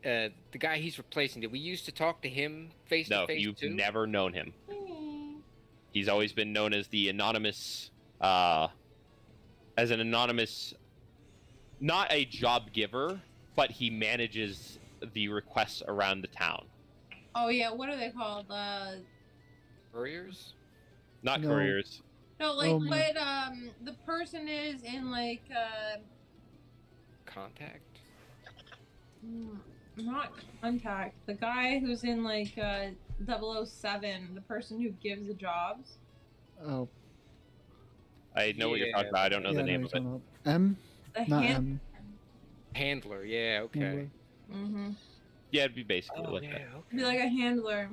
Speaker 4: the guy he's replacing? Did we used to talk to him face to
Speaker 2: No,
Speaker 4: face
Speaker 2: you've
Speaker 4: too?
Speaker 2: never known him.
Speaker 5: Hmm.
Speaker 2: He's always been known as the anonymous, as an anonymous, not a job giver, but he manages the requests around the town.
Speaker 5: Oh yeah, what are they called?
Speaker 4: Couriers?
Speaker 2: Not
Speaker 6: No.
Speaker 2: couriers.
Speaker 5: No, like
Speaker 6: Um,
Speaker 5: what the person is in like
Speaker 4: Contact?
Speaker 5: not contact. The guy who's in like 007, the person who gives the jobs.
Speaker 6: Oh.
Speaker 2: I know what you're
Speaker 4: Yeah.
Speaker 2: talking about. I don't know
Speaker 6: yeah,
Speaker 2: the
Speaker 6: I
Speaker 2: name
Speaker 6: know
Speaker 2: of
Speaker 6: you're
Speaker 2: it.
Speaker 6: talking about. M?
Speaker 5: The
Speaker 6: Not
Speaker 5: hand.
Speaker 6: M.
Speaker 4: Handler, yeah, okay.
Speaker 6: Handler.
Speaker 5: Mm-hmm.
Speaker 2: Yeah, it'd be basically
Speaker 4: Oh,
Speaker 2: like
Speaker 4: yeah,
Speaker 2: that.
Speaker 4: okay.
Speaker 5: Be like a handler.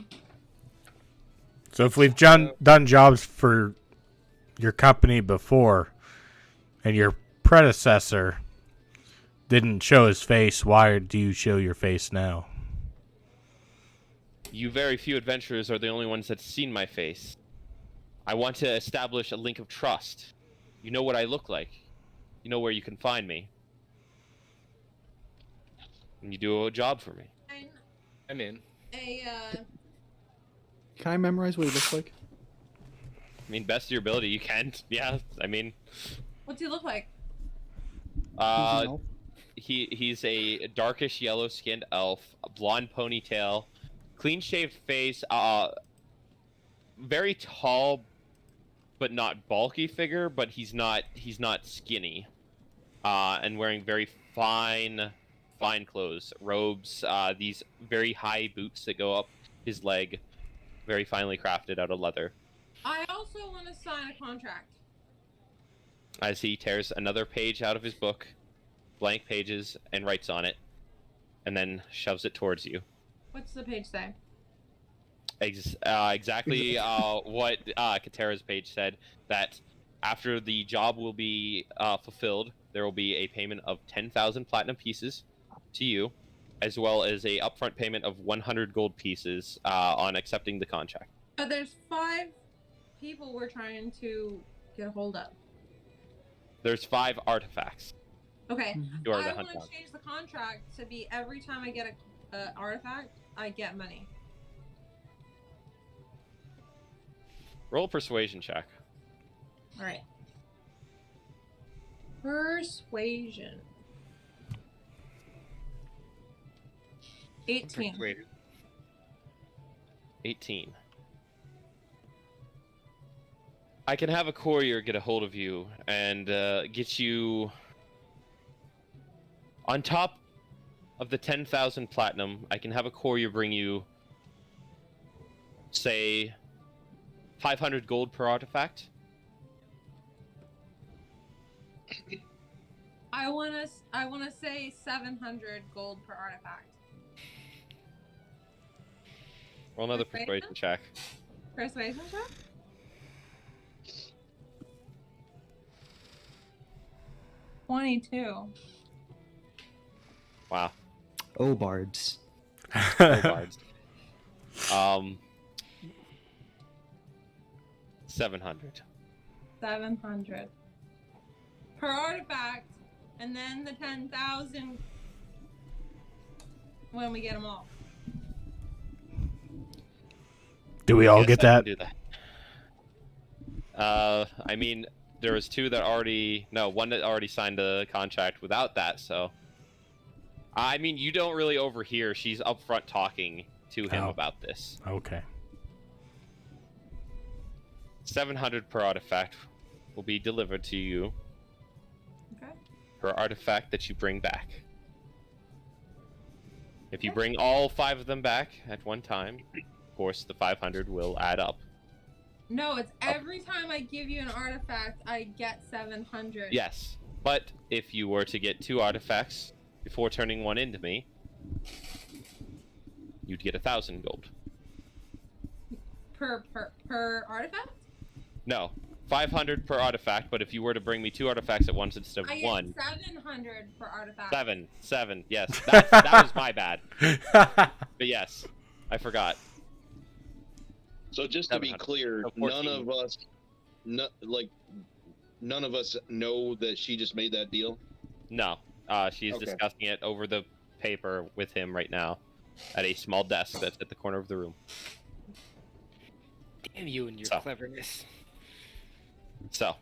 Speaker 3: So if we've done jobs for your company before, and your predecessor didn't show his face, why do you show your face now?
Speaker 2: You very few adventurers are the only ones that's seen my face. I want to establish a link of trust. You know what I look like. You know where you can find me. And you do a job for me.
Speaker 5: And
Speaker 4: I'm in.
Speaker 6: Can I memorize what he looks like?
Speaker 2: I mean, best of your ability, you can. Yeah, I mean,
Speaker 5: what's he look like?
Speaker 6: He's an elf?
Speaker 2: he's a darkish yellow-skinned elf, a blonde ponytail, clean-shaved face, very tall, but not bulky figure. But he's not skinny, and wearing very fine clothes, robes, these very high boots that go up his leg, very finely crafted out of leather.
Speaker 5: I also want to sign a contract.
Speaker 2: As he tears another page out of his book, blank pages, and writes on it, and then shoves it towards you.
Speaker 5: What's the page say?
Speaker 2: Exactly what Katera's page said, that after the job will be fulfilled, there will be a payment of 10,000 platinum pieces to you, as well as a upfront payment of 100 gold pieces on accepting the contract.
Speaker 5: But there's 5 people we're trying to get a hold of.
Speaker 2: There's 5 artifacts.
Speaker 5: Okay.
Speaker 2: You are
Speaker 5: I
Speaker 2: the
Speaker 5: want
Speaker 2: hunt down.
Speaker 5: to change the contract to be every time I get a artifact, I get money.
Speaker 2: Roll a persuasion check.
Speaker 5: All right. Persuasion. 18.
Speaker 4: Persuaded.
Speaker 2: 18. I can have a courier get a hold of you and get you on top of the 10,000 platinum. I can have a courier bring you, say, 500 gold per artifact.
Speaker 5: I wanna say 700 gold per artifact.
Speaker 2: Roll another
Speaker 5: Persuasion?
Speaker 2: persuasion check.
Speaker 5: Persuasion check? $22.
Speaker 2: Wow.
Speaker 1: Oh, bards.
Speaker 2: No bards. 700.
Speaker 5: 700 per artifact, and then the 10,000 when we get them all.
Speaker 3: Do we all
Speaker 2: Yes,
Speaker 3: get
Speaker 2: I
Speaker 3: that?
Speaker 2: can do that. I mean, there was 2 that already... No, 1 that already signed the contract without that, so... I mean, you don't really overhear. She's up front talking to him
Speaker 3: Oh.
Speaker 2: about this.
Speaker 3: Okay.
Speaker 2: 700 per artifact will be delivered to you
Speaker 5: Okay.
Speaker 2: per artifact that you bring back. If you
Speaker 5: Okay.
Speaker 2: bring all 5 of them back at one time, of course, the 500 will add up.
Speaker 5: No, it's every time I give you an artifact, I get 700.
Speaker 2: Yes, but if you were to get 2 artifacts before turning one into me, you'd get 1,000 gold.
Speaker 5: Per artifact?
Speaker 2: No, 500 per artifact, but if you were to bring me 2 artifacts at once instead of
Speaker 5: I get
Speaker 2: 1,
Speaker 5: 700 per artifact.
Speaker 2: 7, yes, that was my bad. But yes, I forgot.
Speaker 7: So just to be
Speaker 2: 700.
Speaker 7: clear,
Speaker 2: So
Speaker 7: none
Speaker 2: 14.
Speaker 7: of us, none of us know that she just made that deal.
Speaker 2: No, she's
Speaker 7: Okay.
Speaker 2: discussing it over the paper with him right now at a small desk that's at the corner of the room.
Speaker 4: Damn you and your
Speaker 2: So.
Speaker 4: cleverness.
Speaker 2: So,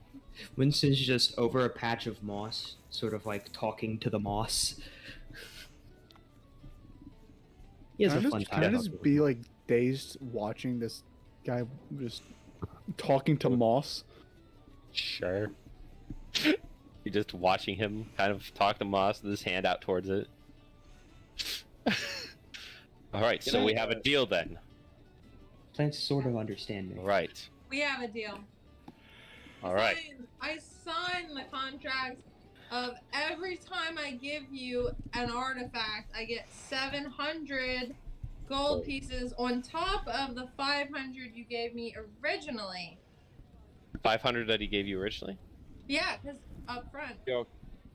Speaker 1: Winston's just over a patch of moss, sort of like talking to the moss. He has a fun
Speaker 6: Can I
Speaker 1: time.
Speaker 6: just be like dazed watching this guy just talking to moss?
Speaker 2: sure. You're just watching him kind of talk to Moss with his hand out towards it. Alright, so we have a deal then.
Speaker 1: Plants sort of understand me.
Speaker 2: Right.
Speaker 5: We have a deal.
Speaker 2: Alright.
Speaker 5: I sign the contract of every time I give you an artifact, I get 700 gold pieces on top of the 500 you gave me originally.
Speaker 2: 500 that he gave you originally?
Speaker 5: Yeah, because up front.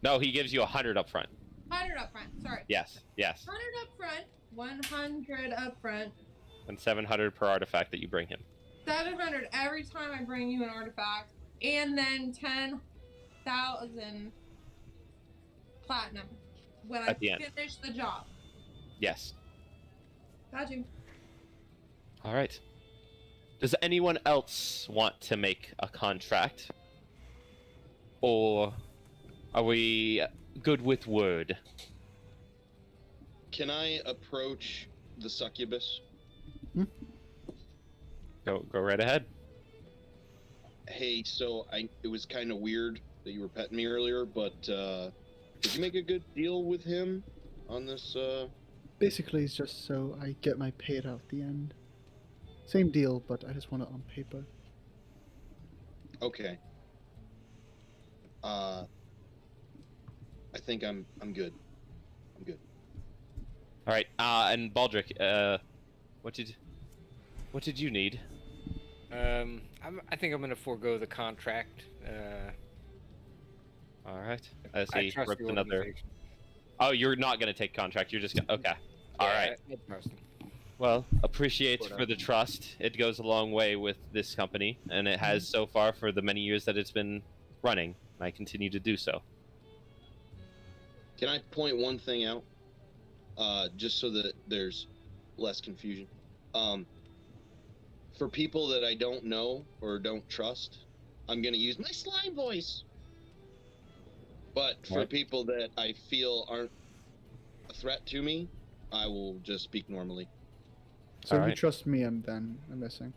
Speaker 2: No, he gives you 100 up front.
Speaker 5: 100 up front, sorry.
Speaker 2: Yes, yes.
Speaker 5: 100 up front, 100 up front,
Speaker 2: And 700 per artifact that you bring him.
Speaker 5: 700 every time I bring you an artifact, and then 10,000 platinum when I
Speaker 2: At the end.
Speaker 5: finish the job.
Speaker 2: Yes.
Speaker 5: Got you.
Speaker 2: Alright. Does anyone else want to make a contract? Or are we good with word?
Speaker 7: Can I approach the succubus?
Speaker 2: Go right ahead.
Speaker 7: Hey, so it was kind of weird that you were petting me earlier, but did you make a good deal with him on this?
Speaker 6: Basically, it's just so I get my payout at the end. Same deal, but I just want it on paper.
Speaker 7: Okay. I think I'm good. I'm good.
Speaker 2: Alright, and Baldric, what did you need?
Speaker 4: I think I'm gonna forego the contract.
Speaker 2: Alright. As
Speaker 4: I
Speaker 2: he
Speaker 4: trust
Speaker 2: rips
Speaker 4: the
Speaker 2: another
Speaker 4: organization.
Speaker 2: Oh, you're not gonna take contract. You're just gonna. Okay. All right.
Speaker 4: I trust him.
Speaker 2: Well, appreciate for the trust. It goes a long way with this company, and it has so far for the many years that it's been running. I continue to do so.
Speaker 7: Can I point one thing out? Just so that there's less confusion. For people that I don't know or don't trust, I'm gonna use my slime voice. But for
Speaker 2: What?
Speaker 7: people that I feel aren't a threat to me, I will just speak normally.
Speaker 6: So you
Speaker 2: Alright.
Speaker 6: trust me? I'm missing.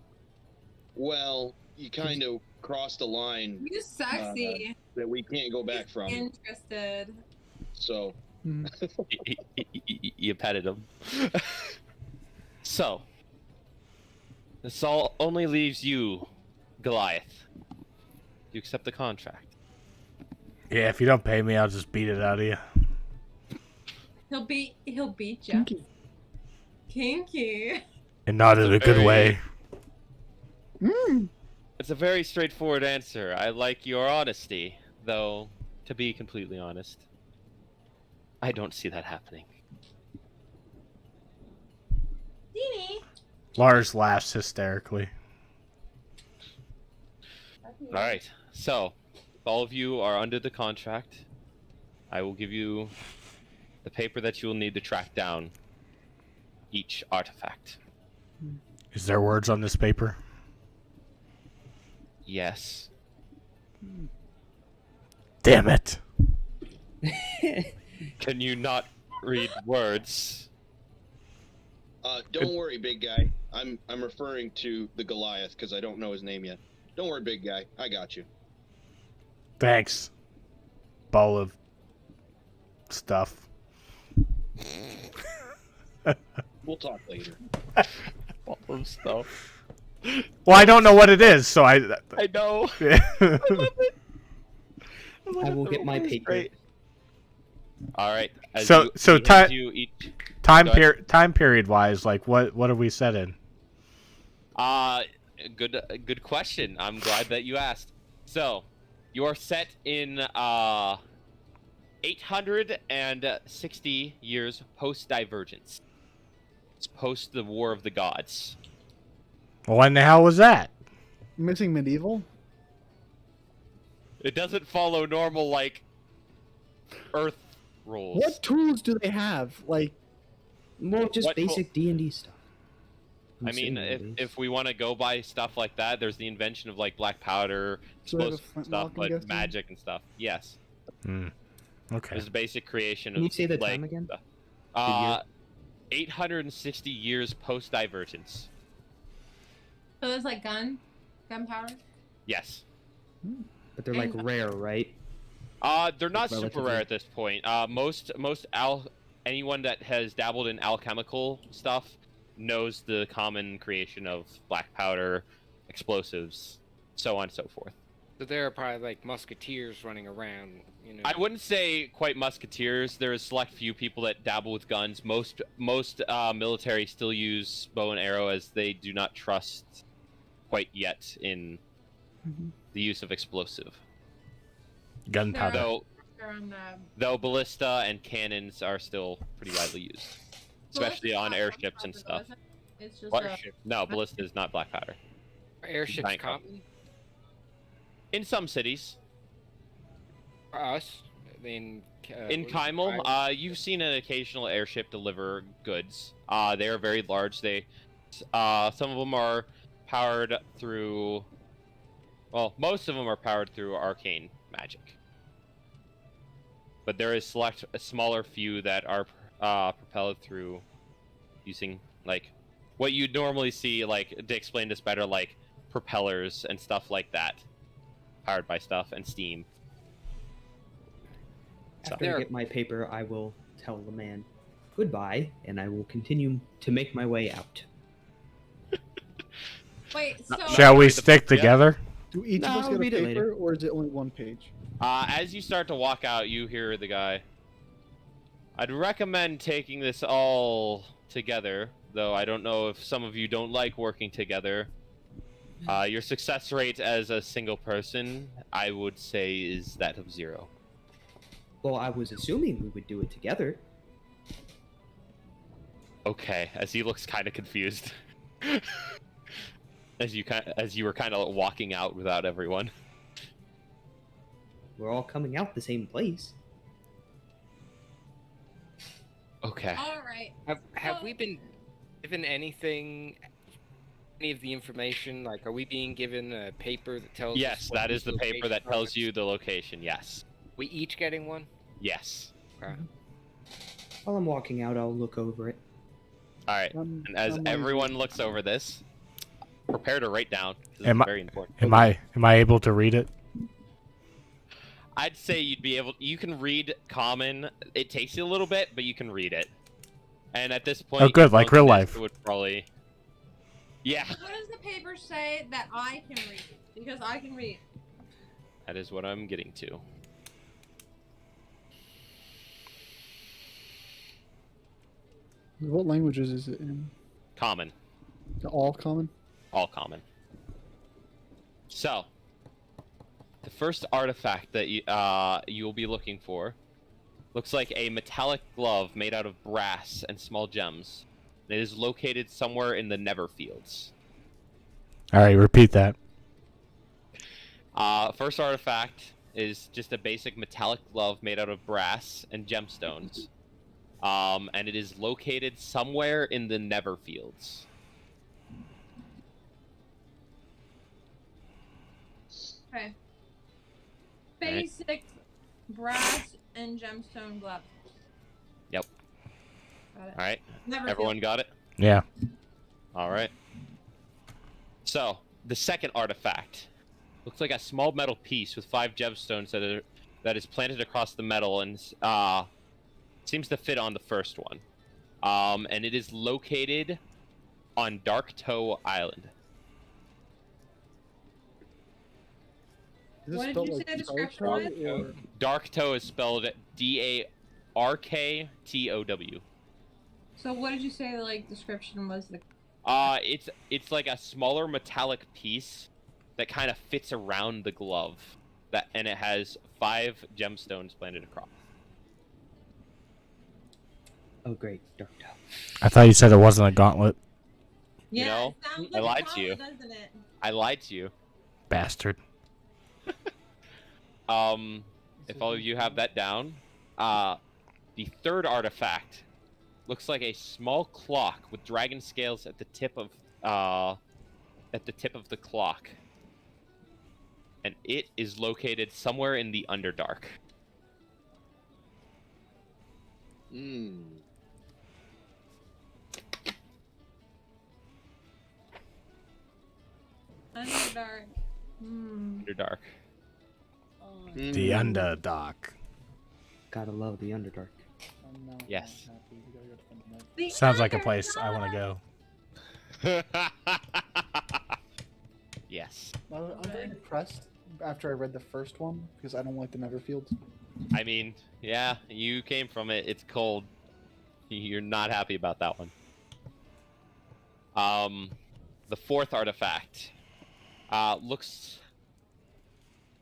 Speaker 7: Well, you kind of crossed a line
Speaker 5: You sexy.
Speaker 7: that we can't go back from.
Speaker 5: Interested.
Speaker 7: So,
Speaker 2: You petted him. So, this all only leaves you, Goliath. You accept the contract.
Speaker 3: Yeah, if you don't pay me, I'll just beat it out of you.
Speaker 5: He'll beat you.
Speaker 6: Kinky.
Speaker 5: Kinky.
Speaker 3: And not in a good
Speaker 2: Very-
Speaker 3: way.
Speaker 2: It's a very straightforward answer. I like your honesty, though, to be completely honest, I don't see that happening.
Speaker 5: Dini.
Speaker 3: Lars laughs hysterically.
Speaker 2: Alright, so, if all of you are under the contract, I will give you the paper that you will need to track down each artifact.
Speaker 3: Is there words on this paper?
Speaker 2: Yes.
Speaker 3: Damn it.
Speaker 2: Can you not read words?
Speaker 7: don't worry, big guy. I'm referring to the Goliath because I don't know his name yet. Don't worry, big guy. I got you.
Speaker 3: Thanks. Ball of stuff.
Speaker 7: We'll talk later.
Speaker 2: All of stuff.
Speaker 3: Well, I don't know what it is, so I
Speaker 2: know.
Speaker 1: I will get my paper.
Speaker 2: All right.
Speaker 3: So
Speaker 2: he
Speaker 3: ti-
Speaker 2: hands you each.
Speaker 3: time
Speaker 2: Go ahead.
Speaker 3: time period wise, like what are we set in?
Speaker 2: Good question. I'm glad that you asked. So, you are set in 860 years post Divergence. It's post the War of the Gods.
Speaker 3: When the hell was that?
Speaker 6: Missing medieval?
Speaker 2: It doesn't follow normal like Earth rules.
Speaker 6: What tools do they have? Like,
Speaker 1: More just
Speaker 2: What-
Speaker 1: basic D&D stuff.
Speaker 2: I mean, if we want to go by stuff like that, there's the invention of like black powder,
Speaker 6: So they have a
Speaker 2: explosive
Speaker 6: flintlock,
Speaker 2: stuff,
Speaker 6: I'm
Speaker 2: but
Speaker 6: guessing?
Speaker 2: magic and stuff. Yes,
Speaker 3: Okay.
Speaker 2: there's the basic creation
Speaker 1: Can
Speaker 2: of
Speaker 1: you say the
Speaker 2: like,
Speaker 1: time again?
Speaker 2: stuff.
Speaker 1: year?
Speaker 2: 860 years post Divergence.
Speaker 5: So there's like gunpowder.
Speaker 2: Yes.
Speaker 1: But they're like
Speaker 5: And-
Speaker 1: rare, right?
Speaker 2: They're not super
Speaker 1: Relatively.
Speaker 2: rare at this point. Anyone that has dabbled in alchemical stuff knows the common creation of black powder, explosives, so on and so forth.
Speaker 4: So there are probably like musketeers running around, you know.
Speaker 2: I wouldn't say quite musketeers. There is select few people that dabble with guns. Most military still use bow and arrow as they do not trust quite yet in the use of explosive.
Speaker 3: Gunpowder.
Speaker 2: Though
Speaker 5: They're on,
Speaker 2: ballista and cannons are still pretty widely used, especially on airships and stuff.
Speaker 5: It's just
Speaker 2: What?
Speaker 5: a,
Speaker 2: No, ballista is not black powder.
Speaker 4: Are airships
Speaker 2: Bank
Speaker 4: common
Speaker 2: In some cities.
Speaker 4: for us. In
Speaker 2: In Kymel, you've seen an occasional airship deliver goods. They are very large. Some of them are powered through. Well, most of them are powered through arcane magic. But there is a smaller few that are propelled through using like what you'd normally see. Like to explain this better, like propellers and stuff like that, powered by stuff and steam.
Speaker 1: After
Speaker 4: There-
Speaker 1: I get my paper, I will tell the man goodbye, and I will continue to make my way out.
Speaker 5: wait. So
Speaker 3: Shall we
Speaker 2: Read the-
Speaker 3: stick
Speaker 2: yeah.
Speaker 3: together?
Speaker 6: do each
Speaker 1: No,
Speaker 6: of us
Speaker 1: I'll
Speaker 6: get a
Speaker 1: read it
Speaker 6: paper,
Speaker 1: later.
Speaker 6: or is it only one page?
Speaker 2: As you start to walk out, you hear the guy. I'd recommend taking this all together, though I don't know if some of you don't like working together. Your success rate as a single person, I would say, is that of 0.
Speaker 1: Well, I was assuming we would do it together.
Speaker 2: Okay, as he looks kind of confused. as you were kind of walking out without everyone.
Speaker 1: We're all coming out the same place.
Speaker 2: Okay.
Speaker 5: All right.
Speaker 4: Have we been given anything, any of the information? Like, are we being given a paper that tells us?
Speaker 2: Yes,
Speaker 4: what
Speaker 2: that
Speaker 4: these
Speaker 2: is the paper that
Speaker 4: locations
Speaker 2: tells
Speaker 4: are?
Speaker 2: you the location. Yes.
Speaker 4: We each getting one?
Speaker 2: Yes.
Speaker 4: Okay.
Speaker 1: While I'm walking out, I'll look over it.
Speaker 2: All right. And as everyone looks over this, prepare to write down. This is very important.
Speaker 3: Am I able to read it?
Speaker 2: I'd say you'd be able. You can read common. It takes you a little bit, but you can read it. And at this point,
Speaker 3: Oh, good, like real life.
Speaker 2: It would probably. Yeah.
Speaker 5: What does the paper say that I can read? Because I can read.
Speaker 2: That is what I'm getting to.
Speaker 6: What languages is it in?
Speaker 2: Common.
Speaker 6: All common?
Speaker 2: All common. So, the first artifact that you'll be looking for looks like a metallic glove made out of brass and small gems. It is located somewhere in the Neverfields.
Speaker 3: All right, repeat that.
Speaker 2: First artifact is just a basic metallic glove made out of brass and gemstones. And it is located somewhere in the Neverfields.
Speaker 5: Okay. Basic brass and gemstone glove.
Speaker 2: Yep.
Speaker 5: Got it.
Speaker 2: All right.
Speaker 5: Never
Speaker 2: Everyone got it?
Speaker 3: Yeah.
Speaker 2: All right. So, the second artifact looks like a small metal piece with 5 gemstones that is planted across the metal and seems to fit on the first one. And it is located on Dark Toe Island.
Speaker 6: Is it
Speaker 5: What did
Speaker 6: spelled
Speaker 5: you
Speaker 6: like
Speaker 5: say the description
Speaker 6: Darktow,
Speaker 5: was?
Speaker 6: or-
Speaker 2: Dark Toe is spelled D-A-R-K-T-O-W.
Speaker 5: So what did you say the like description was? The
Speaker 2: It's like a smaller metallic piece that kind of fits around the glove. And it has 5 gemstones planted across.
Speaker 1: Oh, great. Dark Tower.
Speaker 3: I thought you said it wasn't a gauntlet.
Speaker 5: yeah,
Speaker 2: know,
Speaker 5: it sounds
Speaker 2: I
Speaker 5: like
Speaker 2: lied
Speaker 5: a
Speaker 2: to you.
Speaker 5: gauntlet, doesn't it?
Speaker 2: I lied to you.
Speaker 3: Bastard.
Speaker 2: If all of you have that down, the third artifact looks like a small clock with dragon scales at the tip of the clock, and it is located somewhere in the Underdark.
Speaker 7: Hmm.
Speaker 5: Underdark. Hmm.
Speaker 2: Underdark.
Speaker 3: The Underdark.
Speaker 1: Gotta love the Underdark.
Speaker 2: Yes.
Speaker 5: The
Speaker 3: Sounds like a place I want to
Speaker 5: Underdark!
Speaker 3: go.
Speaker 2: Yes.
Speaker 6: I'm very impressed after I read the first one because I don't like the Neverfields.
Speaker 2: I mean, yeah, you came from it. It's cold. You're not happy about that one. The fourth artifact looks.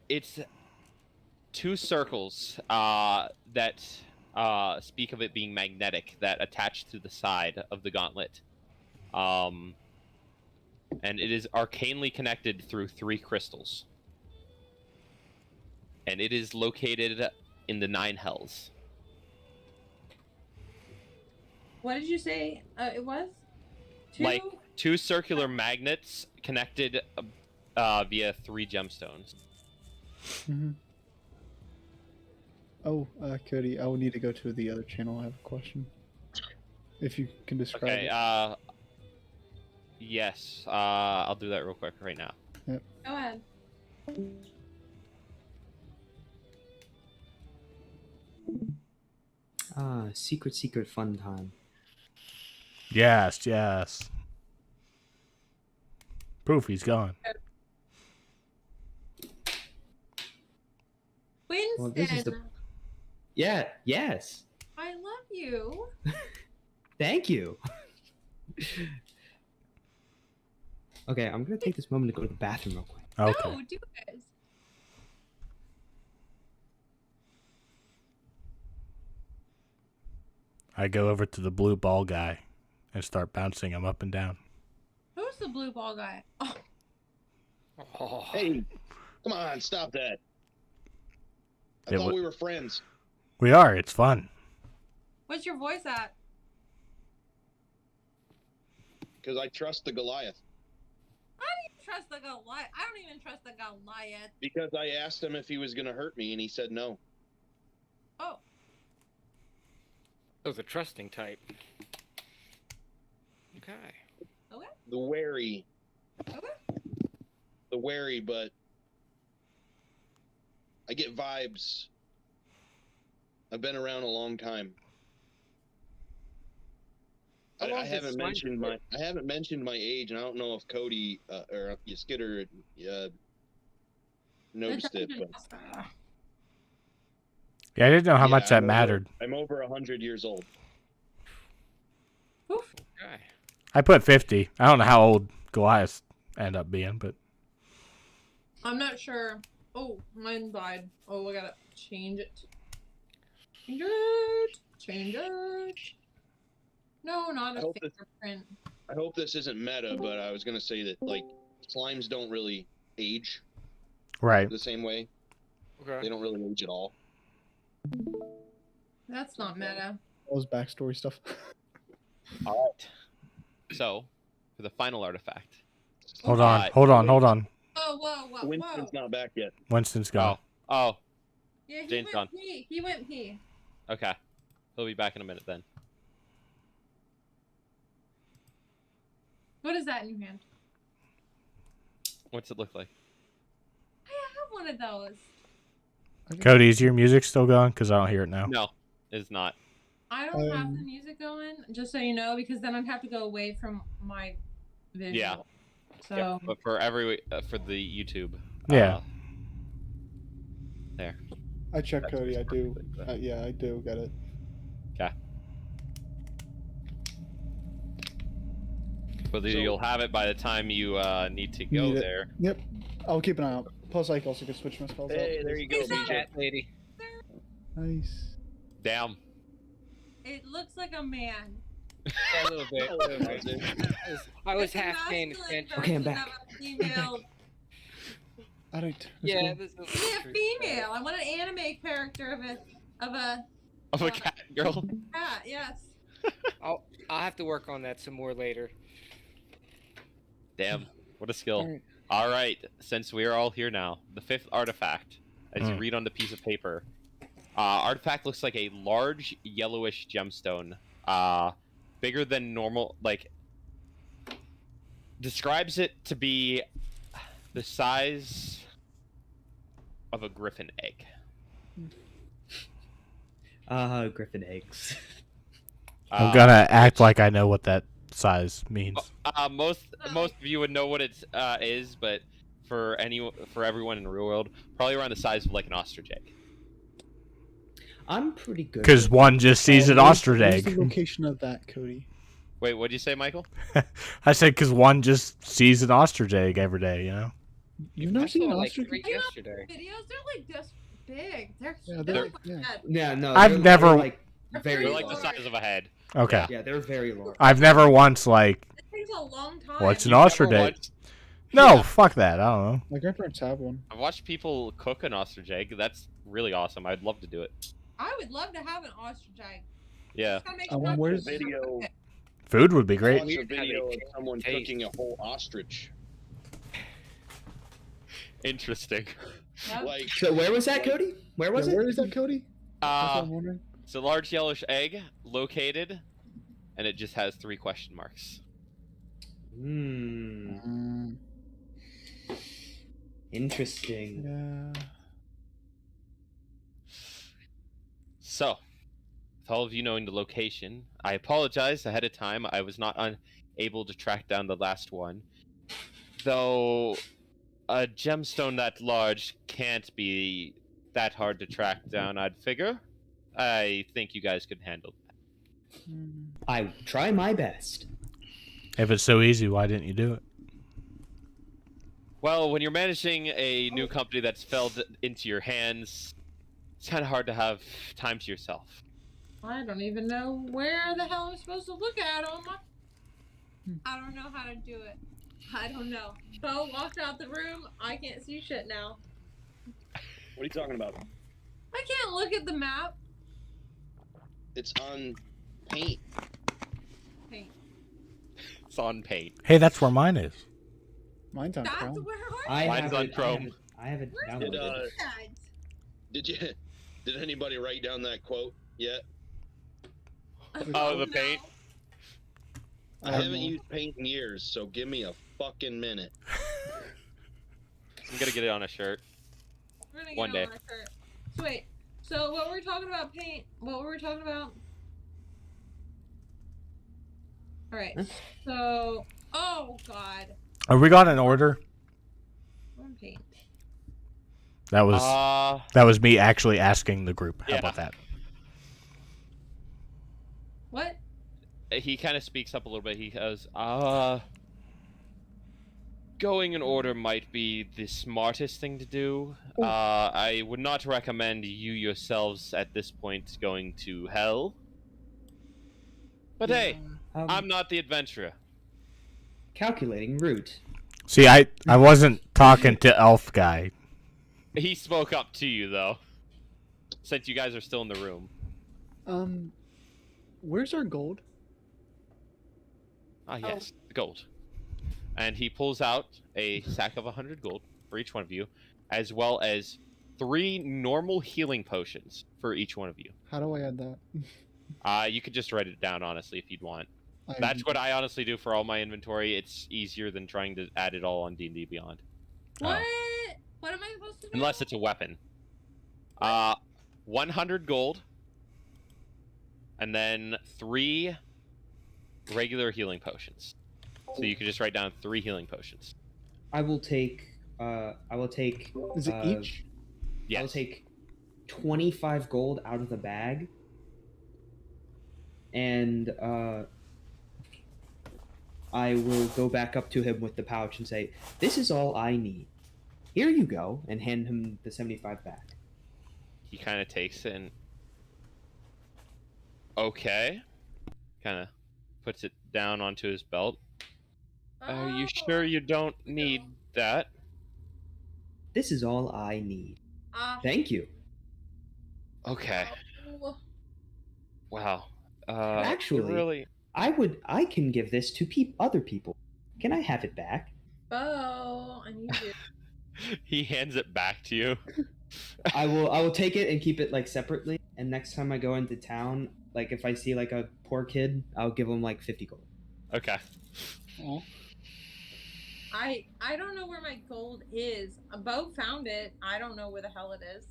Speaker 2: It's 2 circles that speak of it being magnetic that attach to the side of the gauntlet. And it is arcanely connected through 3 crystals. And it is located in the 9 hells.
Speaker 5: What did you say? It was 2.
Speaker 2: Like 2 circular magnets connected via 3 gemstones.
Speaker 6: Mm-hmm. Oh, Cody, I will need to go to the other channel. I have a question. If you can describe
Speaker 2: Okay.
Speaker 6: it.
Speaker 2: Yes. I'll do that real quick right now.
Speaker 5: Go ahead.
Speaker 1: Ah, secret fun time.
Speaker 3: Yes, yes. Poof, he's gone.
Speaker 5: Winston,
Speaker 1: Well, this is the- Yeah, yes.
Speaker 5: I love you.
Speaker 1: Thank you. Okay, I'm gonna take this moment to go to the bathroom real quick.
Speaker 3: Okay.
Speaker 5: No, do it.
Speaker 3: I go over to the blue ball guy and start bouncing him up and down.
Speaker 5: Who's the blue ball guy? Oh,
Speaker 4: Oh.
Speaker 7: Hey, come on, stop that. I
Speaker 3: It
Speaker 7: thought
Speaker 3: wa-
Speaker 7: we were friends.
Speaker 3: We are. It's fun.
Speaker 5: what's your voice at?
Speaker 7: Because I trust the Goliath.
Speaker 5: Trust the Goliath. I don't even trust the Goliath.
Speaker 7: Because I asked him if he was going to hurt me, and he said no.
Speaker 5: Oh,
Speaker 4: Oh, the trusting type. Okay.
Speaker 5: okay.
Speaker 7: The wary.
Speaker 5: Okay.
Speaker 7: The wary, but I get vibes. I've been around a long time.
Speaker 4: How long
Speaker 7: I
Speaker 4: does
Speaker 7: haven't
Speaker 4: slime
Speaker 7: mentioned
Speaker 4: fit?
Speaker 7: my age, and I don't know if Cody or Skidder noticed it, but
Speaker 3: Yeah, I didn't know how
Speaker 7: yeah,
Speaker 3: much that
Speaker 7: I'm
Speaker 3: mattered.
Speaker 7: I'm over 100 years old.
Speaker 5: Oof.
Speaker 4: Okay.
Speaker 3: I put 50. I don't know how old Goliath end up being, but
Speaker 5: I'm not sure. Oh, mine died. Oh, I gotta change it. Change it. Change it. No, not
Speaker 7: I
Speaker 5: a
Speaker 7: hope this-
Speaker 5: fingerprint.
Speaker 7: I hope this isn't meta, but I was gonna say that like slimes don't really age
Speaker 3: right.
Speaker 7: the same way. They
Speaker 4: Okay.
Speaker 7: don't really age at all.
Speaker 5: That's not meta.
Speaker 6: All his backstory stuff.
Speaker 2: All right. So, for the final artifact.
Speaker 3: Hold on. Hold on.
Speaker 5: Oh, whoa, whoa,
Speaker 7: Winston's
Speaker 5: whoa.
Speaker 7: not back yet.
Speaker 3: Winston's gone.
Speaker 2: Oh,
Speaker 5: Yeah, he
Speaker 2: Jane's
Speaker 5: went
Speaker 2: gone.
Speaker 5: pee. He went pee.
Speaker 2: okay. He'll be back in a minute then.
Speaker 5: What is that in your hand?
Speaker 2: What's it look like?
Speaker 5: I have one of those.
Speaker 3: Cody, is your music still going? Because I don't hear it now.
Speaker 2: No, it's not.
Speaker 5: I don't have the music going, just so you know, because then I'd have to go away from my visual.
Speaker 2: Yeah.
Speaker 5: So
Speaker 2: Yep. But for for the YouTube.
Speaker 3: Yeah.
Speaker 2: There.
Speaker 6: I checked
Speaker 2: That's
Speaker 6: Cody. I do.
Speaker 2: perfect.
Speaker 6: Yeah, I do get it.
Speaker 2: Whether
Speaker 7: So-
Speaker 2: you'll have it by the time you need to go
Speaker 6: Need it.
Speaker 2: there.
Speaker 6: Yep. I'll keep an eye out. Plus, I also can switch my spells
Speaker 7: Hey,
Speaker 6: out.
Speaker 7: there you go,
Speaker 5: Is that-
Speaker 7: BJ.
Speaker 4: Cat lady.
Speaker 6: Nice.
Speaker 2: Damn.
Speaker 5: it looks like a man.
Speaker 4: A little bit.
Speaker 7: Oh, it wasn't.
Speaker 4: I was
Speaker 5: It's a
Speaker 4: half paying
Speaker 5: masculine
Speaker 4: attention.
Speaker 1: Okay, I'm
Speaker 5: version
Speaker 1: back.
Speaker 5: of a female.
Speaker 6: All right.
Speaker 4: Yeah,
Speaker 6: Let's
Speaker 4: this is
Speaker 5: Yeah, female. I want an anime character of a
Speaker 2: Of a cat girl.
Speaker 5: cat. Yes.
Speaker 4: I'll have to work on that some more later.
Speaker 2: Damn. What a skill.
Speaker 4: Alright.
Speaker 2: All right. Since we are all here now, the fifth artifact, as you
Speaker 3: Hmm.
Speaker 2: read on the piece of paper, artifact looks like a large yellowish gemstone, bigger than normal. Like, describes it to be the size of a griffin egg.
Speaker 1: Griffin eggs.
Speaker 3: I'm gonna act like I know what that size means.
Speaker 2: Most of you would know what it is, but for everyone in the real world, probably around the size of like an ostrich egg.
Speaker 1: I'm pretty good.
Speaker 3: Because one just sees an ostrich
Speaker 6: Where's the
Speaker 3: egg.
Speaker 6: location of that, Cody?
Speaker 2: Wait, what'd you say, Michael?
Speaker 3: I said because one just sees an ostrich egg every day, you know?
Speaker 6: You've
Speaker 4: I
Speaker 6: never seen
Speaker 4: saw
Speaker 6: an
Speaker 4: like
Speaker 6: ostrich?
Speaker 4: 3 yesterday.
Speaker 5: Videos, they're like this big. They're
Speaker 6: Yeah,
Speaker 5: they're
Speaker 6: they're-
Speaker 5: like
Speaker 6: yeah.
Speaker 5: that.
Speaker 1: Yeah, no.
Speaker 3: I've
Speaker 1: they're
Speaker 3: never-
Speaker 1: like very
Speaker 2: They're like the
Speaker 1: large.
Speaker 2: size of a head.
Speaker 3: Okay.
Speaker 1: Yeah, they're very large.
Speaker 3: I've never once, like,
Speaker 5: It takes a long time.
Speaker 3: what's an
Speaker 2: You've never
Speaker 3: ostrich egg?
Speaker 2: watched-
Speaker 3: No,
Speaker 2: Yeah.
Speaker 3: fuck that. I don't know.
Speaker 6: My grandparents have one.
Speaker 2: I've watched people cook an ostrich egg. That's really awesome. I'd love to do it.
Speaker 5: I would love to have an ostrich egg.
Speaker 2: Yeah.
Speaker 5: Just gotta make
Speaker 6: Where's-
Speaker 5: sure-
Speaker 7: Watch a video.
Speaker 3: Food would be great.
Speaker 7: Watch a
Speaker 4: Weird how they
Speaker 7: video of
Speaker 4: change
Speaker 7: someone
Speaker 4: taste.
Speaker 7: cooking a whole ostrich.
Speaker 2: Interesting.
Speaker 5: Yep.
Speaker 7: Like,
Speaker 1: So where was that, Cody? Where was
Speaker 6: Yeah,
Speaker 1: it?
Speaker 6: where is that, Cody? That's what I'm wondering.
Speaker 2: It's a large yellowish egg located, and it just has 3 question marks.
Speaker 1: Hmm. Interesting.
Speaker 6: Yeah.
Speaker 2: So, with all of you knowing the location, I apologize ahead of time. I was not unable to track down the last one. Though a gemstone that large can't be that hard to track down, I'd figure. I think you guys could handle that.
Speaker 1: I try my best.
Speaker 3: If it's so easy, why didn't you do it?
Speaker 2: Well, when you're managing a new company that's fell into your hands, it's kind of hard to have time to yourself.
Speaker 5: I don't even know where the hell I'm supposed to look at them. I don't know how to do it. I don't know. So walked out the room. I can't see shit now.
Speaker 8: What are you talking about?
Speaker 5: I can't look at the map.
Speaker 8: It's on paint.
Speaker 5: Paint.
Speaker 2: It's on paint.
Speaker 3: Hey, that's where mine is.
Speaker 6: Mine's on
Speaker 5: That's
Speaker 6: Chrome.
Speaker 5: where
Speaker 2: Mine's on Chrome.
Speaker 1: I have it
Speaker 5: Where's
Speaker 8: Did,
Speaker 1: downloaded.
Speaker 5: that?
Speaker 8: did anybody write down that quote yet?
Speaker 2: Oh, the paint?
Speaker 8: I haven't used paint in years, so give me a fucking minute.
Speaker 2: I'm gonna get it on a shirt.
Speaker 5: We're gonna get
Speaker 2: One
Speaker 5: it
Speaker 2: day.
Speaker 5: on our shirt. So wait. So what were we talking about? Paint. What were we talking about? All right. So. Oh God.
Speaker 3: Are we got an order?
Speaker 5: One paint.
Speaker 3: That was me actually asking the group. How
Speaker 2: Yeah.
Speaker 3: about that?
Speaker 5: What?
Speaker 2: He kind of speaks up a little bit. He goes, going in order might be the smartest thing to do. I would not recommend you yourselves at this point going to hell. But hey, I'm not the adventurer.
Speaker 1: Calculating route.
Speaker 3: See, I wasn't talking to Elf Guy.
Speaker 2: He spoke up to you, though, since you guys are still in the room.
Speaker 6: Where's our gold?
Speaker 2: Ah, yes, gold. And he pulls out a sack of 100 gold for each one of you, as well as 3 normal healing potions for each one of you.
Speaker 6: How do I add that?
Speaker 2: You could just write it down, honestly, if you'd want.
Speaker 6: I-
Speaker 2: That's what I honestly do for all my inventory. It's easier than trying to add it all on D&D Beyond.
Speaker 5: What? What am I supposed to do?
Speaker 2: Unless it's a weapon. 100 gold. And then 3 regular healing potions. So you could just write down 3 healing potions.
Speaker 1: I will take.
Speaker 6: Is it each?
Speaker 2: Yes.
Speaker 1: I'll take 25 gold out of the bag. And I will go back up to him with the pouch and say, "This is all I need. Here you go," and hand him the 75 back.
Speaker 2: He kind of takes it and... Okay. Kind of puts it down onto his belt. Are you sure you don't need that?
Speaker 1: This is all I need. Thank you.
Speaker 2: Okay.
Speaker 5: Oh,
Speaker 2: Wow.
Speaker 1: Actually-
Speaker 2: really...
Speaker 1: I can give this to other people. Can I have it back?
Speaker 5: Bo, I need you.
Speaker 2: He hands it back to you.
Speaker 1: I will take it and keep it like separately. And next time I go into town, like if I see like a poor kid, I'll give him like 50 gold.
Speaker 2: Okay.
Speaker 6: Oh.
Speaker 5: I don't know where my gold is. Bo found it. I don't know where the hell it is.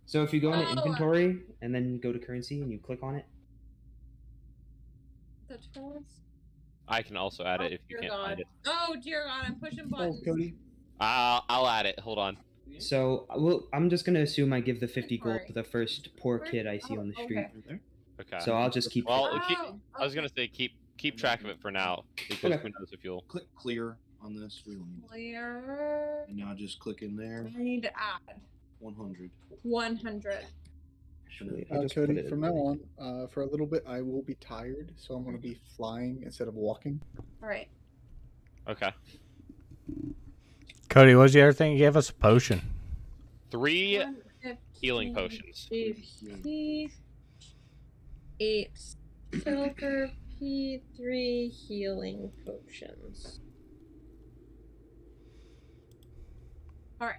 Speaker 1: So if you go into
Speaker 5: Oh.
Speaker 1: inventory and then go to currency and you click on it,
Speaker 5: The tools.
Speaker 2: I can also add it if you
Speaker 5: dear
Speaker 2: can't
Speaker 5: God.
Speaker 2: find it.
Speaker 5: Oh dear God, I'm pushing
Speaker 6: Oh,
Speaker 5: buttons.
Speaker 6: Cody.
Speaker 2: I'll add it. Hold on.
Speaker 1: so I'm just gonna assume I give the 50 gold
Speaker 5: Sorry.
Speaker 1: to the first poor
Speaker 5: Where-
Speaker 1: kid I see
Speaker 5: oh,
Speaker 1: on the
Speaker 5: okay.
Speaker 1: street.
Speaker 2: Okay.
Speaker 1: So I'll just keep.
Speaker 2: Well,
Speaker 1: it.
Speaker 2: I was gonna say keep track of it for now, because
Speaker 1: Okay.
Speaker 2: who knows if you'll...
Speaker 7: Click clear on this. We don't need.
Speaker 5: Clear.
Speaker 7: And now just click in there.
Speaker 5: I need to add
Speaker 7: 100.
Speaker 5: 100.
Speaker 1: Actually, I just put
Speaker 6: Cody,
Speaker 1: it
Speaker 6: from
Speaker 1: in
Speaker 6: now
Speaker 1: there.
Speaker 6: on, for a little bit, I will be tired, so I'm going to be flying instead of walking.
Speaker 5: All right.
Speaker 2: Okay.
Speaker 3: Cody, what was the other thing? You gave us a potion.
Speaker 2: 3
Speaker 5: 150,
Speaker 2: healing potions.
Speaker 5: 50, 8 silver, P3 healing potions. All right.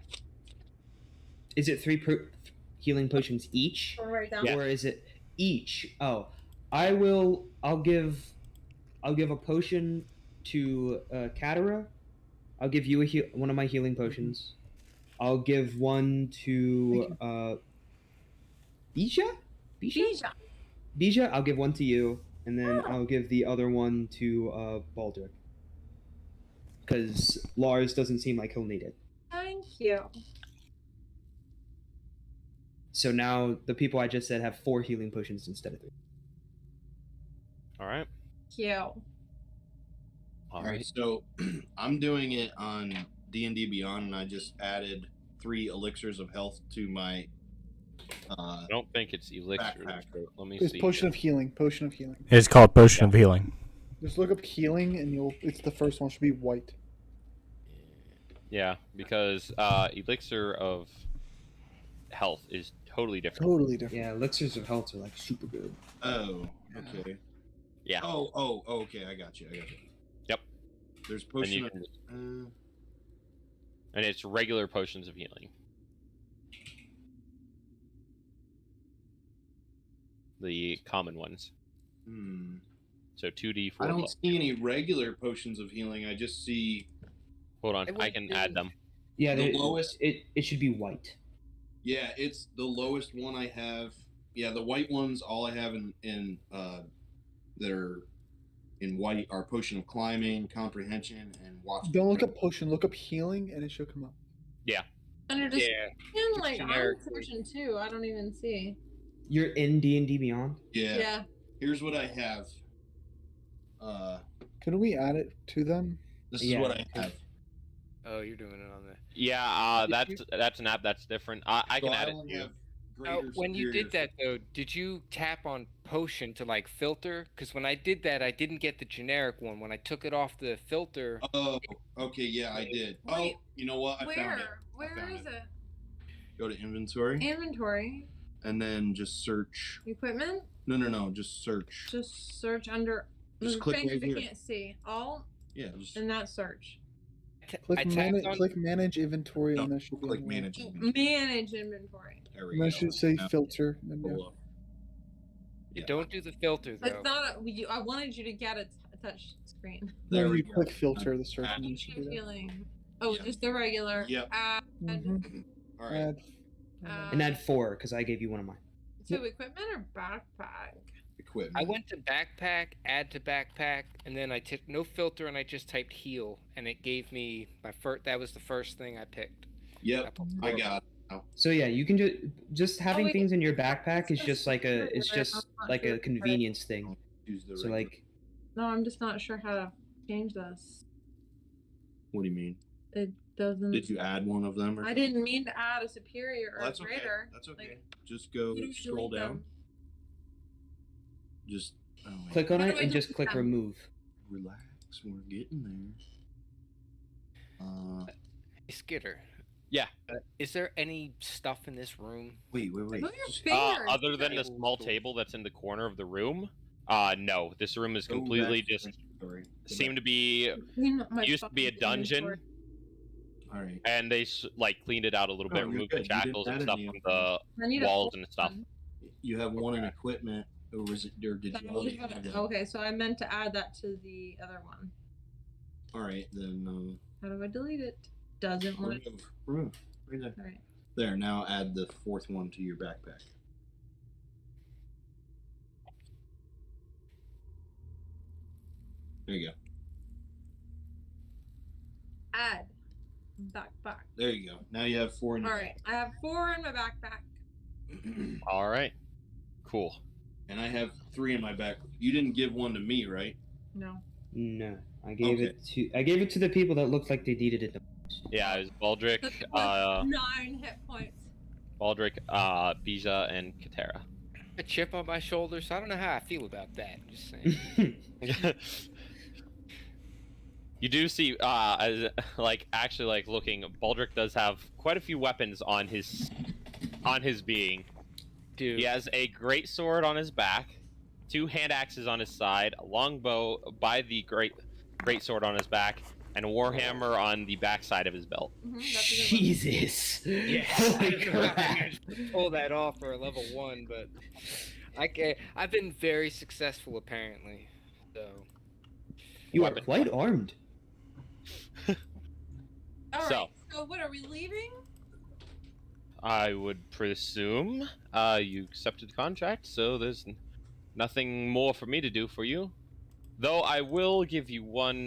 Speaker 1: Is it 3 healing potions each,
Speaker 5: I'll write down.
Speaker 2: Yeah.
Speaker 1: or is it each? Oh, I'll give a potion to Katara. I'll give you one of my healing potions. I'll give one to Bisha.
Speaker 5: Bija.
Speaker 1: Bija, I'll give one to you, and then I'll give the other one to Baldric. Because Lars doesn't seem like he'll need it.
Speaker 5: Thank you.
Speaker 1: So now the people I just said have 4 healing potions instead of 3.
Speaker 2: All right.
Speaker 5: Thank you.
Speaker 2: All
Speaker 7: All right,
Speaker 2: right.
Speaker 7: so I'm doing it on D&D Beyond, and I just added 3 elixirs of health to my
Speaker 2: I don't think it's elixir.
Speaker 7: Backpack.
Speaker 2: Let me
Speaker 6: It's
Speaker 2: see.
Speaker 6: potion of healing. Potion of healing.
Speaker 3: It's called Potion of Healing.
Speaker 6: Just look up healing, and it's the first one. Should be white.
Speaker 2: Yeah, because elixir of health is totally different.
Speaker 6: Totally different.
Speaker 1: Yeah, elixirs of health are like super good.
Speaker 7: Oh, okay.
Speaker 2: Yeah.
Speaker 7: Oh, okay. I got you.
Speaker 2: Yep.
Speaker 7: There's
Speaker 2: And,
Speaker 7: potion
Speaker 2: you
Speaker 7: of.
Speaker 2: can, and it's regular potions of healing. The common ones. So 2d4.
Speaker 7: I don't see any regular potions of healing. I just see.
Speaker 2: Hold on, I can add them.
Speaker 1: Yeah,
Speaker 7: The lowest-
Speaker 1: It should be white.
Speaker 7: Yeah, it's the lowest one I have. Yeah, the white ones. All I have in that are in white are potion of climbing, comprehension, and watch.
Speaker 6: Don't look up potion. Look up healing, and it should come up.
Speaker 2: Yeah.
Speaker 5: Under just
Speaker 4: Yeah.
Speaker 5: like I'm
Speaker 4: generically.
Speaker 5: portion 2. I don't even see.
Speaker 1: You're in D&D Beyond.
Speaker 7: Yeah. Here's what I have.
Speaker 6: Could we add it to them?
Speaker 7: This is
Speaker 1: Yeah.
Speaker 7: what I have.
Speaker 4: Oh, you're doing it on there.
Speaker 2: Yeah,
Speaker 4: Did
Speaker 2: that's an app that's different. I can
Speaker 7: So
Speaker 2: add it
Speaker 7: only
Speaker 2: to you.
Speaker 7: have greater,
Speaker 4: When you
Speaker 7: superior-
Speaker 4: did that though, did you tap on potion to like filter? Because when I did that, I didn't get the generic one. When I took it off the filter,
Speaker 7: Oh, okay, yeah, I did.
Speaker 5: Wait,
Speaker 7: Oh, you know what? I found it.
Speaker 5: Where
Speaker 7: found
Speaker 5: is it?
Speaker 7: Go to inventory
Speaker 5: Inventory.
Speaker 7: and then just search.
Speaker 5: Equipment.
Speaker 7: No, just search.
Speaker 5: Just search under.
Speaker 7: Just
Speaker 5: the
Speaker 7: click
Speaker 5: things
Speaker 7: right
Speaker 5: I
Speaker 7: here.
Speaker 5: can't see. All
Speaker 7: Yeah, just
Speaker 5: and that search.
Speaker 4: I
Speaker 6: Click
Speaker 4: tapped
Speaker 6: manage.
Speaker 4: on.
Speaker 6: Click manage inventory,
Speaker 7: No,
Speaker 6: and there should be
Speaker 7: click
Speaker 6: a
Speaker 7: manage.
Speaker 5: Manage inventory.
Speaker 7: There we
Speaker 6: And
Speaker 7: go.
Speaker 6: that should say
Speaker 7: Now,
Speaker 6: filter. And then,
Speaker 7: pull up.
Speaker 4: You
Speaker 7: Yeah.
Speaker 4: don't do the filter
Speaker 5: It's
Speaker 4: though.
Speaker 5: not. I wanted you to get a touch screen.
Speaker 6: No,
Speaker 7: There we
Speaker 6: you
Speaker 7: go.
Speaker 6: click filter the search.
Speaker 7: Add
Speaker 6: And it
Speaker 5: Ancient
Speaker 6: should be there.
Speaker 5: healing. Oh,
Speaker 7: Yeah.
Speaker 5: just the regular.
Speaker 7: Yep.
Speaker 5: Add
Speaker 7: All right.
Speaker 6: Add.
Speaker 1: And add 4, because I gave you one of mine.
Speaker 5: to equipment or backpack.
Speaker 7: Equipment.
Speaker 4: I went to backpack, add to backpack, and then I took no filter and I just typed heal, and it gave me my first. That was the first thing I picked.
Speaker 7: Yep, I got it.
Speaker 1: So yeah, you can just having
Speaker 5: wait.
Speaker 1: things in your backpack is
Speaker 5: It's
Speaker 1: just like a it's
Speaker 5: regular,
Speaker 1: just
Speaker 5: I'm not
Speaker 1: like
Speaker 5: sure
Speaker 1: a
Speaker 5: if
Speaker 1: convenience thing.
Speaker 7: Use the
Speaker 1: So
Speaker 7: regular-
Speaker 1: like
Speaker 5: No, I'm just not sure how to change this.
Speaker 7: What do you mean?
Speaker 5: It doesn't.
Speaker 7: Did you add one of them? Or
Speaker 5: I didn't mean to add a superior or
Speaker 7: Well, that's
Speaker 5: a
Speaker 7: okay.
Speaker 5: greater.
Speaker 7: That's okay.
Speaker 5: Like,
Speaker 7: Just go
Speaker 5: you
Speaker 7: scroll
Speaker 5: delete
Speaker 7: down.
Speaker 5: them.
Speaker 7: Just wait.
Speaker 1: click on
Speaker 5: How
Speaker 1: it
Speaker 5: do I
Speaker 1: and just
Speaker 5: delete
Speaker 1: click
Speaker 5: them?
Speaker 1: remove.
Speaker 7: Relax. We're getting there.
Speaker 4: Hey, Skitter.
Speaker 2: Yeah.
Speaker 4: Is there any stuff in this room?
Speaker 7: Wait.
Speaker 5: Move your
Speaker 7: Just-
Speaker 5: fingers.
Speaker 2: Other than the
Speaker 4: Table
Speaker 2: small
Speaker 4: stool.
Speaker 2: table that's in the corner of the room, no. This room is
Speaker 7: go
Speaker 2: completely
Speaker 7: back to
Speaker 2: just
Speaker 7: inventory. Go
Speaker 2: seemed to be
Speaker 5: Clean up my
Speaker 2: used to be a
Speaker 5: fucking
Speaker 2: dungeon,
Speaker 5: inventory.
Speaker 7: back. All right.
Speaker 2: and they like cleaned it out a little
Speaker 7: Oh,
Speaker 2: bit,
Speaker 7: you're
Speaker 2: removed
Speaker 7: good.
Speaker 2: the
Speaker 7: You didn't
Speaker 2: shackles and
Speaker 7: add
Speaker 2: stuff
Speaker 7: any
Speaker 2: from
Speaker 7: of
Speaker 2: the
Speaker 5: I need a
Speaker 2: walls
Speaker 5: full
Speaker 2: and stuff.
Speaker 5: one.
Speaker 7: You have one in equipment, or was it? Or did you
Speaker 5: So
Speaker 7: already
Speaker 5: we have
Speaker 7: have
Speaker 5: it-
Speaker 7: one?
Speaker 5: Okay, so I meant to add that to the other one.
Speaker 7: All right, then.
Speaker 5: How do I delete it? Doesn't want.
Speaker 7: Remove. Right there.
Speaker 5: All right.
Speaker 7: There. Now add the fourth one to your backpack. There you go.
Speaker 5: Add. Backpack.
Speaker 7: There you go. Now you have 4 in
Speaker 5: All
Speaker 7: your
Speaker 5: right, I have 4 in my backpack.
Speaker 7: backpack.
Speaker 2: All right, cool.
Speaker 7: And I have 3 in my back. You didn't give one to me, right?
Speaker 5: No.
Speaker 1: No, I gave it to the people that looked like they needed it.
Speaker 2: Yeah, it was Baldric,
Speaker 5: Took like 9 hit points.
Speaker 2: Bija, and Katera.
Speaker 4: A chip on my shoulder, so I don't know how I feel about that. Just saying.
Speaker 2: You do see, as, actually, looking, Baldric does have quite a few weapons on his being.
Speaker 4: Dude.
Speaker 2: He has a great sword on his back, 2 hand axes on his side, a longbow by the great sword on his back, and a warhammer on the back side of his belt.
Speaker 5: That's a good one.
Speaker 1: Jesus.
Speaker 4: Yeah,
Speaker 1: Holy
Speaker 4: I don't know how
Speaker 1: crap.
Speaker 4: I managed to pull that off for a level 1, but I've been very successful apparently. So
Speaker 1: You are
Speaker 2: Weapon.
Speaker 1: quite armed.
Speaker 5: All right.
Speaker 2: So-
Speaker 5: So what are we leaving?
Speaker 2: I would presume you accepted the contract, so there's nothing more for me to do for you. Though I will give you one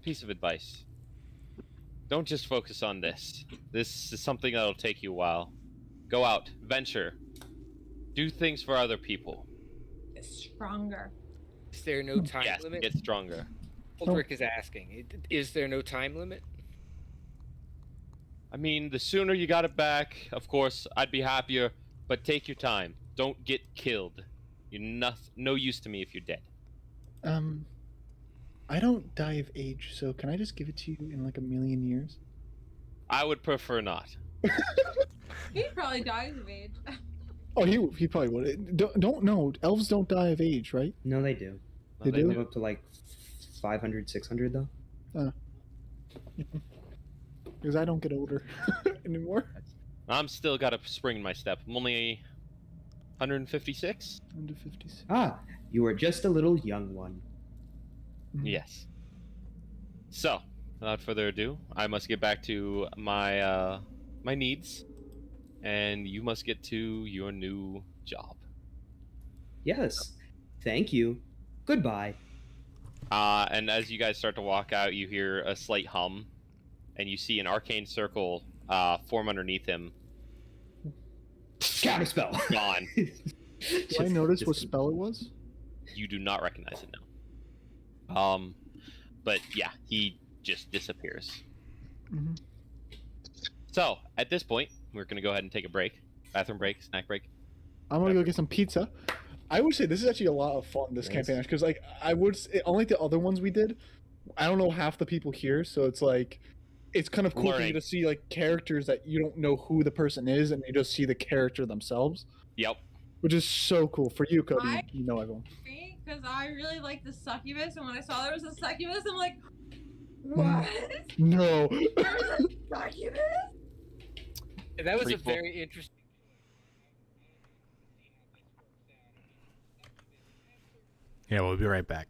Speaker 2: piece of advice. Don't just focus on this. This is something that'll take you a while. Go out, venture, do things for other people.
Speaker 5: Stronger.
Speaker 4: is there no time
Speaker 2: Yes,
Speaker 4: limit?
Speaker 2: get stronger.
Speaker 4: Ulrich is asking. Is there no time limit?
Speaker 2: I mean, the sooner you got it back, of course, I'd be happier. But take your time. Don't get killed. You're no use to me if you're dead.
Speaker 6: I don't die of age, so can I just give it to you in like a million years?
Speaker 2: I would prefer not.
Speaker 5: He probably dies of age.
Speaker 6: Oh, he probably would. Don't know. Elves don't die of age, right?
Speaker 1: No, they do.
Speaker 6: They
Speaker 1: They
Speaker 6: do?
Speaker 1: live up to like 500, 600 though.
Speaker 6: Because I don't get older anymore.
Speaker 2: I'm still got a spring in my step. I'm only 156.
Speaker 6: Under 56.
Speaker 1: Ah, you are just a little young one.
Speaker 2: Yes. So, without further ado, I must get back to my my needs, and you must get to your new job.
Speaker 1: Yes. Thank you. Goodbye.
Speaker 2: And as you guys start to walk out, you hear a slight hum, and you see an arcane circle form underneath him.
Speaker 1: Counterspell.
Speaker 2: Gone.
Speaker 6: Did I notice what spell it was?
Speaker 2: You do not recognize it now. But yeah, he just disappears.
Speaker 6: Mm-hmm.
Speaker 2: So at this point, we're gonna go ahead and take a break, bathroom break, snack break.
Speaker 6: I'm gonna go get some pizza. I would say this is actually a lot of fun, this
Speaker 1: Nice.
Speaker 6: campaign, because like unlike the other ones we did, I don't know half the people here, so it's like it's kind of cool for you
Speaker 2: Learning.
Speaker 6: to see like characters that you don't know who the person is, and you just see the character themselves,
Speaker 2: Yep.
Speaker 6: which is so cool for you, Cody.
Speaker 5: I-
Speaker 6: You know everyone.
Speaker 5: Because I really like the succubus, and when I saw there was a succubus, I'm like, what?
Speaker 6: No.
Speaker 5: There's a succubus?
Speaker 4: That was
Speaker 2: Pretty
Speaker 4: a
Speaker 2: cool.
Speaker 4: very interesting.
Speaker 3: Yeah, we'll be right back.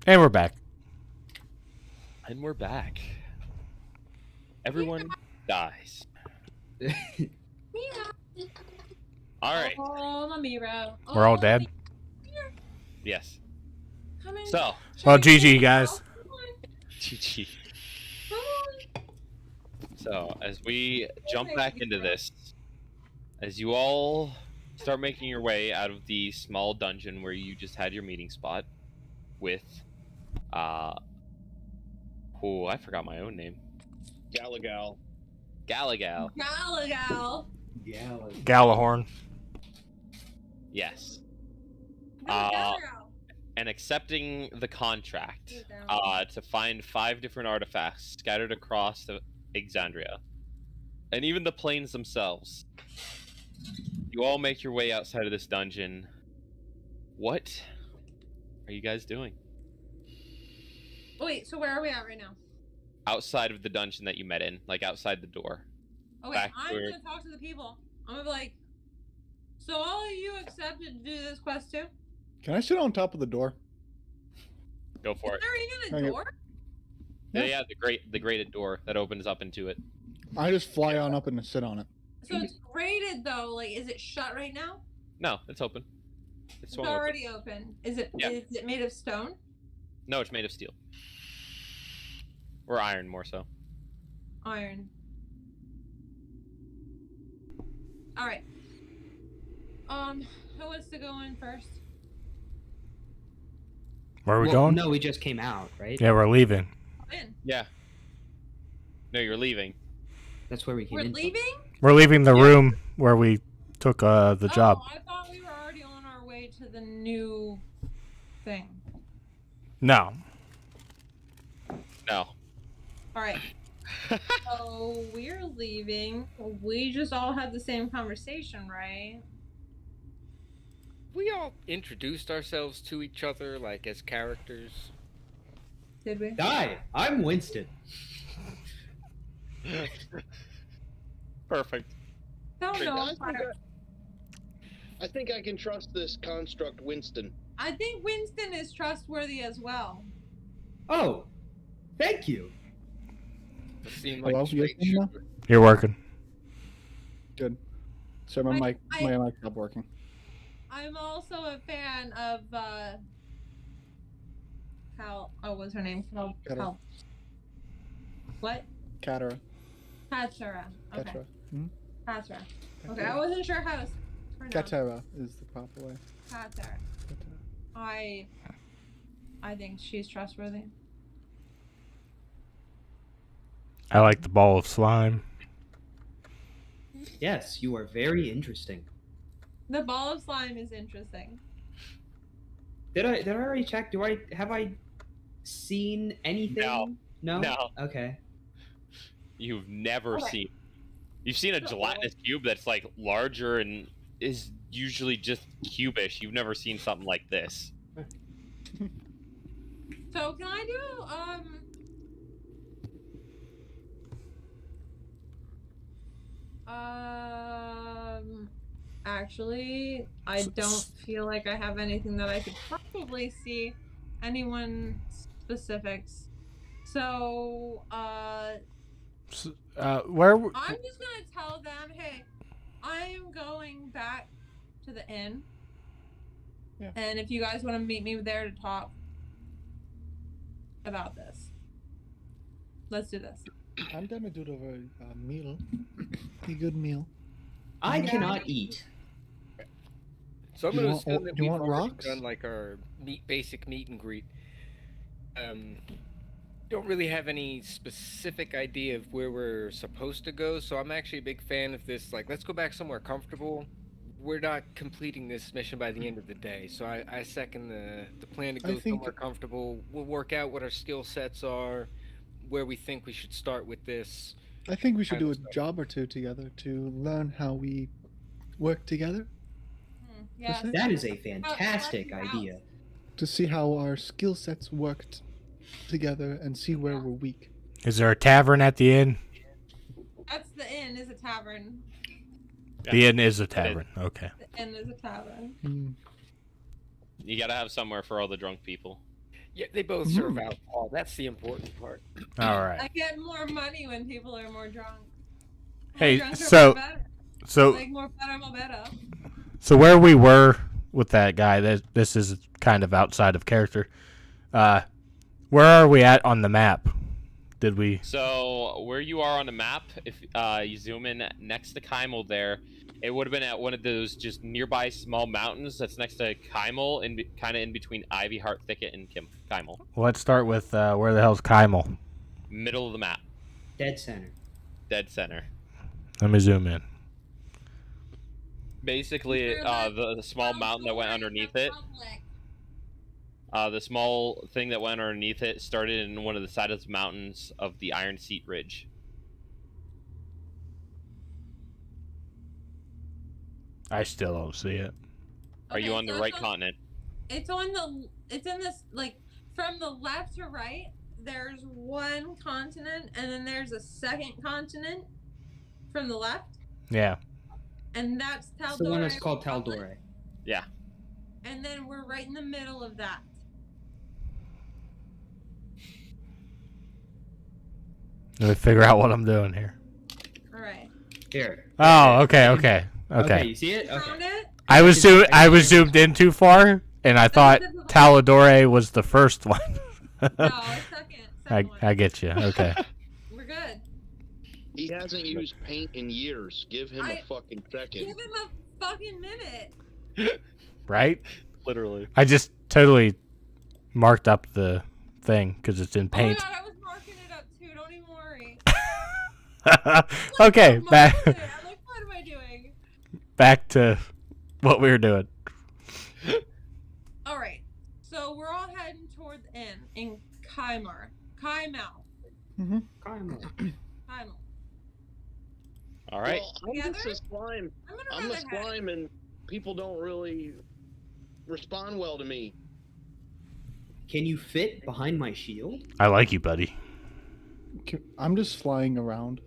Speaker 3: And we're back.
Speaker 2: And we're back. Everyone dies. All right.
Speaker 5: Oh, Lamiro.
Speaker 3: We're all dead.
Speaker 2: Yes.
Speaker 5: Come in.
Speaker 2: So,
Speaker 3: Well,
Speaker 5: Should we
Speaker 3: GG,
Speaker 5: go?
Speaker 3: guys.
Speaker 5: Come on,
Speaker 2: GG.
Speaker 5: come on.
Speaker 2: So, as we jump back into this, as you all start making your way out of the small dungeon where you just had your meeting spot with, oh, I forgot my own name.
Speaker 8: Galagal.
Speaker 2: Galagal.
Speaker 5: Galagal.
Speaker 1: Yeah. Like,
Speaker 3: Galahorn.
Speaker 2: Yes.
Speaker 5: No, Galagal.
Speaker 2: And accepting the contract
Speaker 5: Sit down.
Speaker 2: to find 5 different artifacts scattered across the Exandria, and even the plains themselves. You all make your way outside of this dungeon. What are you guys doing?
Speaker 5: Wait, so where are we at right now?
Speaker 2: Outside of the dungeon that you met in, like outside the door.
Speaker 5: Okay,
Speaker 2: Back
Speaker 5: I'm
Speaker 2: where-
Speaker 5: gonna talk to the people. I'm gonna be like, so all of you accepted to do this quest too?
Speaker 6: Can I sit on top of the door?
Speaker 2: Go for it.
Speaker 5: Is there even a
Speaker 6: Okay.
Speaker 5: door?
Speaker 2: Yeah, the grated door that opens up into it.
Speaker 6: I just fly on up and sit on it.
Speaker 5: So it's grated though. Like, is it shut right now?
Speaker 2: No, it's open. It's
Speaker 5: It's
Speaker 2: swung open.
Speaker 5: already open. Is it?
Speaker 2: Yeah.
Speaker 5: Is it made of stone?
Speaker 2: No, it's made of steel. Or iron, more so.
Speaker 5: Iron. All right. Who wants to go in first?
Speaker 3: Where are we
Speaker 1: well,
Speaker 3: going?
Speaker 1: No, we just came out, right?
Speaker 3: Yeah, we're leaving.
Speaker 5: In.
Speaker 2: Yeah. No, you're leaving.
Speaker 1: That's where we came
Speaker 5: We're
Speaker 1: in.
Speaker 5: leaving.
Speaker 3: We're leaving the
Speaker 2: Yeah.
Speaker 3: room where we took the job.
Speaker 5: Oh, I thought we were already on our way to the new thing.
Speaker 3: No.
Speaker 2: No.
Speaker 5: All right. So we're leaving. We just all had the same conversation, right?
Speaker 4: We all introduced ourselves to each other, like, as characters.
Speaker 5: Did we?
Speaker 1: Hi, I'm Winston.
Speaker 2: Perfect.
Speaker 5: No,
Speaker 8: Hey,
Speaker 5: no.
Speaker 8: guys, I think I can trust this construct, Winston.
Speaker 5: I think Winston is trustworthy as well.
Speaker 1: Oh, thank you.
Speaker 4: It seemed
Speaker 6: Hello,
Speaker 4: like
Speaker 6: yes,
Speaker 4: straight
Speaker 6: Nina?
Speaker 4: shooter.
Speaker 3: You're working.
Speaker 6: Good. So my mic stopped working.
Speaker 5: I'm also a fan of Cal. Oh, what's her name?
Speaker 6: Katara.
Speaker 5: What?
Speaker 6: Katara.
Speaker 5: Katara. Okay.
Speaker 6: Katara. Hmm?
Speaker 5: Katara. Okay, I wasn't sure how to pronounce
Speaker 6: Katara is the proper way.
Speaker 5: Katara.
Speaker 6: Katara.
Speaker 5: I think she's trustworthy.
Speaker 3: I like the ball of slime.
Speaker 1: Yes, you are very interesting.
Speaker 5: The ball of slime is interesting.
Speaker 1: Did I already check? Have I seen anything?
Speaker 2: No.
Speaker 1: No.
Speaker 2: No.
Speaker 1: Okay.
Speaker 2: You've never
Speaker 5: Okay.
Speaker 2: seen. You've seen a gelatinous cube that's like larger and is usually just cubish. You've never seen something like this.
Speaker 5: So can I do actually I don't feel like I have anything that I could probably see anyone specifics. So
Speaker 3: Where?
Speaker 5: I'm just gonna tell them, hey, I am going back to the inn.
Speaker 6: Yeah.
Speaker 5: And if you guys want to meet me there to talk about this, let's do this.
Speaker 6: I'm gonna do the meal. A good meal.
Speaker 1: I
Speaker 5: Yeah.
Speaker 1: cannot eat.
Speaker 4: So I'm
Speaker 6: You
Speaker 4: gonna
Speaker 6: want-
Speaker 4: assume that
Speaker 6: you
Speaker 4: we've
Speaker 6: want
Speaker 4: already
Speaker 6: rocks?
Speaker 4: done like our basic meet and greet. Don't really have any specific idea of where we're supposed to go, so I'm actually a big fan of this. Like, let's go back somewhere comfortable. We're not completing this mission by the end of the day, so I second the plan to
Speaker 6: I
Speaker 4: go
Speaker 6: think-
Speaker 4: somewhere comfortable. We'll work out what our skill sets are, where we think we should start with this.
Speaker 6: I think we should
Speaker 4: Kind
Speaker 6: do
Speaker 4: of
Speaker 6: a
Speaker 4: stuff.
Speaker 6: job or two together to learn how we work together,
Speaker 5: Yeah.
Speaker 6: it?
Speaker 1: That is a fantastic idea.
Speaker 6: to see how our skill sets worked together and see where we're weak.
Speaker 3: Is there a tavern at the inn?
Speaker 5: That's the inn is a tavern.
Speaker 3: The inn is a tavern. Okay.
Speaker 5: The inn is a tavern.
Speaker 6: Hmm.
Speaker 2: You gotta have somewhere for all the drunk people.
Speaker 4: Yeah, they both serve alcohol. That's the important part.
Speaker 3: All right.
Speaker 5: I get more money when people are more drunk.
Speaker 3: Hey,
Speaker 5: More drunk are
Speaker 3: so-
Speaker 5: more better.
Speaker 3: So
Speaker 5: Like more better, more better.
Speaker 3: so where we were with that guy, this is kind of outside of character. Where are we at on the map? Did we?
Speaker 2: So where you are on the map, if you zoom in next to Kymel there, it would have been at one of those just nearby small mountains that's next to Kymel, kind of in between Ivyheart Thicket and Kymel.
Speaker 3: Let's start with where the hell's Kymel?
Speaker 2: Middle of the map,
Speaker 1: Dead center.
Speaker 2: dead center.
Speaker 3: Let me zoom in.
Speaker 2: Basically, the small mountain that went underneath it. The small thing that went underneath it started in one of the sides of the mountains of the Iron Seat Ridge.
Speaker 3: I still don't see it.
Speaker 2: Are you
Speaker 5: Okay,
Speaker 2: on the
Speaker 5: so
Speaker 2: right
Speaker 5: it's
Speaker 2: continent?
Speaker 5: It's on the. It's in this like from the left to right. There's one continent, and then there's a second continent from the left,
Speaker 3: Yeah.
Speaker 5: and that's Taldore.
Speaker 1: It's the one that's called
Speaker 5: Republic.
Speaker 1: Taldore.
Speaker 2: Yeah.
Speaker 5: And then we're right in the middle of that.
Speaker 3: Let me figure out what I'm doing here.
Speaker 5: All right.
Speaker 1: Here.
Speaker 3: Oh, okay.
Speaker 1: You see it?
Speaker 5: You found
Speaker 1: Okay.
Speaker 5: it?
Speaker 3: I was zoomed in too far, and I thought Taladore was the first one.
Speaker 5: No, it's second one.
Speaker 3: I get you. Okay.
Speaker 5: We're good.
Speaker 8: He hasn't used paint in years. Give him a fucking
Speaker 5: Give
Speaker 8: second.
Speaker 5: him a fucking minute.
Speaker 3: Right?
Speaker 2: Literally.
Speaker 3: I just totally marked up the thing because it's in paint.
Speaker 5: Oh my god, I was marking it up too. Don't even worry.
Speaker 3: Okay,
Speaker 5: I'm like, what am I doing?
Speaker 3: back to what we were doing.
Speaker 5: All right. So we're all heading toward the inn in Kymel.
Speaker 1: Kymel.
Speaker 5: Kymel.
Speaker 2: All right.
Speaker 8: Well, I'm just
Speaker 5: Together?
Speaker 8: a slime.
Speaker 5: I'm gonna
Speaker 8: I'm
Speaker 5: run
Speaker 8: a
Speaker 5: ahead.
Speaker 8: slime, and people don't really respond well to me.
Speaker 1: Can you fit behind my shield?
Speaker 3: I like you, buddy.
Speaker 6: I'm just flying around.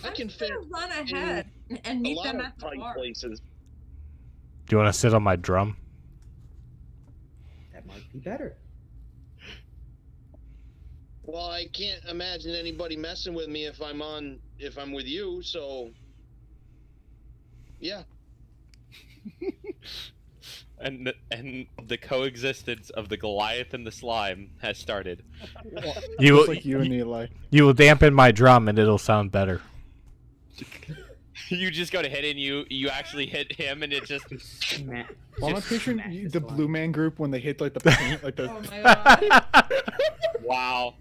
Speaker 8: I
Speaker 5: I'm
Speaker 8: can
Speaker 5: just
Speaker 8: fit
Speaker 5: gonna run ahead and
Speaker 8: a
Speaker 5: meet
Speaker 8: lot
Speaker 5: them
Speaker 8: of
Speaker 5: at the
Speaker 8: tight
Speaker 5: bar.
Speaker 8: places.
Speaker 3: Do you want to sit on my drum?
Speaker 1: That might be better.
Speaker 8: Well, I can't imagine anybody messing with me if I'm with you. So, yeah.
Speaker 2: And the coexistence of the Goliath and the slime has started.
Speaker 3: You will,
Speaker 6: Just like you and Eli.
Speaker 3: you will dampen my drum and it'll sound better.
Speaker 2: You just go to hit it and you actually hit him and it just
Speaker 1: Smack.
Speaker 6: Well, I'm
Speaker 1: just
Speaker 6: picturing
Speaker 1: smack
Speaker 6: the
Speaker 1: the
Speaker 6: Blue
Speaker 1: slime.
Speaker 6: Man Group when they hit like the paint, like the.
Speaker 5: Oh my god.
Speaker 2: wow.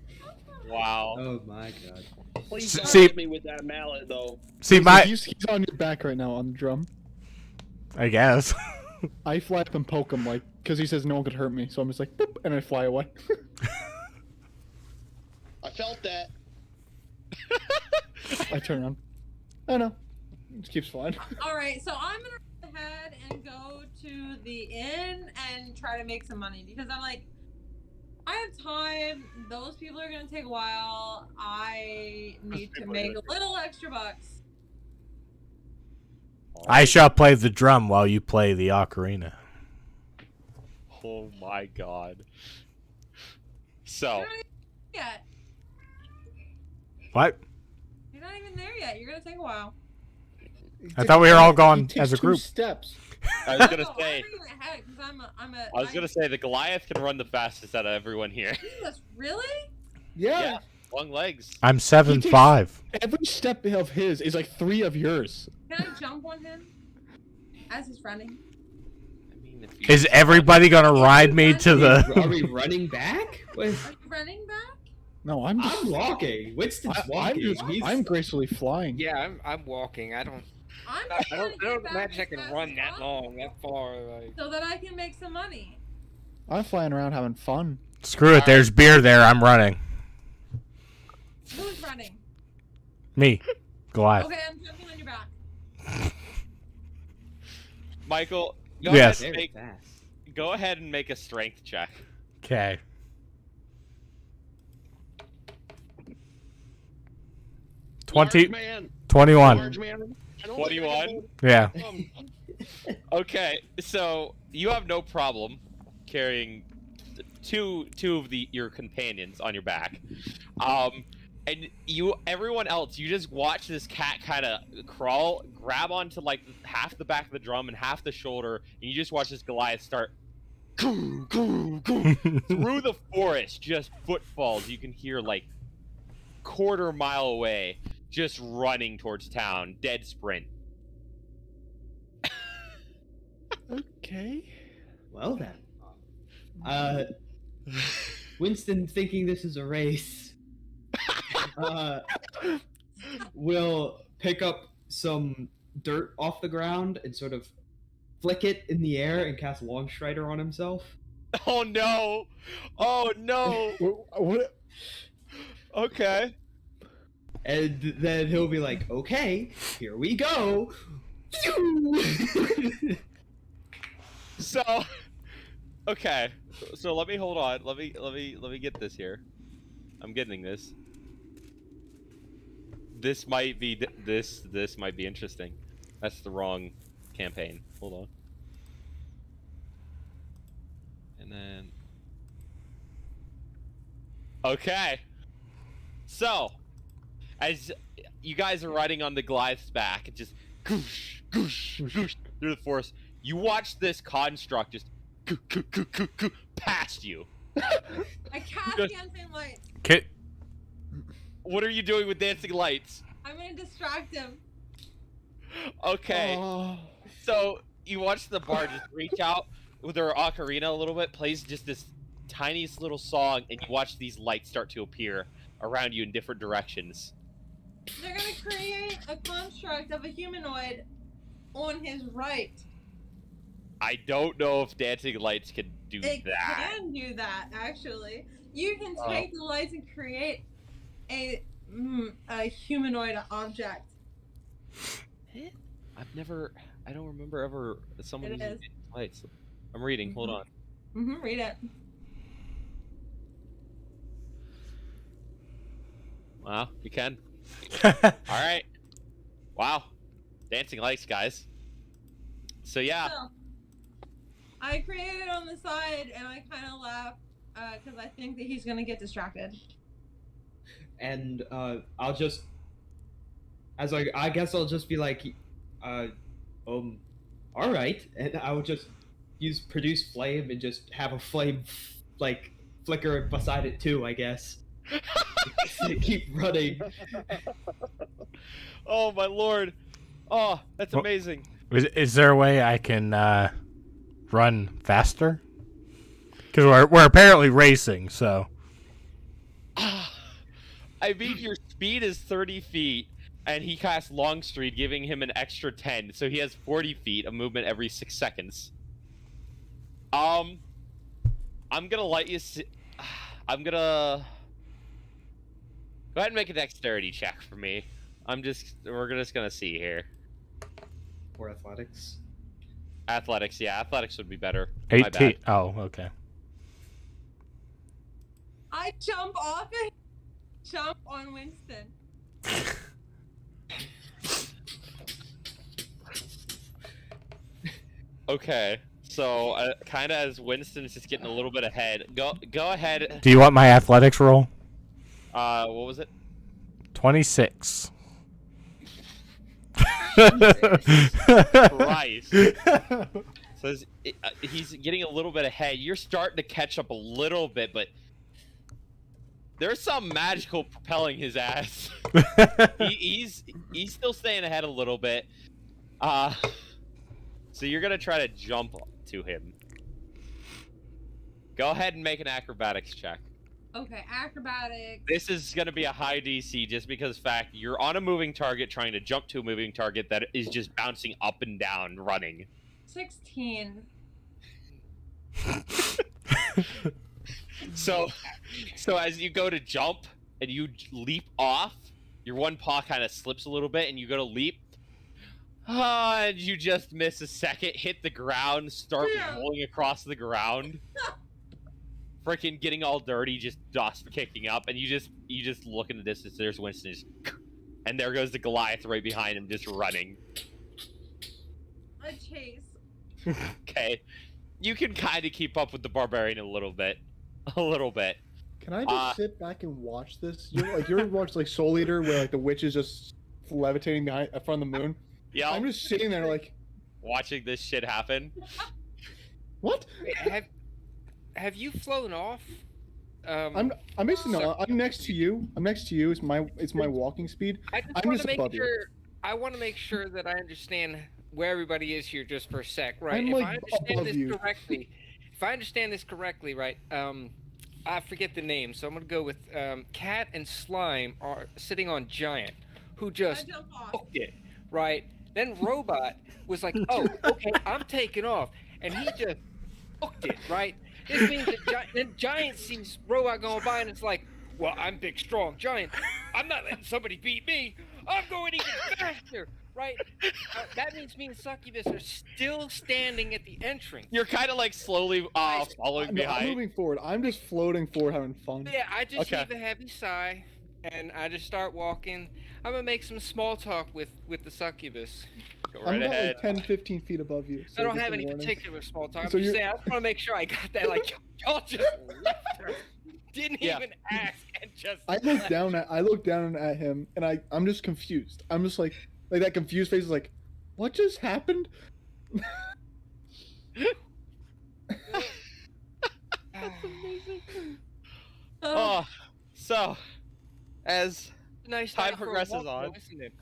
Speaker 1: Oh my god.
Speaker 8: Please don't
Speaker 3: See-
Speaker 8: hit me with that mallet, though.
Speaker 3: See,
Speaker 6: He's on your back right now on the drum.
Speaker 3: I guess.
Speaker 6: I fly up and poke him like, because he says no one could hurt me, so I'm just like, boop, and I fly away.
Speaker 8: I felt that.
Speaker 6: I turn around. Oh no, it just keeps flying.
Speaker 5: All right, so I'm gonna run ahead and go to the inn and try to make some money because I'm like, I have time. Those people are gonna take a while. I need to make a little extra bucks.
Speaker 3: I shall play the drum while you play the ocarina.
Speaker 2: Oh my god. So
Speaker 5: You're not even there yet.
Speaker 3: What?
Speaker 5: You're not even there yet. You're gonna take a while.
Speaker 3: I thought we were all
Speaker 6: He
Speaker 3: going
Speaker 6: takes
Speaker 3: as a
Speaker 6: 2
Speaker 3: group.
Speaker 6: steps.
Speaker 2: I was gonna
Speaker 5: No,
Speaker 2: say
Speaker 5: I'm even ahead because
Speaker 2: I was gonna say the Goliath can run the fastest out of everyone here.
Speaker 5: Jesus, really?
Speaker 6: Yeah.
Speaker 2: Yeah. Long legs.
Speaker 3: I'm 7'5".
Speaker 6: Every step of his is like 3 of yours.
Speaker 5: Can I jump on him as he's running?
Speaker 2: I mean, if you
Speaker 3: Is everybody gonna ride me to
Speaker 1: Are
Speaker 3: the?
Speaker 1: we running back? What?
Speaker 5: Are you running back?
Speaker 6: No, I'm just.
Speaker 1: I'm walking. Winston's walking.
Speaker 6: I'm gracefully flying.
Speaker 4: Yeah, I'm walking. I don't imagine I can run that long, that far. Like,
Speaker 5: so that I can make some money.
Speaker 6: I'm flying around having fun.
Speaker 3: Screw it. There's beer there. I'm running.
Speaker 5: Who's running?
Speaker 3: Me, Goliath.
Speaker 5: Okay, I'm jumping on your back.
Speaker 2: Michael, go
Speaker 3: Yes.
Speaker 2: ahead and
Speaker 1: Very
Speaker 2: make
Speaker 1: fast.
Speaker 2: go ahead and make a strength check.
Speaker 3: Okay.
Speaker 8: Large
Speaker 3: 20,
Speaker 8: man.
Speaker 3: 21.
Speaker 8: Large man. I don't think I can
Speaker 2: 21?
Speaker 8: hold
Speaker 3: Yeah.
Speaker 8: him.
Speaker 2: Okay, so you have no problem carrying two of your companions on your back, and everyone else, you just watch this cat kind of grab onto like half the back of the drum and half the shoulder, and you just watch this Goliath start through the forest, just footfalls you can hear like quarter-mile away, just running towards town, dead sprint.
Speaker 6: Okay.
Speaker 1: Well then. Winston, thinking this is a race, will pick up some dirt off the ground and sort of flick it in the air and cast Long Strider on himself.
Speaker 2: Oh no! Oh no!
Speaker 6: What?
Speaker 2: Okay.
Speaker 1: And then he'll be like, okay, here we go.
Speaker 2: So, okay. So let me hold on. Let me get this here. I'm getting this. This might be this might be interesting. That's the wrong campaign. Hold on. And then okay. So, as you guys are riding on the Goliath's back, it just goosh, goosh, goosh through the forest. You watch this construct just past you.
Speaker 5: I cast dancing lights.
Speaker 3: Okay.
Speaker 2: What are you doing with dancing lights?
Speaker 5: I'm gonna distract him.
Speaker 2: Okay.
Speaker 6: Oh.
Speaker 2: So you watch the bard just reach out with her ocarina a little bit, plays just this tiniest little song, and you watch these lights start to appear around you in different directions.
Speaker 5: They're gonna create a construct of a humanoid on his right.
Speaker 2: I don't know if dancing lights can do
Speaker 5: It
Speaker 2: that.
Speaker 5: can do that, actually. You can take the lights and create a humanoid object.
Speaker 2: I don't remember ever someone
Speaker 5: It
Speaker 2: using
Speaker 5: is.
Speaker 2: dancing lights. I'm reading, hold on.
Speaker 5: Read it.
Speaker 2: Wow, you can. Alright. Wow. Dancing lights, guys. So yeah.
Speaker 5: So, I created it on the side, and I kind of laugh because I think that he's gonna get distracted.
Speaker 1: And I'll just, I guess I'll just be like, all right, and I will just use produce flame and just have a flame like flicker beside it too, I guess. Keep running.
Speaker 2: Oh my lord. Oh, that's
Speaker 3: Well-
Speaker 2: amazing.
Speaker 3: Is there a way I can run faster? Because we're apparently racing, so.
Speaker 2: I mean, your speed is 30 feet, and he casts Long Street, giving him an extra 10, so he has 40 feet of movement every 6 seconds. I'm gonna let you see. I'm gonna go ahead and make a dexterity check for me. We're just gonna see here.
Speaker 1: Or athletics.
Speaker 2: Athletics, yeah, athletics would be better. My
Speaker 3: 18.
Speaker 2: bad.
Speaker 3: Oh, okay.
Speaker 5: I jump off and jump on Winston.
Speaker 2: Okay, so kind of as Winston's just getting a little bit ahead, go ahead.
Speaker 3: Do you want my athletics roll?
Speaker 2: What was it?
Speaker 3: 26.
Speaker 2: Christ. So he's getting a little bit ahead. You're starting to catch up a little bit, but there's some magical propelling his ass. He's still staying ahead a little bit. So you're gonna try to jump to him. Go ahead and make an acrobatics check.
Speaker 5: Okay, acrobatics.
Speaker 2: This is gonna be a high DC just because fact you're on a moving target trying to jump to a moving target that is just bouncing up and down, running.
Speaker 5: 16.
Speaker 2: So as you go to jump and you leap off, your one paw kind of slips a little bit and you go to leap. And you just miss a second, hit the ground, start rolling across the ground. Freaking getting all dirty, just dust kicking up, and you just look in the distance, there's Winston, and there goes the Goliath right behind him, just running.
Speaker 5: A chase.
Speaker 2: Okay. you can kind of keep up with the barbarian a little bit. A little bit.
Speaker 6: Can I just sit back and watch this? You ever watch like Soul Eater where like the witch is just levitating behind in front of the moon?
Speaker 2: Yeah.
Speaker 6: I'm just sitting there like
Speaker 2: watching this shit happen.
Speaker 6: What?
Speaker 4: Have you flown off?
Speaker 6: I'm basically no. I'm next to you. I'm next to you. It's my walking speed.
Speaker 4: I just
Speaker 6: I'm
Speaker 4: want
Speaker 6: just
Speaker 4: to make
Speaker 6: above you.
Speaker 4: sure. I want to make sure that I understand where everybody is here just for a sec, right?
Speaker 6: I'm,
Speaker 4: If
Speaker 6: like,
Speaker 4: I understand
Speaker 6: above
Speaker 4: this
Speaker 6: you.
Speaker 4: correctly, if I understand this correctly, right? I forget the name, so I'm gonna go with Cat and Slime are sitting on Giant, who just
Speaker 5: jump off.
Speaker 4: hooked it, right? Then Robot was like, "Oh, okay, I'm taking off," and he just hooked it, right? This means that then Giant sees Robot going by, and it's like, "Well, I'm big, strong Giant. I'm not letting somebody beat me. I'm going even faster." Right? That means me and Succubus are still standing at the entrance.
Speaker 2: You're kind of like slowly following
Speaker 6: No, I'm
Speaker 2: behind.
Speaker 6: moving forward. I'm just floating forward, having fun.
Speaker 4: Yeah, I just
Speaker 2: Okay.
Speaker 4: heave a heavy sigh, and I just start walking. I'm gonna make some small talk with the Succubus.
Speaker 2: Go
Speaker 6: I'm
Speaker 2: right
Speaker 6: about
Speaker 2: ahead.
Speaker 6: like 10, 15 feet above you.
Speaker 4: I don't
Speaker 6: just
Speaker 4: have
Speaker 6: a
Speaker 4: any
Speaker 6: warning.
Speaker 4: particular small talk. I'm
Speaker 6: So
Speaker 4: just
Speaker 6: you're-
Speaker 4: saying, I just want to make sure I got that. Like, y'all just left her. Didn't
Speaker 2: Yeah.
Speaker 4: even ask and just.
Speaker 6: I look down at him, and I'm just confused. I'm just like that confused face is like, what just happened?
Speaker 2: Oh, so as
Speaker 4: Nice
Speaker 2: time
Speaker 4: night for a
Speaker 2: progresses
Speaker 4: walk,
Speaker 2: on.
Speaker 4: though, isn't it?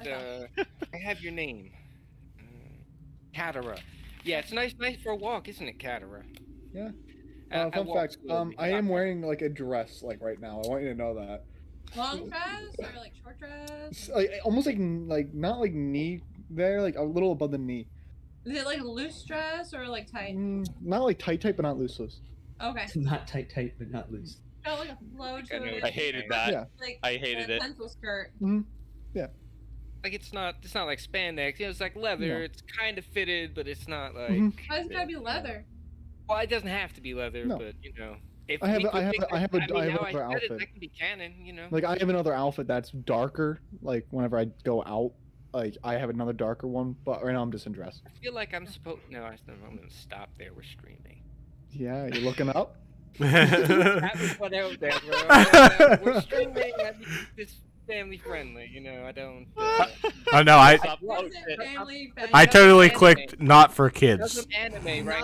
Speaker 4: I have your name. Catara. Yeah, it's nice for a walk, isn't it, Catara?
Speaker 6: Yeah.
Speaker 4: I
Speaker 6: Fun
Speaker 4: walk
Speaker 6: fact.
Speaker 4: slowly.
Speaker 6: I am wearing like a dress like right now. I want you to know that.
Speaker 5: Long dress or like short dress?
Speaker 6: It's, like almost like not like knee there, like a little above the knee.
Speaker 5: Is it like loose dress or like tight?
Speaker 6: Not like tight, but not loose.
Speaker 5: Okay.
Speaker 1: Not tight, but not loose.
Speaker 5: Got like a flow to
Speaker 4: know
Speaker 5: it.
Speaker 2: I hated that.
Speaker 6: Yeah.
Speaker 5: Like
Speaker 2: I hated
Speaker 5: a
Speaker 2: it.
Speaker 5: pencil skirt.
Speaker 4: Like it's not like spandex. You know, it's like leather.
Speaker 6: No.
Speaker 4: It's kind of fitted, but it's not like.
Speaker 6: Mhm.
Speaker 5: Why does it gotta be leather?
Speaker 4: Well, it doesn't have to be leather,
Speaker 6: No.
Speaker 4: but you know, if
Speaker 6: I have
Speaker 4: we
Speaker 6: a-
Speaker 4: could
Speaker 6: I have
Speaker 4: make
Speaker 6: a- I have
Speaker 4: that-
Speaker 6: a-
Speaker 4: I mean,
Speaker 6: I have
Speaker 4: now I
Speaker 6: another
Speaker 4: said it,
Speaker 6: outfit.
Speaker 4: that can be canon, you know.
Speaker 6: Like I have another outfit that's darker. Like whenever I go out, like I have another darker one. But right now I'm just in dress.
Speaker 4: I feel like I'm supposed. No, I'm gonna stop there. We're streaming.
Speaker 6: Yeah, you're looking up.
Speaker 4: That was what else there, bro. We're streaming. It's family friendly, you know. I don't.
Speaker 3: Oh no, I
Speaker 2: Stop
Speaker 5: Wasn't
Speaker 2: posting.
Speaker 5: family
Speaker 3: I totally
Speaker 4: Anime.
Speaker 3: clicked not for
Speaker 4: That's
Speaker 3: kids.
Speaker 4: an anime, right?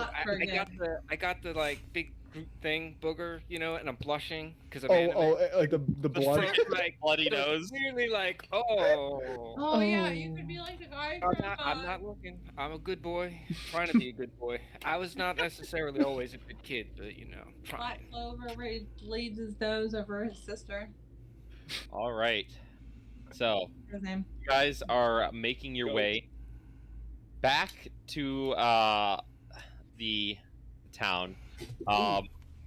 Speaker 5: Not for
Speaker 4: I got the like big group thing booger, you know, and I'm blushing because of
Speaker 6: Oh,
Speaker 4: anime.
Speaker 6: like the
Speaker 2: The
Speaker 6: blood.
Speaker 2: front,
Speaker 4: like
Speaker 2: bloody
Speaker 4: so
Speaker 2: nose.
Speaker 4: clearly like, oh.
Speaker 5: Oh yeah, you could be like the guy from.
Speaker 4: I'm not looking. I'm a good boy. Trying to be a good boy. I was not necessarily always a good kid, but you know,
Speaker 5: Black
Speaker 4: trying.
Speaker 5: Clover where he leads his nose over his sister.
Speaker 2: All right. So
Speaker 5: His name.
Speaker 2: you guys are making your way back to the town.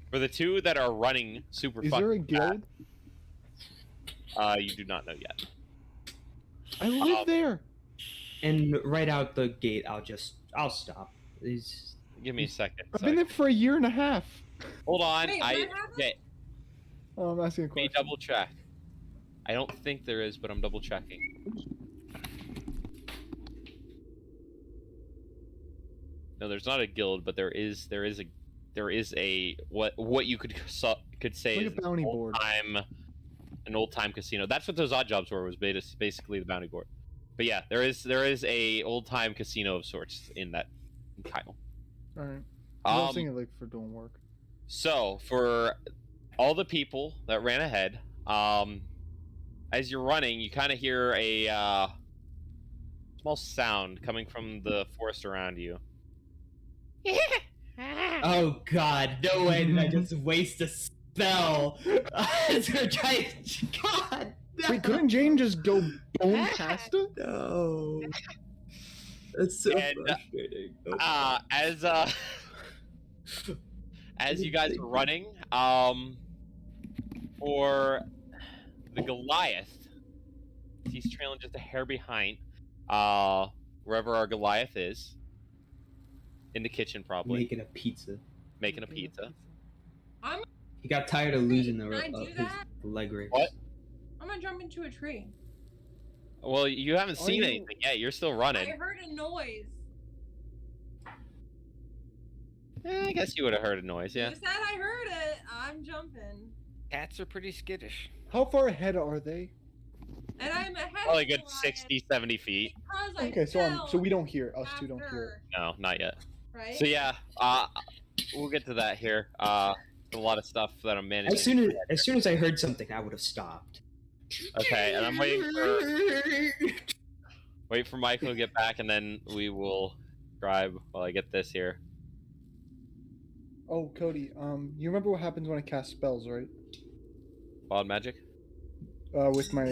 Speaker 2: For the two that are running super
Speaker 6: Is
Speaker 2: fucking
Speaker 6: there a guild?
Speaker 2: you do not know yet.
Speaker 6: I live there.
Speaker 1: And right out the gate, I'll stop. It's,
Speaker 2: Give me a second.
Speaker 6: I've been there for a year and a half.
Speaker 2: Hold on.
Speaker 5: Wait, what happened?
Speaker 2: Okay,
Speaker 6: Oh, I'm asking a
Speaker 2: let me
Speaker 6: question.
Speaker 2: double check. I don't think there is, but I'm double checking. No, there's not a guild, but there is a what you could say
Speaker 6: Like
Speaker 2: is
Speaker 6: a bounty board.
Speaker 2: an old time casino. That's what those odd jobs were, was basically the bounty board. But yeah, there is a old time casino of sorts in that title.
Speaker 6: All right. I was thinking like for doing work.
Speaker 2: So for all the people that ran ahead, as you're running, you kind of hear a small sound coming from the forest around you.
Speaker 1: oh god, no way did I just waste a spell. God, no.
Speaker 6: Wait, couldn't Jane just go bone pasta?
Speaker 1: No. That's so
Speaker 2: And,
Speaker 1: frustrating. Oh,
Speaker 2: as you guys are running, for the Goliath, he's trailing just a hair behind, wherever our Goliath is, in the kitchen probably,
Speaker 1: making a pizza.
Speaker 2: making a pizza.
Speaker 1: He got tired of losing
Speaker 5: Can I do
Speaker 1: his
Speaker 5: that?
Speaker 1: leg race.
Speaker 2: What?
Speaker 5: I'm gonna jump into a tree.
Speaker 2: Well, you haven't seen
Speaker 6: you-
Speaker 2: anything yet. You're still
Speaker 5: I
Speaker 2: running.
Speaker 5: heard a noise.
Speaker 2: I guess you would have heard a noise, yeah.
Speaker 5: You said I heard it. I'm jumping.
Speaker 4: Cats are pretty skittish.
Speaker 6: How far ahead are they?
Speaker 5: And I'm ahead
Speaker 2: Probably
Speaker 5: of
Speaker 2: good
Speaker 5: Lion
Speaker 2: 60, 70 feet.
Speaker 5: because I
Speaker 6: Okay,
Speaker 5: fell
Speaker 6: so we don't hear. Us two don't hear.
Speaker 5: after,
Speaker 2: No, not yet.
Speaker 5: right?
Speaker 2: So yeah, we'll get to that here. A lot of stuff that I'm managing.
Speaker 1: As soon as I heard something, I would have stopped.
Speaker 2: Okay, and I'm wait for Michael to get back, and then we will scribe while I get this here.
Speaker 6: Oh, Cody. You remember what happens when I cast spells, right?
Speaker 2: Wild magic?
Speaker 6: With my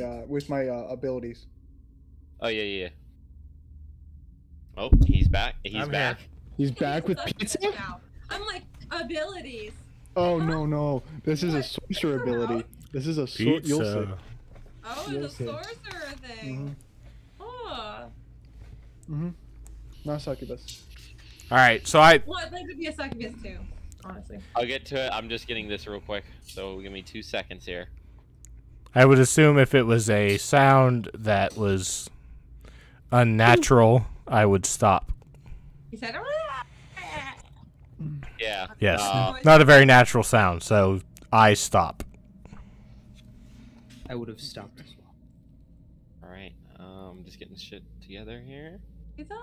Speaker 6: abilities.
Speaker 2: Oh yeah. Oh, he's back. He's
Speaker 3: I'm
Speaker 2: back.
Speaker 3: here.
Speaker 6: He's back with
Speaker 5: Such a
Speaker 6: pizza.
Speaker 5: bitch now. I'm like abilities.
Speaker 6: Oh no! This is a
Speaker 5: What?
Speaker 6: sorcerer ability. This is a sword. You'll see.
Speaker 3: Pizza.
Speaker 5: Oh,
Speaker 6: You'll
Speaker 5: it's a
Speaker 6: see.
Speaker 5: sorcerer thing. Oh.
Speaker 6: Not succubus.
Speaker 3: All right, so I
Speaker 5: Well, I'd like to be a succubus too, honestly.
Speaker 2: I'll get to it. I'm just getting this real quick. So give me 2 seconds here.
Speaker 3: would assume if it was a sound that was unnatural, I would stop.
Speaker 5: He said,
Speaker 2: Yeah.
Speaker 3: Yes,
Speaker 2: Uh,
Speaker 3: not a very natural sound, so I stop.
Speaker 1: I would have stopped as well.
Speaker 2: all right. Just getting shit together here.
Speaker 5: It's
Speaker 3: I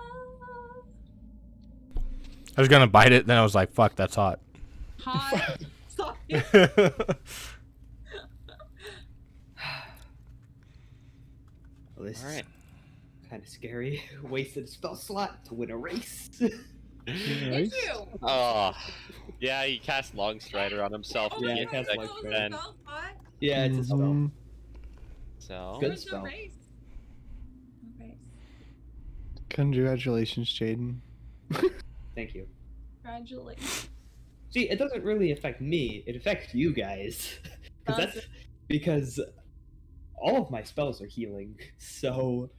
Speaker 3: was gonna bite it, then I was like, "Fuck, that's hot."
Speaker 5: hot. Sorry.
Speaker 1: Well, this
Speaker 2: All right.
Speaker 1: is kind of scary. Wasted a spell slot to win a race.
Speaker 5: Did you?
Speaker 2: Oh, yeah. He cast Long Strider on himself.
Speaker 5: Oh
Speaker 2: to
Speaker 1: Yeah,
Speaker 5: my
Speaker 1: he
Speaker 2: get
Speaker 1: cast
Speaker 2: that
Speaker 1: Long
Speaker 5: God,
Speaker 1: Strider.
Speaker 2: then.
Speaker 5: spell slot?
Speaker 1: Yeah, it's a spell.
Speaker 6: Mhm.
Speaker 2: So
Speaker 1: Good
Speaker 5: Where's the
Speaker 1: spell.
Speaker 5: race? Okay.
Speaker 6: Congratulations, Jaden.
Speaker 1: Thank you.
Speaker 5: Congratulations.
Speaker 1: See, it doesn't really affect me. It affects you guys.
Speaker 5: Does
Speaker 1: Because all of my spells are healing. So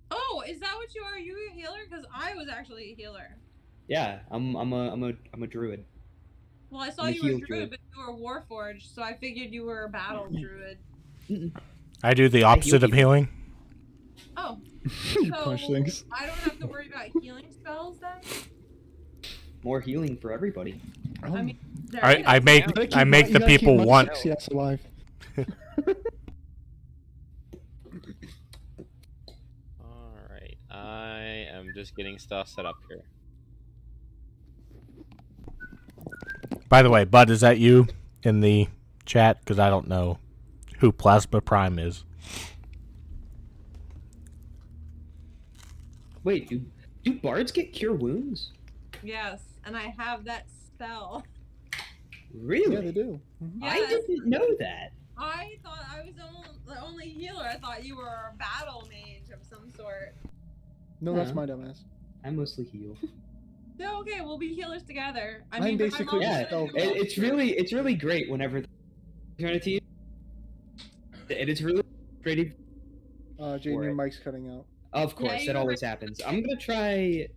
Speaker 5: Oh, is that what you are? Are you a healer? Because I was actually a healer.
Speaker 1: yeah, I'm a druid.
Speaker 5: Well, I saw
Speaker 1: I'm a
Speaker 5: you were a
Speaker 1: heal
Speaker 5: druid,
Speaker 1: druid.
Speaker 5: but you were Warforged, so I figured you were a battle druid.
Speaker 3: I do the opposite of
Speaker 1: people.
Speaker 3: healing.
Speaker 5: Oh,
Speaker 6: You
Speaker 5: so
Speaker 6: punch things.
Speaker 5: I don't have to worry about healing spells then?
Speaker 1: More healing for everybody.
Speaker 5: I mean, there
Speaker 3: I,
Speaker 5: is.
Speaker 3: I make
Speaker 6: You gotta
Speaker 3: I
Speaker 6: keep
Speaker 3: make
Speaker 6: my- you
Speaker 3: the
Speaker 6: gotta keep
Speaker 3: people
Speaker 6: my
Speaker 3: want.
Speaker 6: Yes, alive.
Speaker 2: all right. I am just getting stuff set up here.
Speaker 3: By the way, Bud, is that you in the chat? Because I don't know who Plasma Prime is.
Speaker 1: Wait, do bards get cure wounds?
Speaker 5: Yes, and I have that spell.
Speaker 1: Really?
Speaker 6: Yeah, they do.
Speaker 1: I
Speaker 5: Yes.
Speaker 1: didn't know that.
Speaker 5: I thought I was the only healer. I thought you were a battle mage of some sort.
Speaker 6: No, that's
Speaker 1: Yeah.
Speaker 6: my dumbass.
Speaker 1: I mostly heal.
Speaker 5: So okay, we'll be healers together. I
Speaker 6: I'm
Speaker 5: mean, but
Speaker 6: basically
Speaker 5: also
Speaker 1: Yeah,
Speaker 6: spell-
Speaker 5: gonna do
Speaker 1: it's really great whenever turn it to you. And it's really great.
Speaker 6: Jaden,
Speaker 1: For
Speaker 6: your
Speaker 1: it.
Speaker 6: mic's cutting out.
Speaker 1: Of course,
Speaker 5: you
Speaker 1: that
Speaker 5: were
Speaker 1: always
Speaker 5: right.
Speaker 1: happens. I'm gonna try.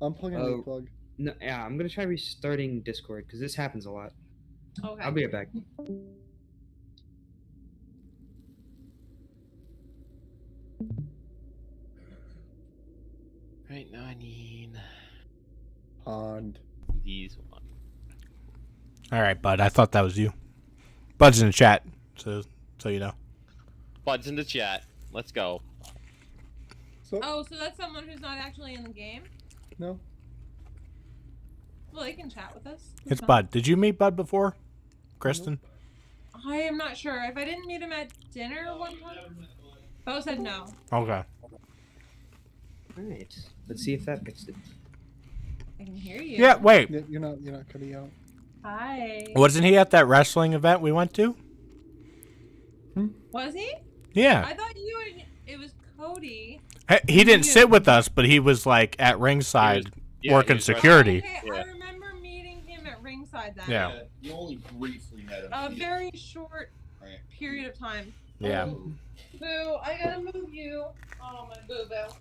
Speaker 6: I'm plugging
Speaker 1: Oh.
Speaker 6: a plug.
Speaker 1: No, yeah, I'm gonna try restarting Discord because this happens a lot.
Speaker 5: Okay.
Speaker 1: I'll be right back.
Speaker 2: Right now, I need
Speaker 6: And
Speaker 2: these one.
Speaker 3: All right, Bud. I thought that was you. Bud's in the chat, so you know.
Speaker 2: Bud's in the chat. Let's go.
Speaker 6: so
Speaker 5: Oh, so that's someone who's not actually in the game?
Speaker 6: no.
Speaker 5: Well, they can chat with us.
Speaker 3: It's
Speaker 5: fine.
Speaker 3: Bud. Did you meet Bud before, Kristen?
Speaker 5: I am not sure. If I didn't meet him at dinner one time, Bo said no.
Speaker 3: Okay.
Speaker 1: Alright, let's see if that fixed it.
Speaker 5: I can hear you.
Speaker 3: Yeah. Wait.
Speaker 6: Yeah, you're not cutting out.
Speaker 5: Hi.
Speaker 3: Wasn't he at that wrestling event we went to?
Speaker 5: Was he?
Speaker 3: Yeah.
Speaker 5: I thought you and it was Cody.
Speaker 3: He didn't sit with us, but he was like at ringside
Speaker 2: Yeah,
Speaker 3: working
Speaker 2: he was
Speaker 3: security.
Speaker 5: Okay,
Speaker 2: Yeah.
Speaker 5: I remember meeting him at ringside then.
Speaker 3: Yeah.
Speaker 7: You only briefly met him.
Speaker 5: A very short
Speaker 7: Right.
Speaker 5: period of time.
Speaker 3: Yeah.
Speaker 5: Oh, boo, I gotta move you. Oh, my boo-boo.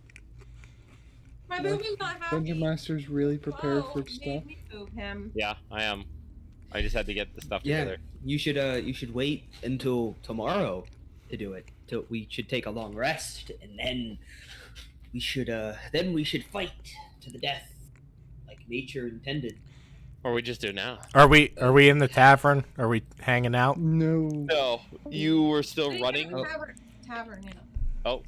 Speaker 5: My boo-boo's not happy.
Speaker 6: Dungeon Master's really prepared
Speaker 5: Whoa,
Speaker 6: for
Speaker 5: made
Speaker 6: stuff.
Speaker 5: me move him.
Speaker 2: Yeah, I am. I just had to get the stuff
Speaker 1: Yeah,
Speaker 2: together.
Speaker 1: you should wait until tomorrow to do it. We should take a long rest, and then we should fight to the death, like nature intended.
Speaker 2: Or we just do now.
Speaker 3: Are we in the tavern? Are we hanging out?
Speaker 6: No.
Speaker 2: No, you were still
Speaker 5: Speaking
Speaker 2: running.
Speaker 5: of tavern, yeah.
Speaker 2: Oh,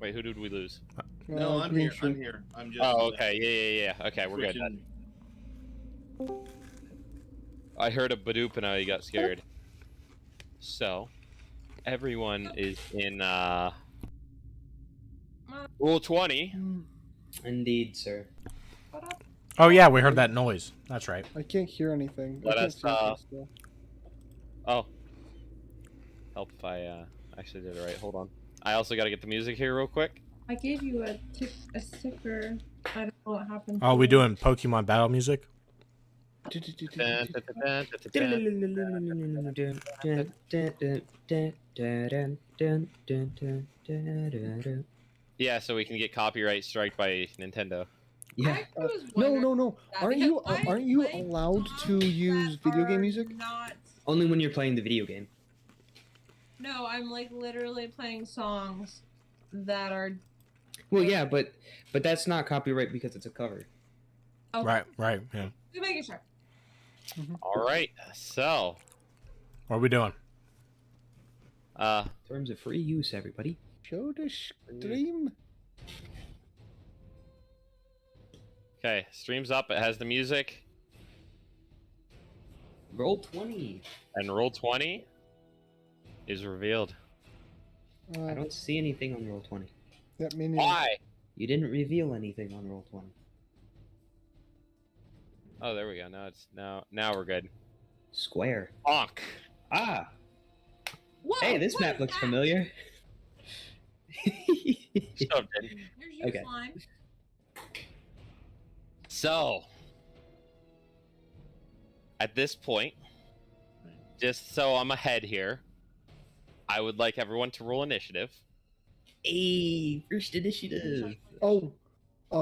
Speaker 2: wait, who did we lose?
Speaker 7: No, I'm
Speaker 6: green
Speaker 7: here. I'm
Speaker 6: shirt.
Speaker 7: here. I'm just.
Speaker 2: Oh, okay, yeah. Okay, we're good.
Speaker 7: switching-
Speaker 2: I heard a badoop and I got scared. So, everyone is in Rule 20.
Speaker 1: Indeed, sir.
Speaker 5: What up?
Speaker 3: Oh yeah, we heard that noise. That's right.
Speaker 6: I can't hear anything.
Speaker 2: Let
Speaker 6: I can't
Speaker 2: us,
Speaker 6: see anything still.
Speaker 2: Oh. Help if I actually did it right. Hold on. I also got to get the music here real quick.
Speaker 5: I gave you a sticker. I don't know what happened.
Speaker 3: Oh, we doing Pokemon battle music?
Speaker 2: Yeah, so we can get copyright strike by Nintendo.
Speaker 1: Yeah.
Speaker 5: I was
Speaker 6: No,
Speaker 5: wondering
Speaker 6: no.
Speaker 5: that
Speaker 6: Aren't
Speaker 5: because
Speaker 6: you
Speaker 5: I
Speaker 6: aren't you
Speaker 5: play
Speaker 6: allowed to
Speaker 5: songs
Speaker 6: use
Speaker 5: that
Speaker 6: video game
Speaker 5: are
Speaker 6: music?
Speaker 5: Not.
Speaker 1: Only when you're playing the video game.
Speaker 5: No, I'm like literally playing songs that are.
Speaker 1: Well, yeah, but that's not copyright because it's a cover.
Speaker 5: Okay.
Speaker 3: Right. Yeah.
Speaker 5: Just making sure.
Speaker 2: All right, so
Speaker 3: What are we doing?
Speaker 1: Terms of free use, everybody.
Speaker 6: Show the stream.
Speaker 2: okay, stream's up. It has the music,
Speaker 1: Roll 20.
Speaker 2: and roll 20 is revealed.
Speaker 1: I don't see anything on roll 20.
Speaker 6: That means
Speaker 2: Why?
Speaker 1: You didn't reveal anything on roll 20.
Speaker 2: Oh, there we go. Now we're good.
Speaker 1: Square.
Speaker 2: Bonk.
Speaker 1: Ah.
Speaker 5: Whoa,
Speaker 1: Hey, this
Speaker 5: what
Speaker 1: map
Speaker 5: is
Speaker 1: looks
Speaker 5: that?
Speaker 1: familiar.
Speaker 2: So good.
Speaker 5: Here's you,
Speaker 1: Okay.
Speaker 5: slime.
Speaker 2: So, at this point, just so I'm ahead here, I would like everyone to roll initiative.
Speaker 1: Hey, first initiative.
Speaker 6: Oh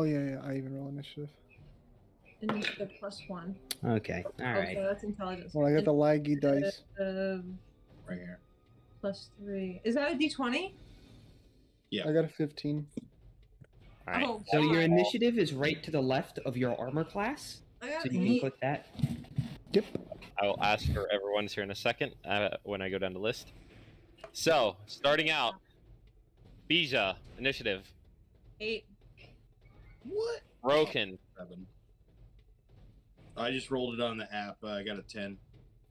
Speaker 6: yeah. I even roll initiative.
Speaker 5: Initiative +1.
Speaker 1: Okay, all right.
Speaker 5: Okay, that's intelligence.
Speaker 6: Well, I got the laggy dice.
Speaker 7: Right here.
Speaker 5: +3. Is that a D20?
Speaker 6: I got a 15.
Speaker 2: All right.
Speaker 5: Oh,
Speaker 1: So your
Speaker 5: God.
Speaker 1: initiative is right to the left of your armor class.
Speaker 5: I got
Speaker 1: So
Speaker 5: an
Speaker 1: you can
Speaker 5: 8.
Speaker 1: click that.
Speaker 6: Yep.
Speaker 2: I will ask for everyone's here in a second when I go down the list. So, starting out, Bija, initiative.
Speaker 5: 8.
Speaker 7: What?
Speaker 2: Broken,
Speaker 7: 7. I just rolled it on the app. I got a 10.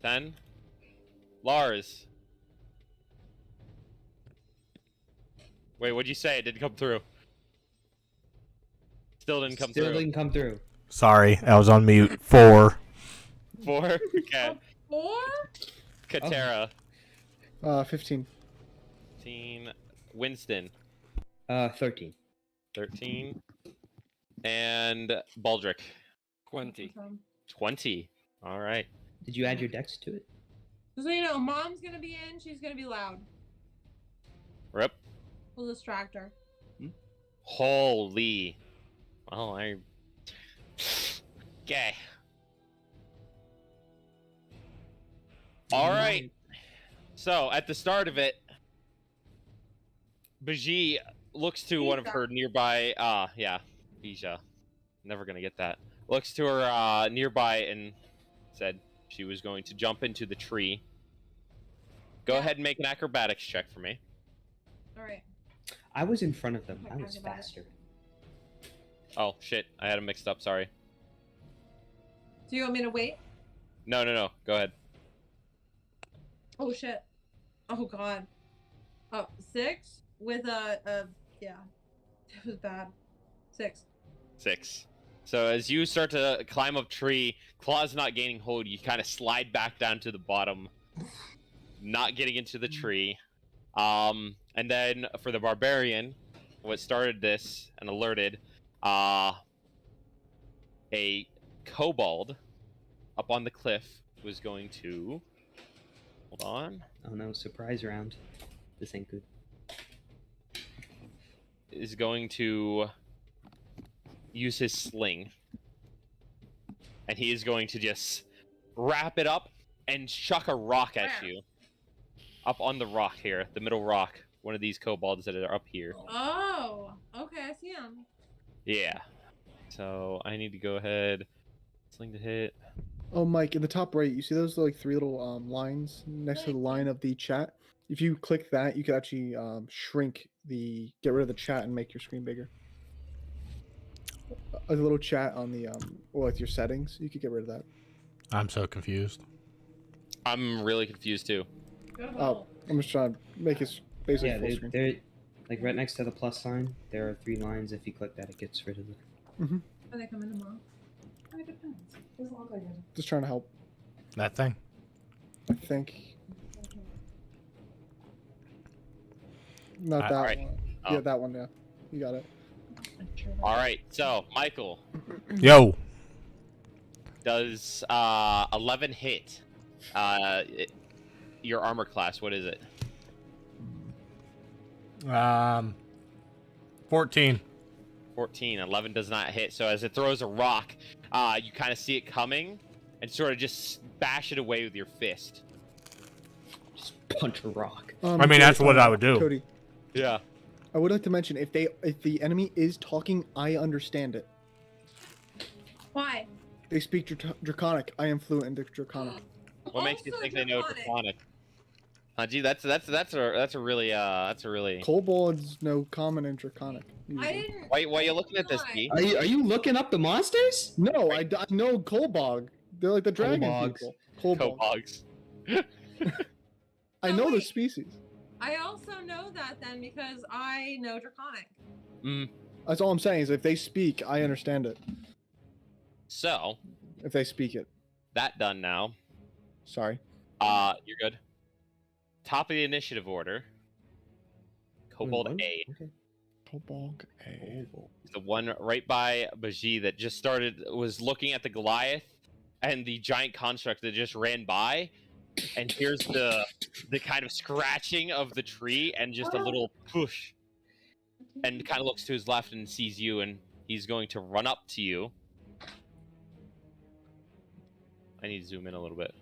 Speaker 2: 10. Lars. Wait, what'd you say? It didn't come through. Still didn't come
Speaker 1: Still
Speaker 2: through.
Speaker 1: didn't come through.
Speaker 3: Sorry, I was on mute. 4.
Speaker 2: 4? Okay.
Speaker 5: 4?
Speaker 2: Katera.
Speaker 6: 15.
Speaker 2: 15. Winston.
Speaker 1: 13.
Speaker 2: 13. And Baldric.
Speaker 4: 20.
Speaker 2: 20. All right.
Speaker 1: Did you add your dex to it?
Speaker 5: So you know, mom's gonna be in. She's gonna be loud.
Speaker 2: Rip.
Speaker 5: We'll distract her.
Speaker 2: Holy. Well, Okay. All right. So, at the start of it, Baji looks to one of her nearby, Bija. Never gonna get that. Looks to her nearby and said she was going to jump into the tree. Go ahead and make an acrobatics check for me.
Speaker 5: All right.
Speaker 1: I was in front of them.
Speaker 5: Okay,
Speaker 1: I was
Speaker 5: acrobatics.
Speaker 1: faster.
Speaker 2: Oh, shit. I had them mixed up. Sorry.
Speaker 5: Do you want me to wait?
Speaker 2: No. Go ahead.
Speaker 5: Oh shit. Oh god. Oh, 6 with yeah. That was bad. 6.
Speaker 2: 6. So as you start to climb up tree, claws not gaining hold, you kind of slide back down to the bottom, not getting into the tree. And then for the barbarian, what started this and alerted, a kobold up on the cliff was going to... Hold on.
Speaker 1: Oh no, surprise round. This ain't good.
Speaker 2: Is going to use his sling. And he is going to just wrap it up and chuck a rock at you. Up on the rock here, the middle rock. One of these kobolds that are up here.
Speaker 5: Oh, okay, I see him.
Speaker 2: Yeah. So I need to go ahead. Sling to hit.
Speaker 6: Oh, Mike, in the top right, you see those like three little lines next to the line of the chat? If you click that, you can actually get rid of the chat and make your screen bigger. A little chat on the or like your settings, you could get rid of that.
Speaker 3: I'm so confused.
Speaker 2: I'm really confused too.
Speaker 6: Oh, I'm just trying to make it basically
Speaker 1: Yeah,
Speaker 6: full screen.
Speaker 1: they're like right next to the plus sign. There are 3 lines. If you click that, it gets rid of it.
Speaker 6: Mm-hmm.
Speaker 5: Are they coming tomorrow? It depends. Doesn't look like it.
Speaker 6: Just trying to help.
Speaker 3: That thing.
Speaker 6: I think. Not that
Speaker 2: Alright.
Speaker 6: one.
Speaker 2: Oh.
Speaker 6: Yeah, that one. Yeah, you got it.
Speaker 2: All right, so Michael,
Speaker 3: Yo.
Speaker 2: does 11 hit? Your armor class, what is it?
Speaker 3: 14.
Speaker 2: 14. 11 does not hit. So as it throws a rock, you kind of see it coming and sort of just bash it away with your fist.
Speaker 1: Just punch a rock.
Speaker 3: I mean, that's what I would do.
Speaker 6: Cody,
Speaker 2: Yeah.
Speaker 6: I would like to mention if the enemy is talking, I understand it.
Speaker 5: Why?
Speaker 6: They speak Draconic. I am fluent in Draconic.
Speaker 2: What makes you
Speaker 5: Also
Speaker 2: think they know
Speaker 5: Draconic.
Speaker 2: Draconic? Gee, that's a really
Speaker 6: Kobolds know Common and Draconic.
Speaker 5: I
Speaker 6: usually.
Speaker 5: didn't.
Speaker 2: Why you looking at this,
Speaker 5: Why?
Speaker 2: D?
Speaker 1: Are you looking up the monsters?
Speaker 6: No, I know Kolbog. They're like the dragon
Speaker 1: Kobolds.
Speaker 6: people. Kobolg.
Speaker 2: Kobogs.
Speaker 6: I
Speaker 5: Oh,
Speaker 6: know the
Speaker 5: wait.
Speaker 6: species.
Speaker 5: I also know that then because I know Draconic.
Speaker 6: That's all I'm saying is if they speak, I understand it.
Speaker 2: So
Speaker 6: If they speak it.
Speaker 2: that done now.
Speaker 6: Sorry.
Speaker 2: You're good. Top of the initiative order. Kobold A.
Speaker 1: Okay.
Speaker 6: Kolbog A.
Speaker 2: The one right by Baji that just was looking at the Goliath and the giant construct that just ran by, and here's the kind of scratching of the tree and just a little push, and kind of looks to his left and sees you, and he's going to run up to you. I need to zoom in a little bit.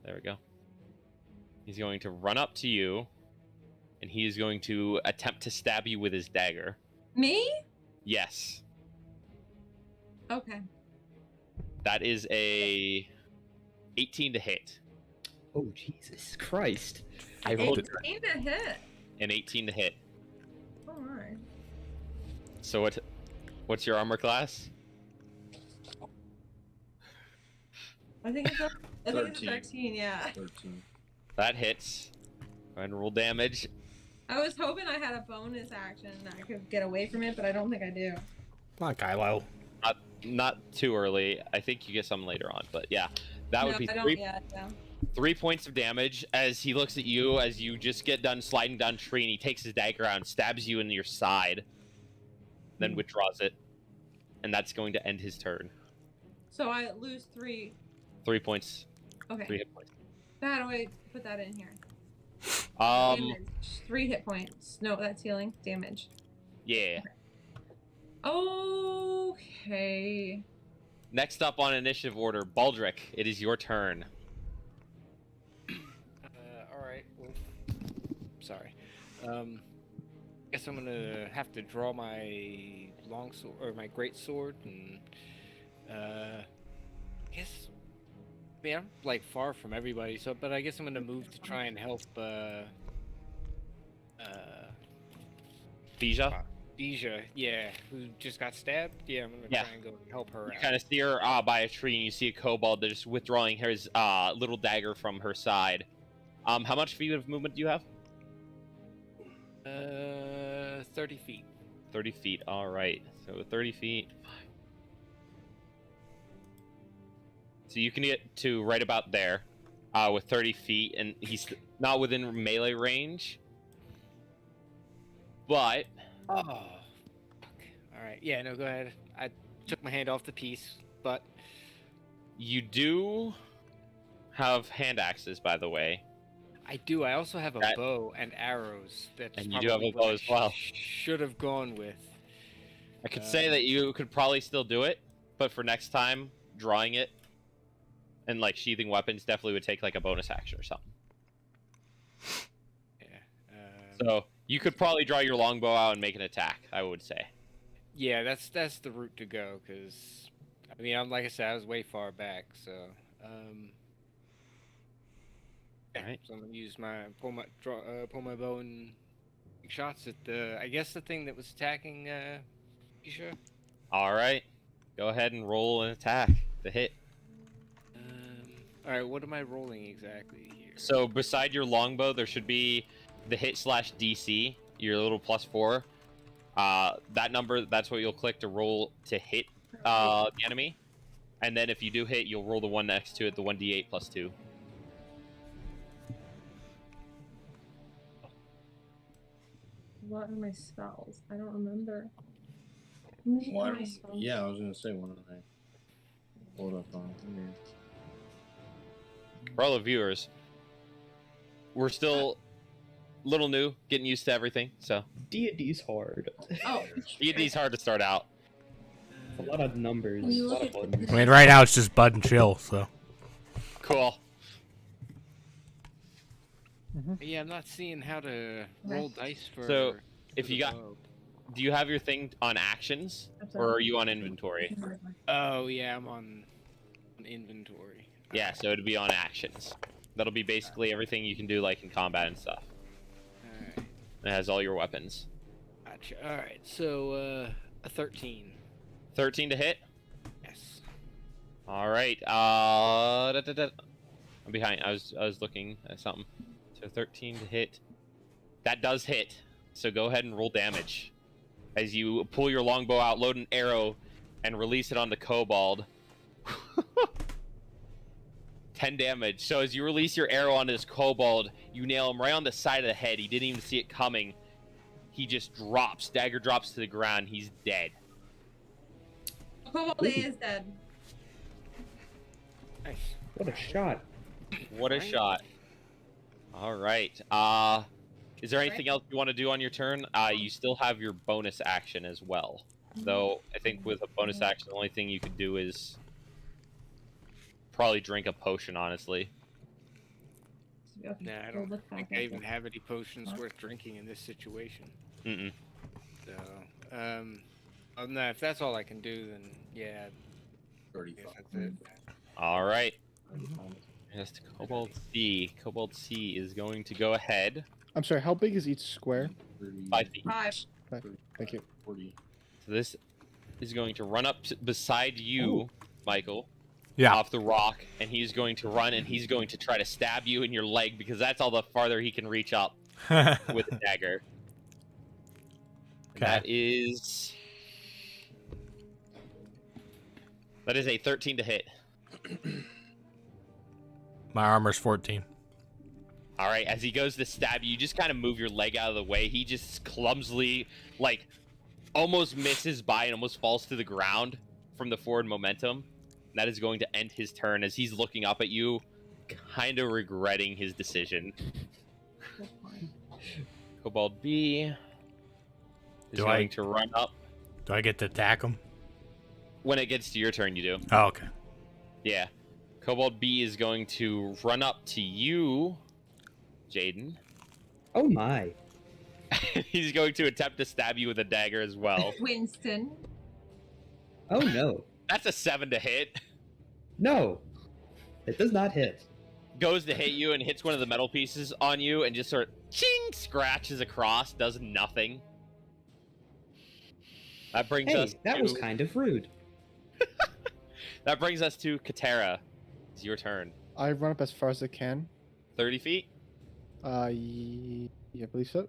Speaker 2: There we go. He's going to run up to you, and he is going to attempt to stab you with his dagger.
Speaker 5: Me?
Speaker 2: Yes.
Speaker 5: Okay.
Speaker 2: That is a 18 to hit.
Speaker 1: Oh Jesus Christ!
Speaker 2: I rolled
Speaker 5: 18 to hit.
Speaker 2: an 18 to hit.
Speaker 5: Alright.
Speaker 2: So what's your armor class?
Speaker 5: I think it's a
Speaker 7: 13.
Speaker 5: 13, yeah.
Speaker 7: 13.
Speaker 2: That hits. Go ahead and roll damage.
Speaker 5: I was hoping I had a bonus action that I could get away from it, but I don't think I do.
Speaker 3: Not Kylo.
Speaker 2: Not too early. I think you get some later on, but yeah. That would
Speaker 5: No,
Speaker 2: be
Speaker 5: I don't
Speaker 2: 3
Speaker 5: yet, yeah.
Speaker 2: 3 points of damage as he looks at you as you just get done sliding down a tree, and he takes his dagger out and stabs you in your side, then withdraws it. And that's going to end his turn.
Speaker 5: So I lose 3.
Speaker 2: 3 points.
Speaker 5: Okay.
Speaker 2: 3 hit points.
Speaker 5: How do I put that in here?
Speaker 2: Um,
Speaker 5: Damage. 3 hit points. No, that's healing. Damage.
Speaker 2: yeah.
Speaker 5: Okay.
Speaker 2: Next up on initiative order, Baldric, it is your turn.
Speaker 4: Alright. Well, sorry. Guess I'm gonna have to draw my long sword or my great sword and guess yeah, I'm like far from everybody, so but I guess I'm gonna move to try and help
Speaker 2: Bija?
Speaker 4: Deja, yeah, who just got stabbed. Yeah, I'm gonna try and go help her
Speaker 2: You
Speaker 4: out.
Speaker 2: kind of see her by a tree, and you see a kobold that is withdrawing his little dagger from her side. How much feet of movement do you have?
Speaker 4: 30 feet.
Speaker 2: 30 feet. All right. So 30 feet. So you can get to right about there with 30 feet, and he's not within melee range. But
Speaker 4: Oh, fuck. All right. Yeah, no, go ahead. I took my hand off the piece, but
Speaker 2: you do have hand axes, by the way.
Speaker 4: I do. I also have a
Speaker 2: That-
Speaker 4: bow and arrows. That's
Speaker 2: And you do have a
Speaker 4: probably what
Speaker 2: bow
Speaker 4: I
Speaker 2: as well.
Speaker 4: Should have gone with.
Speaker 2: I could say that you could probably still do it, but for next time, drawing it and like sheathing weapons definitely would take like a bonus action or something.
Speaker 4: Yeah.
Speaker 2: So you could probably draw your longbow out and make an attack, I would say.
Speaker 4: Yeah, that's the route to go because I mean, like I said, I was way far back, so.
Speaker 2: Alright.
Speaker 4: So I'm gonna use pull my bow and take shots at I guess the thing that was attacking Isha.
Speaker 2: All right. Go ahead and roll an attack to hit.
Speaker 4: All right, what am I rolling exactly here?
Speaker 2: So beside your longbow, there should be the hit / DC, your little +4. That number, that's what you'll click to roll to hit the enemy. And then if you do hit, you'll roll the one next to it, the 1d8 +2.
Speaker 5: What are my spells? I don't remember.
Speaker 7: Well, yeah, I was gonna say one of I pull it up on here.
Speaker 2: For all the viewers, we're still a little new, getting used to everything. So
Speaker 1: D&D's hard.
Speaker 5: Oh,
Speaker 2: D&D's hard to start out.
Speaker 1: It's a lot of numbers.
Speaker 5: When you
Speaker 1: A lot
Speaker 5: look
Speaker 1: of
Speaker 5: at
Speaker 1: buttons.
Speaker 3: I mean, right now it's just Bud and Chill, so.
Speaker 2: Cool.
Speaker 4: Yeah, I'm not seeing how to roll dice for.
Speaker 2: So,
Speaker 4: for
Speaker 2: if
Speaker 4: the
Speaker 2: you got-
Speaker 4: bow.
Speaker 2: Do you have your thing on actions, or are you on inventory?
Speaker 4: Oh yeah, I'm on inventory.
Speaker 2: Yeah, so it'd be on actions. That'll be basically everything you can do, like in combat and stuff.
Speaker 4: Alright,
Speaker 2: It has all your weapons.
Speaker 4: gotcha. All right, so a 13.
Speaker 2: 13 to hit.
Speaker 4: Yes.
Speaker 2: All right. I'm behind. I was looking at something. So 13 to hit. That does hit. So go ahead and roll damage. As you pull your longbow out, load an arrow, and release it on the kobold. 10 damage. So as you release your arrow onto this kobold, you nail him right on the side of the head. He didn't even see it coming. He just drops. Dagger drops to the ground. He's dead.
Speaker 5: Kobold is dead.
Speaker 4: Nice.
Speaker 1: What a shot.
Speaker 2: What a
Speaker 4: Right.
Speaker 2: shot. All right. Is there anything else you want to do on your turn? You still have your bonus action as well. Though I think with a bonus action, the only thing you could do is probably drink a potion, honestly.
Speaker 5: Okay,
Speaker 4: Nah, I
Speaker 5: we'll
Speaker 4: don't
Speaker 5: look
Speaker 4: think
Speaker 5: back
Speaker 4: I
Speaker 5: at
Speaker 4: even
Speaker 5: it.
Speaker 4: have any potions worth drinking in this situation.
Speaker 2: Mm-mm.
Speaker 4: So, other than that, if that's all I can do, then yeah, I
Speaker 7: 35.
Speaker 4: guess that's it.
Speaker 2: All right. Yes, Kobold C. Kobold C is going to go ahead.
Speaker 6: I'm sorry, how big is each square?
Speaker 2: 5 feet.
Speaker 5: 5.
Speaker 6: Thank you.
Speaker 7: 40.
Speaker 2: So this is going to run up beside you, Michael.
Speaker 3: Yeah.
Speaker 2: Off the rock, and he's going to run, and he's going to try to stab you in your leg because that's all the farther he can reach up with a dagger.
Speaker 3: Okay.
Speaker 2: That is a 13 to hit.
Speaker 3: My armor's 14.
Speaker 2: All right, as he goes to stab you, you just kind of move your leg out of the way. He just clumsily, like, almost misses by and almost falls to the ground from the forward momentum. That is going to end his turn as he's looking up at you, kind of regretting his decision. Kobold B is
Speaker 3: Do I-
Speaker 2: going to run up.
Speaker 3: Do I get to attack him?
Speaker 2: When it gets to your turn, you do.
Speaker 3: Oh, okay.
Speaker 2: Yeah. Kobold B is going to run up to you, Jaden.
Speaker 1: Oh my.
Speaker 2: He's going to attempt to stab you with a dagger as well.
Speaker 5: Winston.
Speaker 1: Oh no.
Speaker 2: That's a 7 to hit.
Speaker 1: No. It does not hit.
Speaker 2: Goes to hit you and hits one of the metal pieces on you and just sort of ching scratches across, does nothing. That brings
Speaker 1: Hey,
Speaker 2: us
Speaker 1: that
Speaker 2: to,
Speaker 1: was kind of rude.
Speaker 2: That brings us to Katera. It's your turn.
Speaker 6: I run up as far as I can.
Speaker 2: 30 feet.
Speaker 6: Yeah, I believe so.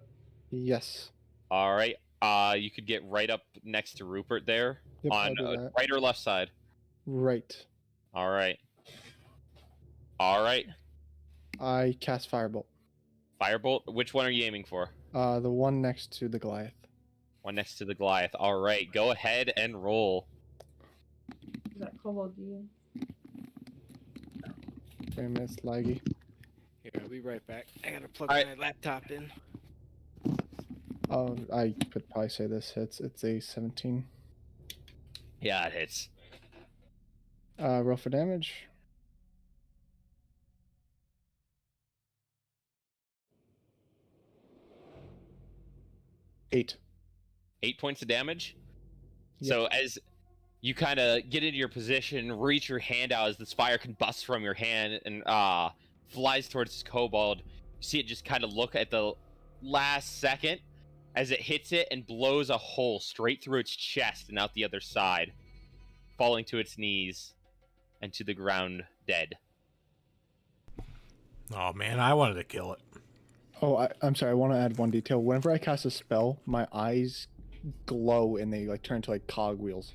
Speaker 6: Yes.
Speaker 2: All right. You could get right up next to Rupert there.
Speaker 6: Yep,
Speaker 2: On
Speaker 6: I'll do that.
Speaker 2: right or left side.
Speaker 6: Right.
Speaker 2: All right. All right.
Speaker 6: I cast Firebolt.
Speaker 2: Firebolt. Which one are you aiming for?
Speaker 6: The one next to the Goliath.
Speaker 2: One next to the Goliath. All right. Go ahead and roll.
Speaker 5: Is that Kobold D?
Speaker 6: 3 minutes laggy.
Speaker 4: Here, I'll be right back. I gotta plug
Speaker 2: Alright.
Speaker 4: my laptop in.
Speaker 6: I could probably say this hits. It's a 17.
Speaker 2: Yeah, it hits.
Speaker 6: Roll for damage. Eight.
Speaker 2: 8 points of damage.
Speaker 6: Yep.
Speaker 2: So You kind of get into your position, reach your hand out as this fire combusts from your hand and flies towards this kobold. You see it just kind of look at the last second as it hits it and blows a hole straight through its chest and out the other side, falling to its knees and to the ground dead.
Speaker 3: Oh man, I wanted to kill it.
Speaker 6: Oh, I'm sorry. I want to add one detail. Whenever I cast a spell, my eyes glow and they like turn to like cogwheels,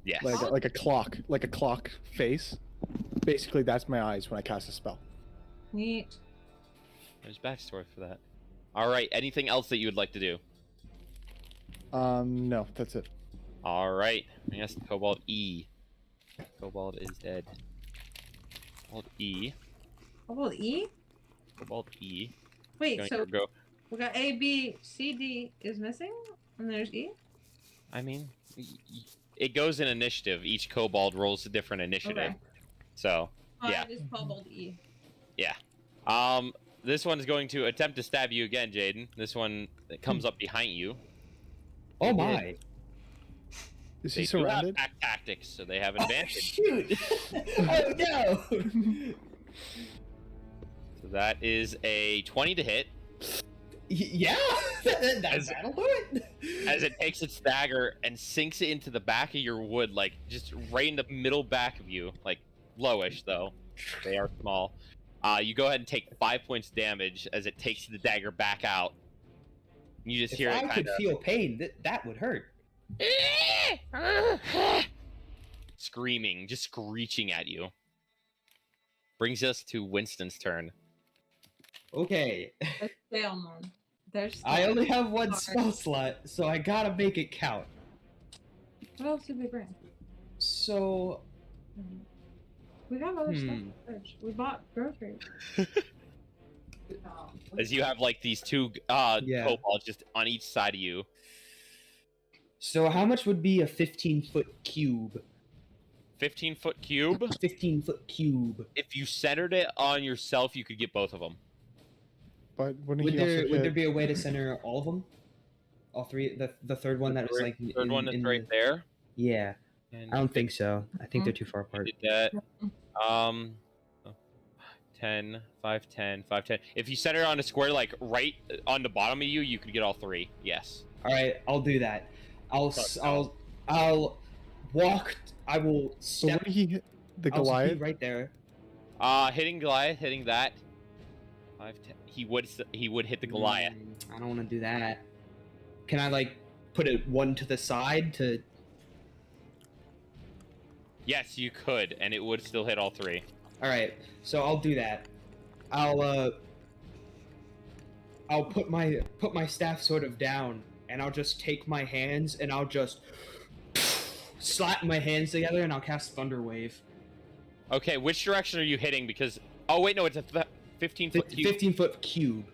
Speaker 2: Yes.
Speaker 6: like a clock face. Basically, that's my eyes when I cast a spell.
Speaker 5: Neat.
Speaker 2: There's backstory for that. All right. Anything else that you would like to do?
Speaker 6: No, that's it.
Speaker 2: All right. I guess Kobold E. Kobold is dead. Kobold E.
Speaker 5: Oh, E?
Speaker 2: Kobold E.
Speaker 5: Wait,
Speaker 2: Going
Speaker 5: so
Speaker 2: to go.
Speaker 5: we got A, B, C, D is missing, and there's E?
Speaker 2: I mean, it goes in initiative. Each kobold rolls a different initiative.
Speaker 5: Okay.
Speaker 2: So, yeah.
Speaker 5: I just kobold E.
Speaker 2: Yeah. This one's going to attempt to stab you again, Jaden. This one comes up behind you.
Speaker 1: Oh my!
Speaker 6: Is
Speaker 2: They
Speaker 6: he
Speaker 2: do have
Speaker 6: surrounded?
Speaker 2: pack tactics, so they have
Speaker 1: Oh
Speaker 2: advantage.
Speaker 1: shoot! Oh no!
Speaker 2: So that is a 20 to hit.
Speaker 1: Yeah, that'll do it.
Speaker 2: As it takes its dagger and sinks it into the back of your wood, like just right in the middle back of you, like lowish though. They are small. You go ahead and take 5 points damage as it takes the dagger back out. You just
Speaker 1: If
Speaker 2: hear
Speaker 1: I
Speaker 2: it kind
Speaker 1: could
Speaker 2: of
Speaker 1: feel pain, that would hurt.
Speaker 2: screaming, just screeching at you. Brings us to Winston's turn.
Speaker 1: Okay,
Speaker 5: Let's fail, Mom. There's.
Speaker 1: I only have one spell slot, so I gotta make it count.
Speaker 5: What else did we bring?
Speaker 1: So,
Speaker 5: We have other stuff in the fridge. We bought groceries.
Speaker 2: As you have like these two
Speaker 1: Yeah.
Speaker 2: kobolds just on each side of you.
Speaker 1: so how much would be a 15-foot cube?
Speaker 2: 15-foot cube.
Speaker 1: 15-foot cube.
Speaker 2: If you centered it on yourself, you could get both of them.
Speaker 6: But wouldn't
Speaker 1: Would
Speaker 6: he also
Speaker 1: there
Speaker 6: hit-
Speaker 1: be a way to center all of them? All three? The third one that was like
Speaker 2: Third
Speaker 1: in-
Speaker 2: one that's
Speaker 1: in
Speaker 2: right
Speaker 1: the-
Speaker 2: there.
Speaker 1: Yeah,
Speaker 2: And
Speaker 1: I don't think so. I think they're too far
Speaker 2: you
Speaker 1: apart.
Speaker 2: did that. 10, 5, 10, 5, 10. If you center it on a square, like right on the bottom of you, you could get all three. Yes.
Speaker 1: All right, I'll do that. I'll walk. I will
Speaker 6: So
Speaker 1: step.
Speaker 6: wouldn't he hit the
Speaker 1: I'll be
Speaker 6: Goliath?
Speaker 1: right there.
Speaker 2: Hitting Goliath, hitting that. 5, 10. He would hit the Goliath.
Speaker 1: I don't want to do that. Can I like put it one to the side to?
Speaker 2: Yes, you could, and it would still hit all three.
Speaker 1: All right, so I'll do that. I'll put my staff sort of down, and I'll just take my hands and I'll just slap my hands together, and I'll cast Thunder Wave.
Speaker 2: Okay, which direction are you hitting? Because oh wait, no, it's a 15-foot cube.
Speaker 1: 15-foot cube.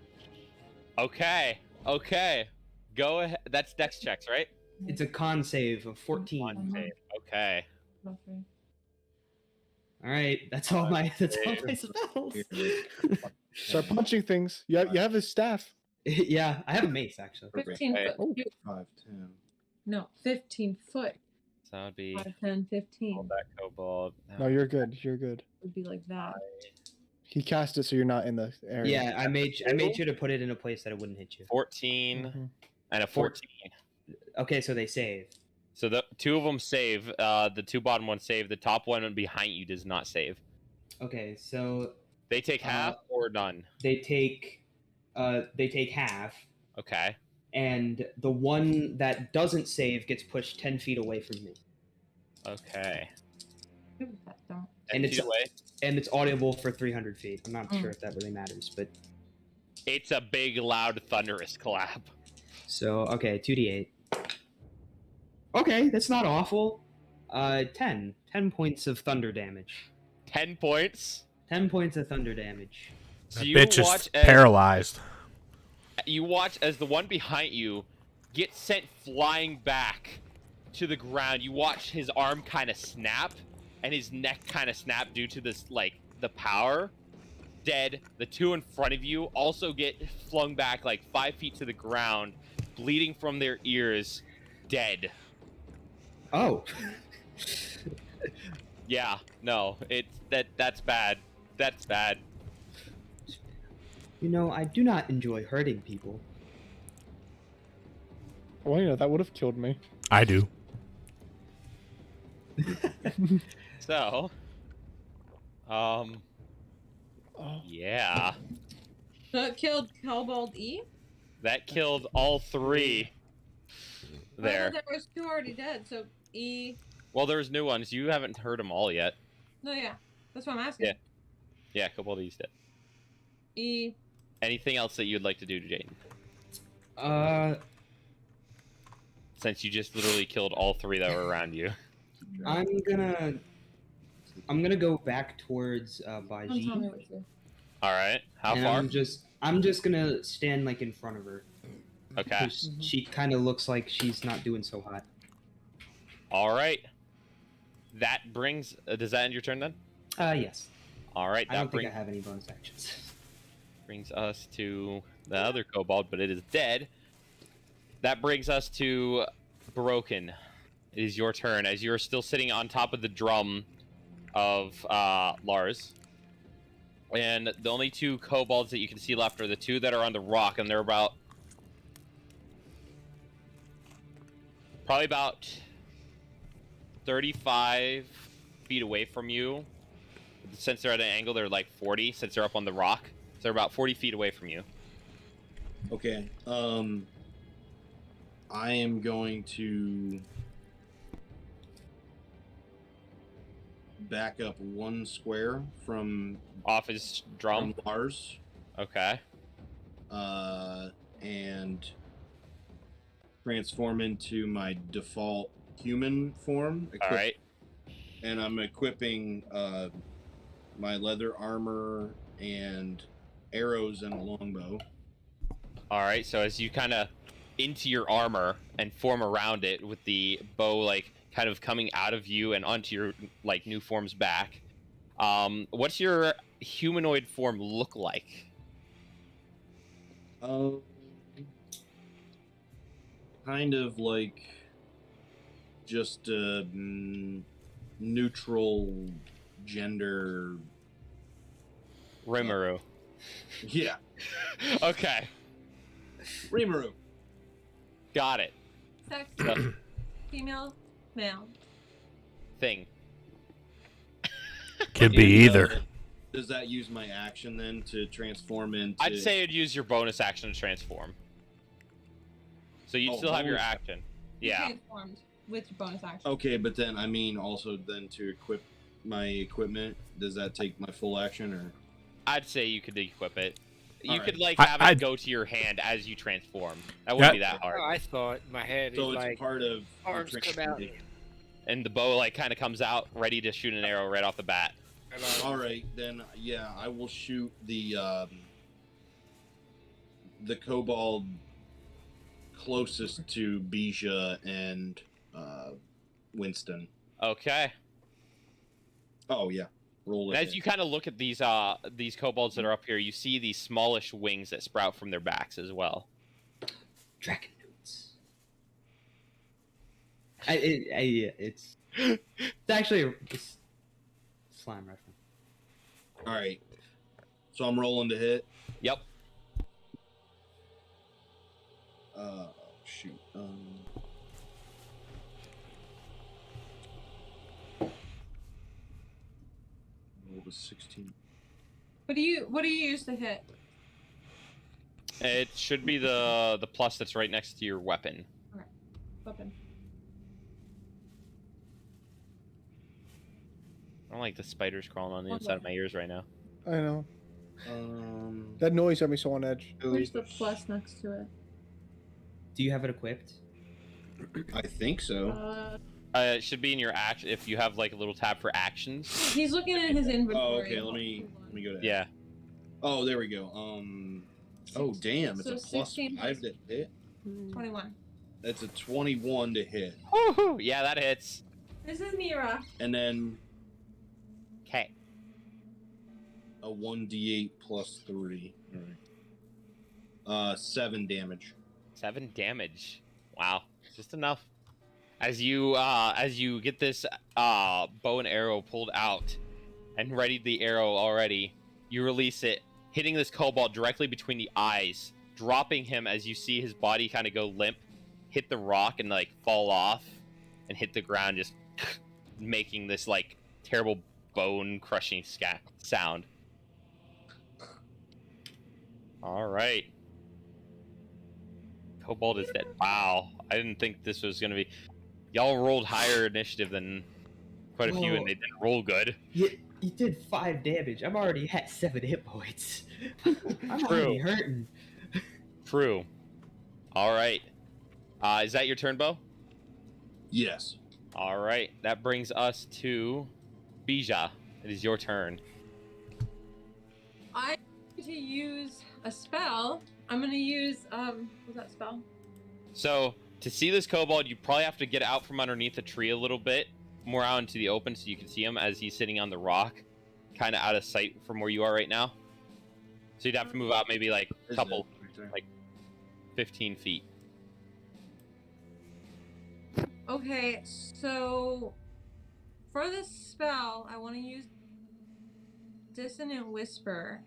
Speaker 2: Okay, go ahead. That's Dex checks, right?
Speaker 1: It's a con save of 14.
Speaker 2: One save. Okay.
Speaker 5: Okay.
Speaker 1: All right, that's all my spells.
Speaker 6: Start punching things. You have his staff.
Speaker 1: Yeah, I have a mace actually.
Speaker 5: 15
Speaker 2: Hey.
Speaker 5: foot.
Speaker 7: 5, 10.
Speaker 5: No, 15 foot.
Speaker 2: So that would be
Speaker 5: 5, 10, 15.
Speaker 2: hold that kobold.
Speaker 6: No, you're good. You're good.
Speaker 5: Would be like that.
Speaker 6: He cast it so you're not in the area.
Speaker 1: Yeah, I made sure to put it in a place that it wouldn't hit you.
Speaker 2: 14
Speaker 6: Mhm.
Speaker 2: and a 14.
Speaker 1: Okay, so they save.
Speaker 2: So the two of them save. The two bottom ones save. The top one behind you does not save.
Speaker 1: Okay, so
Speaker 2: They take half or none.
Speaker 1: they take half,
Speaker 2: Okay.
Speaker 1: and the one that doesn't save gets pushed 10 feet away from me,
Speaker 2: Okay.
Speaker 5: Give it that don't.
Speaker 1: And
Speaker 2: feet
Speaker 1: it's-
Speaker 2: away.
Speaker 1: and it's audible for 300 feet. I'm not
Speaker 5: Mm.
Speaker 1: sure if that really matters, but
Speaker 2: It's a big, loud, thunderous clap.
Speaker 1: so okay, 2d8. Okay, that's not awful. 10 points of thunder damage.
Speaker 2: 10 points.
Speaker 1: 10 points of thunder damage.
Speaker 2: So
Speaker 3: That
Speaker 2: you
Speaker 3: bitch
Speaker 2: watch
Speaker 3: is
Speaker 2: as
Speaker 3: paralyzed.
Speaker 2: the one behind you gets sent flying back to the ground. You watch his arm kind of snap and his neck kind of snap due to this, like, the power. Dead. The two in front of you also get flung back like 5 feet to the ground, bleeding from their ears. Dead.
Speaker 1: Oh.
Speaker 2: Yeah, no, that's bad. That's bad.
Speaker 1: You know, I do not enjoy hurting people.
Speaker 9: Well, you know, that would have killed me.
Speaker 3: I do.
Speaker 2: So,
Speaker 9: Oh.
Speaker 2: yeah,
Speaker 5: So it killed Cobalt E?
Speaker 2: that killed all three
Speaker 5: I
Speaker 2: there.
Speaker 5: thought there was 2 already dead, so E...
Speaker 2: Well, there's new ones. You haven't heard them all yet.
Speaker 5: No, yeah. That's what I'm asking.
Speaker 2: Yeah. Yeah, Koboldi's dead.
Speaker 5: E...
Speaker 2: Anything else that you'd like to do, Jaden? Since you just literally killed all three that were around you.
Speaker 1: I'm gonna go back towards
Speaker 5: Don't tell me
Speaker 1: Baji.
Speaker 5: what to do.
Speaker 2: All right. How
Speaker 1: and
Speaker 2: far?
Speaker 1: I'm just gonna stand like in front of her.
Speaker 2: Okay.
Speaker 1: 'Cause she kind of looks like she's not doing so hot.
Speaker 2: All right. That brings. Does that end your turn then?
Speaker 1: Yes.
Speaker 2: All right.
Speaker 1: I
Speaker 2: That
Speaker 1: don't think
Speaker 2: brings
Speaker 1: I have any bonus actions.
Speaker 2: brings us to the other kobold, but it is dead. That brings us to Broken. It is your turn as you're still sitting on top of the drum of Lars. And the only 2 kobolds that you can see left are the 2 that are on the rock, and they're probably about 35 feet away from you. Since they're at an angle, they're like 40, since they're up on the rock. So they're about 40 feet away from you.
Speaker 7: Okay. I am going to back up 1 square from
Speaker 2: Off his drum.
Speaker 7: Lars,
Speaker 2: Okay.
Speaker 7: and transform into my default human form.
Speaker 2: All right.
Speaker 7: And I'm equipping my leather armor and arrows and a longbow.
Speaker 2: All right. So as you kind of into your armor and form around it with the bow, like kind of coming out of you and onto your like new form's back. What's your humanoid form look like?
Speaker 7: Kind of like just a neutral gender.
Speaker 2: Rimuru.
Speaker 7: Yeah,
Speaker 2: Okay.
Speaker 7: Rimuru.
Speaker 2: Got it.
Speaker 5: Sex,
Speaker 2: So,
Speaker 5: female, male.
Speaker 2: thing.
Speaker 3: Could be
Speaker 7: And,
Speaker 3: either.
Speaker 7: Does that use my action then to transform into?
Speaker 2: I'd say it'd use your bonus action to transform. So you'd
Speaker 7: Oh,
Speaker 2: still have your
Speaker 7: bonus.
Speaker 2: action.
Speaker 5: You
Speaker 2: Yeah.
Speaker 5: transformed with your bonus action.
Speaker 7: Okay, but then I mean also then to equip my equipment. Does that take my full action or?
Speaker 2: I'd say you could equip it. You
Speaker 7: Alright.
Speaker 2: could like
Speaker 3: I-
Speaker 2: have it
Speaker 3: I'd-
Speaker 2: go to your hand as you transform. That wouldn't be that
Speaker 4: Oh,
Speaker 2: hard.
Speaker 4: I thought in my head
Speaker 7: So
Speaker 4: it's
Speaker 7: it's
Speaker 4: like
Speaker 7: part of the
Speaker 4: arms come out.
Speaker 7: transformation.
Speaker 2: And the bow like kind of comes out ready to shoot an arrow right off the bat.
Speaker 7: All right, then yeah, I will shoot the kobold closest to Bija and Winston.
Speaker 2: Okay.
Speaker 7: Oh yeah, roll it.
Speaker 2: And as you kind of look at these kobolds that are up here, you see these smallish wings that sprout from their backs as well.
Speaker 1: Dragon boots. It's actually a slime reference.
Speaker 7: All right, so I'm rolling to hit.
Speaker 2: Yep.
Speaker 7: Shoot. Rolled a 16.
Speaker 5: What do you use to hit?
Speaker 2: It should be the plus that's right next to your weapon.
Speaker 5: Weapon.
Speaker 2: I don't like the spiders crawling on the inside of my ears right now.
Speaker 9: I know.
Speaker 7: Um,
Speaker 9: That noise got me so on edge.
Speaker 5: Where's the plus next to it?
Speaker 1: Do you have it equipped?
Speaker 7: I think so.
Speaker 2: It should be in your action if you have like a little tab for actions.
Speaker 5: He's looking at his inventory.
Speaker 7: Oh, okay. Let me go to.
Speaker 2: Yeah.
Speaker 7: Oh, there we go. Oh, damn! It's
Speaker 5: So
Speaker 7: a plus
Speaker 5: 16
Speaker 7: 5 to hit.
Speaker 5: 21.
Speaker 7: That's a 21 to hit,
Speaker 2: Woohoo! Yeah, that hits.
Speaker 5: This is Mira.
Speaker 7: and then
Speaker 2: Okay.
Speaker 7: a 1d8 plus 3. All right. 7 damage.
Speaker 2: 7 damage. Wow. Just enough. As you get this bow and arrow pulled out and readied the arrow already, you release it, hitting this kobold directly between the eyes, dropping him as you see his body kind of go limp, hit the rock and like fall off and hit the ground, just making this like terrible bone crushing sound. All right. Kobold is dead. Wow. I didn't think this was going to be... Y'all rolled higher initiative than quite a few,
Speaker 1: Whoa.
Speaker 2: and they didn't roll good.
Speaker 1: You did 5 damage. I'm already at 7 hit points. I'm
Speaker 2: True.
Speaker 1: already hurting.
Speaker 2: True. All right. Is that your turn, Bo?
Speaker 7: Yes.
Speaker 2: All right. That brings us to Bija. It is your turn.
Speaker 5: I'm going to use a spell. I'm going to use, what's that spell?
Speaker 2: So, to see this kobold, you probably have to get out from underneath the tree a little bit, more out into the open so you can see him as he's sitting on the rock, kind of out of sight from where you are right now. So you'd have to move out maybe like a couple, like 15 feet.
Speaker 5: Okay, so for this spell, I want to use Dissonant Whisper.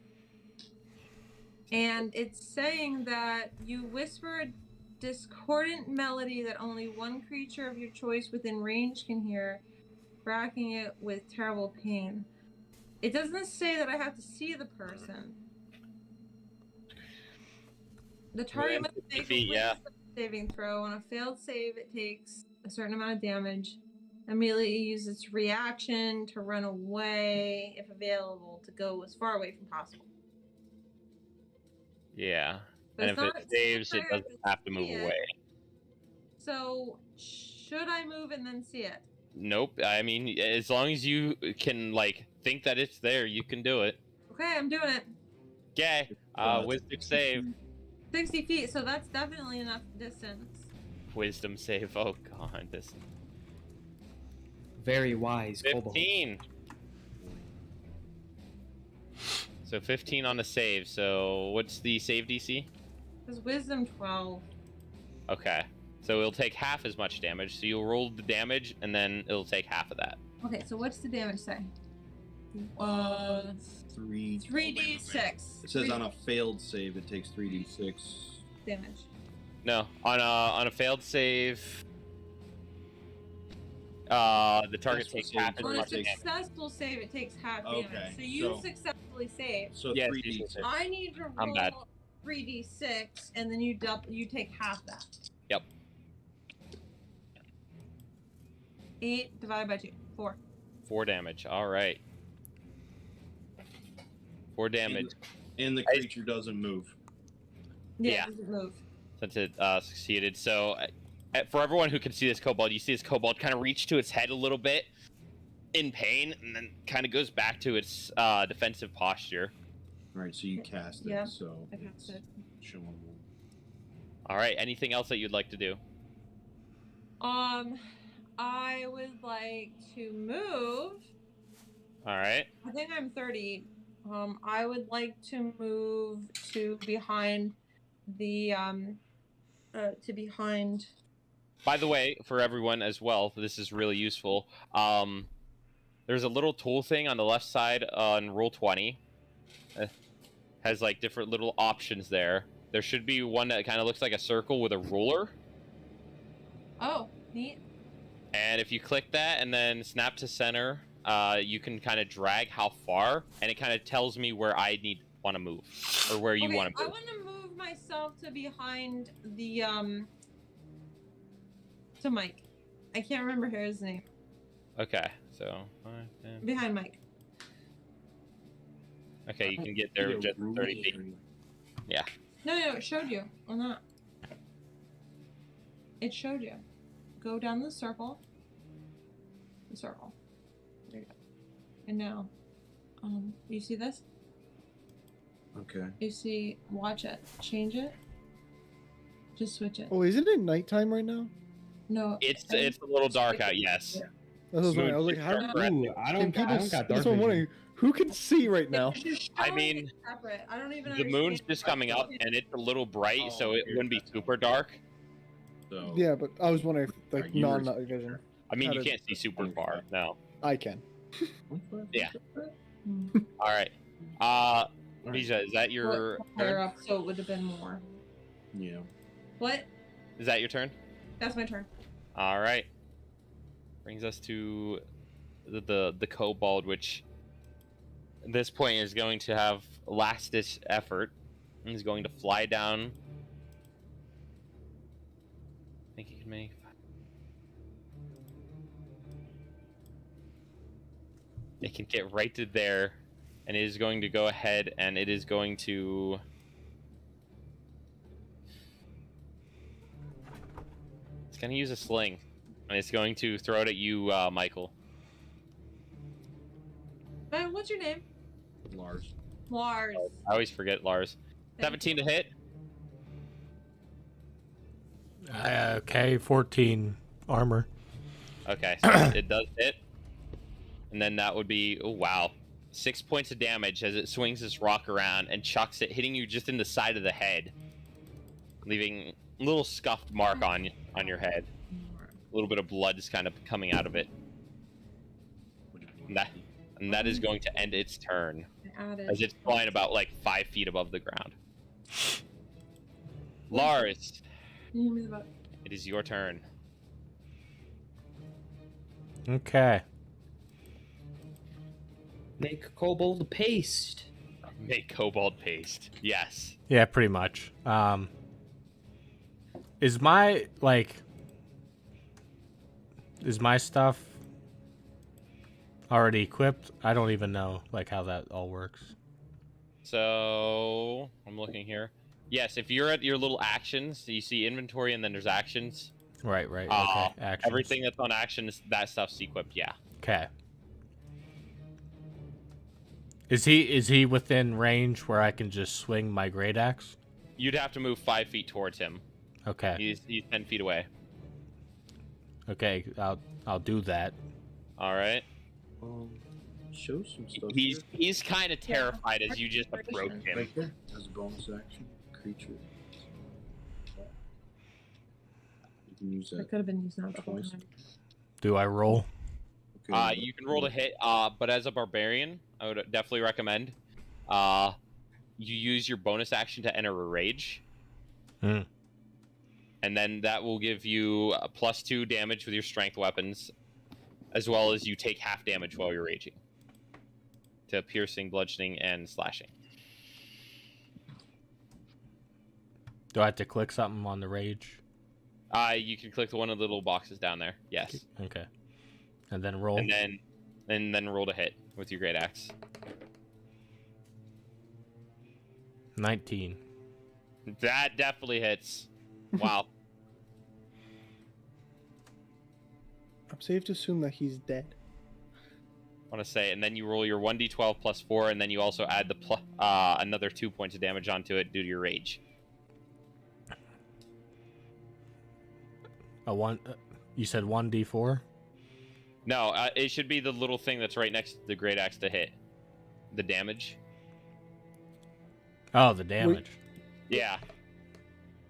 Speaker 5: And it's saying that you whisper a discordant melody that only one creature of your choice within range can hear, racking it with terrible pain. It doesn't say that I have to see the person. The target must make a wisdom saving throw. On a failed save, it takes a certain amount of damage. Immediately use its reaction to run away, if available, to go as far away from possible.
Speaker 2: Yeah.
Speaker 5: But
Speaker 2: And if it saves, it doesn't have to move away.
Speaker 5: So, should I move and then see it?
Speaker 2: Nope. I mean, as long as you can, like, think that it's there, you can do it.
Speaker 5: Okay, I'm doing it.
Speaker 2: Okay. Wisdom save.
Speaker 5: 60 feet, so that's definitely enough distance.
Speaker 2: Wisdom save. Oh, God. This...
Speaker 1: Very wise, kobold.
Speaker 2: 15. So 15 on the save. So what's the save DC?
Speaker 5: It's wisdom 12.
Speaker 2: Okay. So it'll take half as much damage. So you'll roll the damage, and then it'll take half of that.
Speaker 5: Okay, so what's the damage say? 3d6.
Speaker 7: It says on a failed save, it takes 3d6
Speaker 5: damage.
Speaker 2: No, on a failed save, the target takes half as
Speaker 5: On a
Speaker 2: much damage.
Speaker 5: successful save, it takes half
Speaker 7: Okay,
Speaker 5: damage. So you successfully saved.
Speaker 7: So
Speaker 2: Yes,
Speaker 7: 3d6.
Speaker 5: I need to
Speaker 2: I'm bad.
Speaker 5: roll 3d6, and then you take half that.
Speaker 2: Yep.
Speaker 5: 8 divided by 2. 4.
Speaker 2: 4 damage. All right. 4 damage.
Speaker 7: And the creature doesn't move.
Speaker 2: Yeah.
Speaker 5: It doesn't move.
Speaker 2: Since it succeeded. So, for everyone who can see this kobold, you see this kobold kind of reach to its head a little bit in pain, and then kind of goes back to its defensive posture.
Speaker 7: Right, so you cast it.
Speaker 5: Yeah,
Speaker 7: So
Speaker 5: I cast it.
Speaker 7: showing.
Speaker 2: All right. Anything else that you'd like to do?
Speaker 5: I would like to move.
Speaker 2: All right.
Speaker 5: I think I'm 30. I would like to move to behind the
Speaker 2: By the way, for everyone as well, this is really useful. There's a little tool thing on the left side on Roll20. Has like different little options there. There should be one that kind of looks like a circle with a ruler.
Speaker 5: Oh, neat.
Speaker 2: And if you click that and then snap to center, you can kind of drag how far, and it kind of tells me where I want to move, or where you want to
Speaker 5: I
Speaker 2: move.
Speaker 5: want to move myself to behind the to Mike. I can't remember his name.
Speaker 2: Okay, so
Speaker 5: Behind Mike.
Speaker 2: okay, you can get there with just 30 feet. Yeah.
Speaker 5: No, it showed you or not. It showed you. Go down the circle. The circle. There you go. And now, you see this?
Speaker 7: Okay.
Speaker 5: You see, watch it. Change it. Just switch it.
Speaker 9: Oh, isn't it nighttime right now?
Speaker 5: No.
Speaker 2: It's a little dark out, yes.
Speaker 9: That's what I was wondering. I was like, how
Speaker 1: Ooh, I don't got dark
Speaker 9: that's what I'm
Speaker 1: vision.
Speaker 9: wondering. Who can see right now?
Speaker 5: It's just
Speaker 2: I
Speaker 5: showing
Speaker 2: mean,
Speaker 5: it separate. I don't even
Speaker 2: The moon's
Speaker 5: understand.
Speaker 2: just coming up, and it's a little bright,
Speaker 7: Oh,
Speaker 2: so it
Speaker 7: okay.
Speaker 2: wouldn't be super dark.
Speaker 7: So
Speaker 9: Yeah, but I was wondering if like
Speaker 7: Are you
Speaker 9: non-night vision.
Speaker 2: I mean,
Speaker 9: How
Speaker 2: you
Speaker 9: to-
Speaker 2: can't see super far. No.
Speaker 9: I can.
Speaker 2: Yeah.
Speaker 5: Hmm.
Speaker 2: All right. Vija, is that your
Speaker 5: Higher
Speaker 2: turn?
Speaker 5: up, so it would have been more.
Speaker 7: yeah.
Speaker 5: What?
Speaker 2: Is that your turn?
Speaker 5: That's my turn.
Speaker 2: All right. Brings us to the kobold, which at this point is going to have last-ditch effort. And is going to fly down. I think he can make. It can get right to there, and it is going to go ahead, and it is going to. It's going to use a sling, and it's going to throw it at you, Michael.
Speaker 5: What's your name?
Speaker 7: Lars.
Speaker 5: Lars.
Speaker 2: I always forget Lars.
Speaker 5: Thank
Speaker 2: 17 to hit.
Speaker 3: Okay, 14 armor.
Speaker 2: Okay, so it does hit. And then that would be, oh wow, 6 points of damage as it swings this rock around and chucks it, hitting you just in the side of the head, leaving a little scuffed mark on your head. A little bit of blood is kind of coming out of it. And that is going to end its turn, as it's flying about like 5 feet above the ground. Lars, it is your turn.
Speaker 3: Okay.
Speaker 1: Make kobold paste.
Speaker 2: Make kobold paste. Yes.
Speaker 3: Yeah, pretty much. Is my stuff already equipped? I don't even know how that all works.
Speaker 2: So I'm looking here. Yes, if you're at your little actions, you see inventory and then there's actions.
Speaker 3: Right. Okay. Actions.
Speaker 2: Everything that's on actions, that stuff's equipped. Yeah.
Speaker 3: Okay. Is he within range where I can just swing my great axe?
Speaker 2: You'd have to move 5 feet towards him.
Speaker 3: Okay.
Speaker 2: He's 10 feet away.
Speaker 3: Okay. I'll do that.
Speaker 2: All right.
Speaker 7: Show some stuff.
Speaker 2: He's kind of terrified as you just approach him.
Speaker 7: Right there. As a bonus action, creature. You can use
Speaker 5: That
Speaker 7: that.
Speaker 5: could have been used now.
Speaker 7: Twice.
Speaker 3: Do I roll?
Speaker 7: Okay.
Speaker 2: You can roll to hit, but as a barbarian, I would definitely recommend you use your bonus action to enter a rage.
Speaker 3: Hmm.
Speaker 2: And then that will give you a +2 damage with your strength weapons, as well as you take half damage while you're raging. To piercing, bludgeoning, and slashing.
Speaker 3: Do I have to click something on the rage?
Speaker 2: You can click one of the little boxes down there. Yes.
Speaker 3: Okay. And then roll.
Speaker 2: And then roll to hit with your great axe.
Speaker 3: 19.
Speaker 2: That definitely hits. Wow.
Speaker 9: I'm safe to assume that he's dead.
Speaker 2: I want to say, and then you roll your 1d12 +4, and then you also add the another 2 points of damage onto it due to your rage.
Speaker 3: You said 1d4?
Speaker 2: No, it should be the little thing that's right next to the great axe to hit. The damage.
Speaker 3: Oh, the damage.
Speaker 2: Yeah.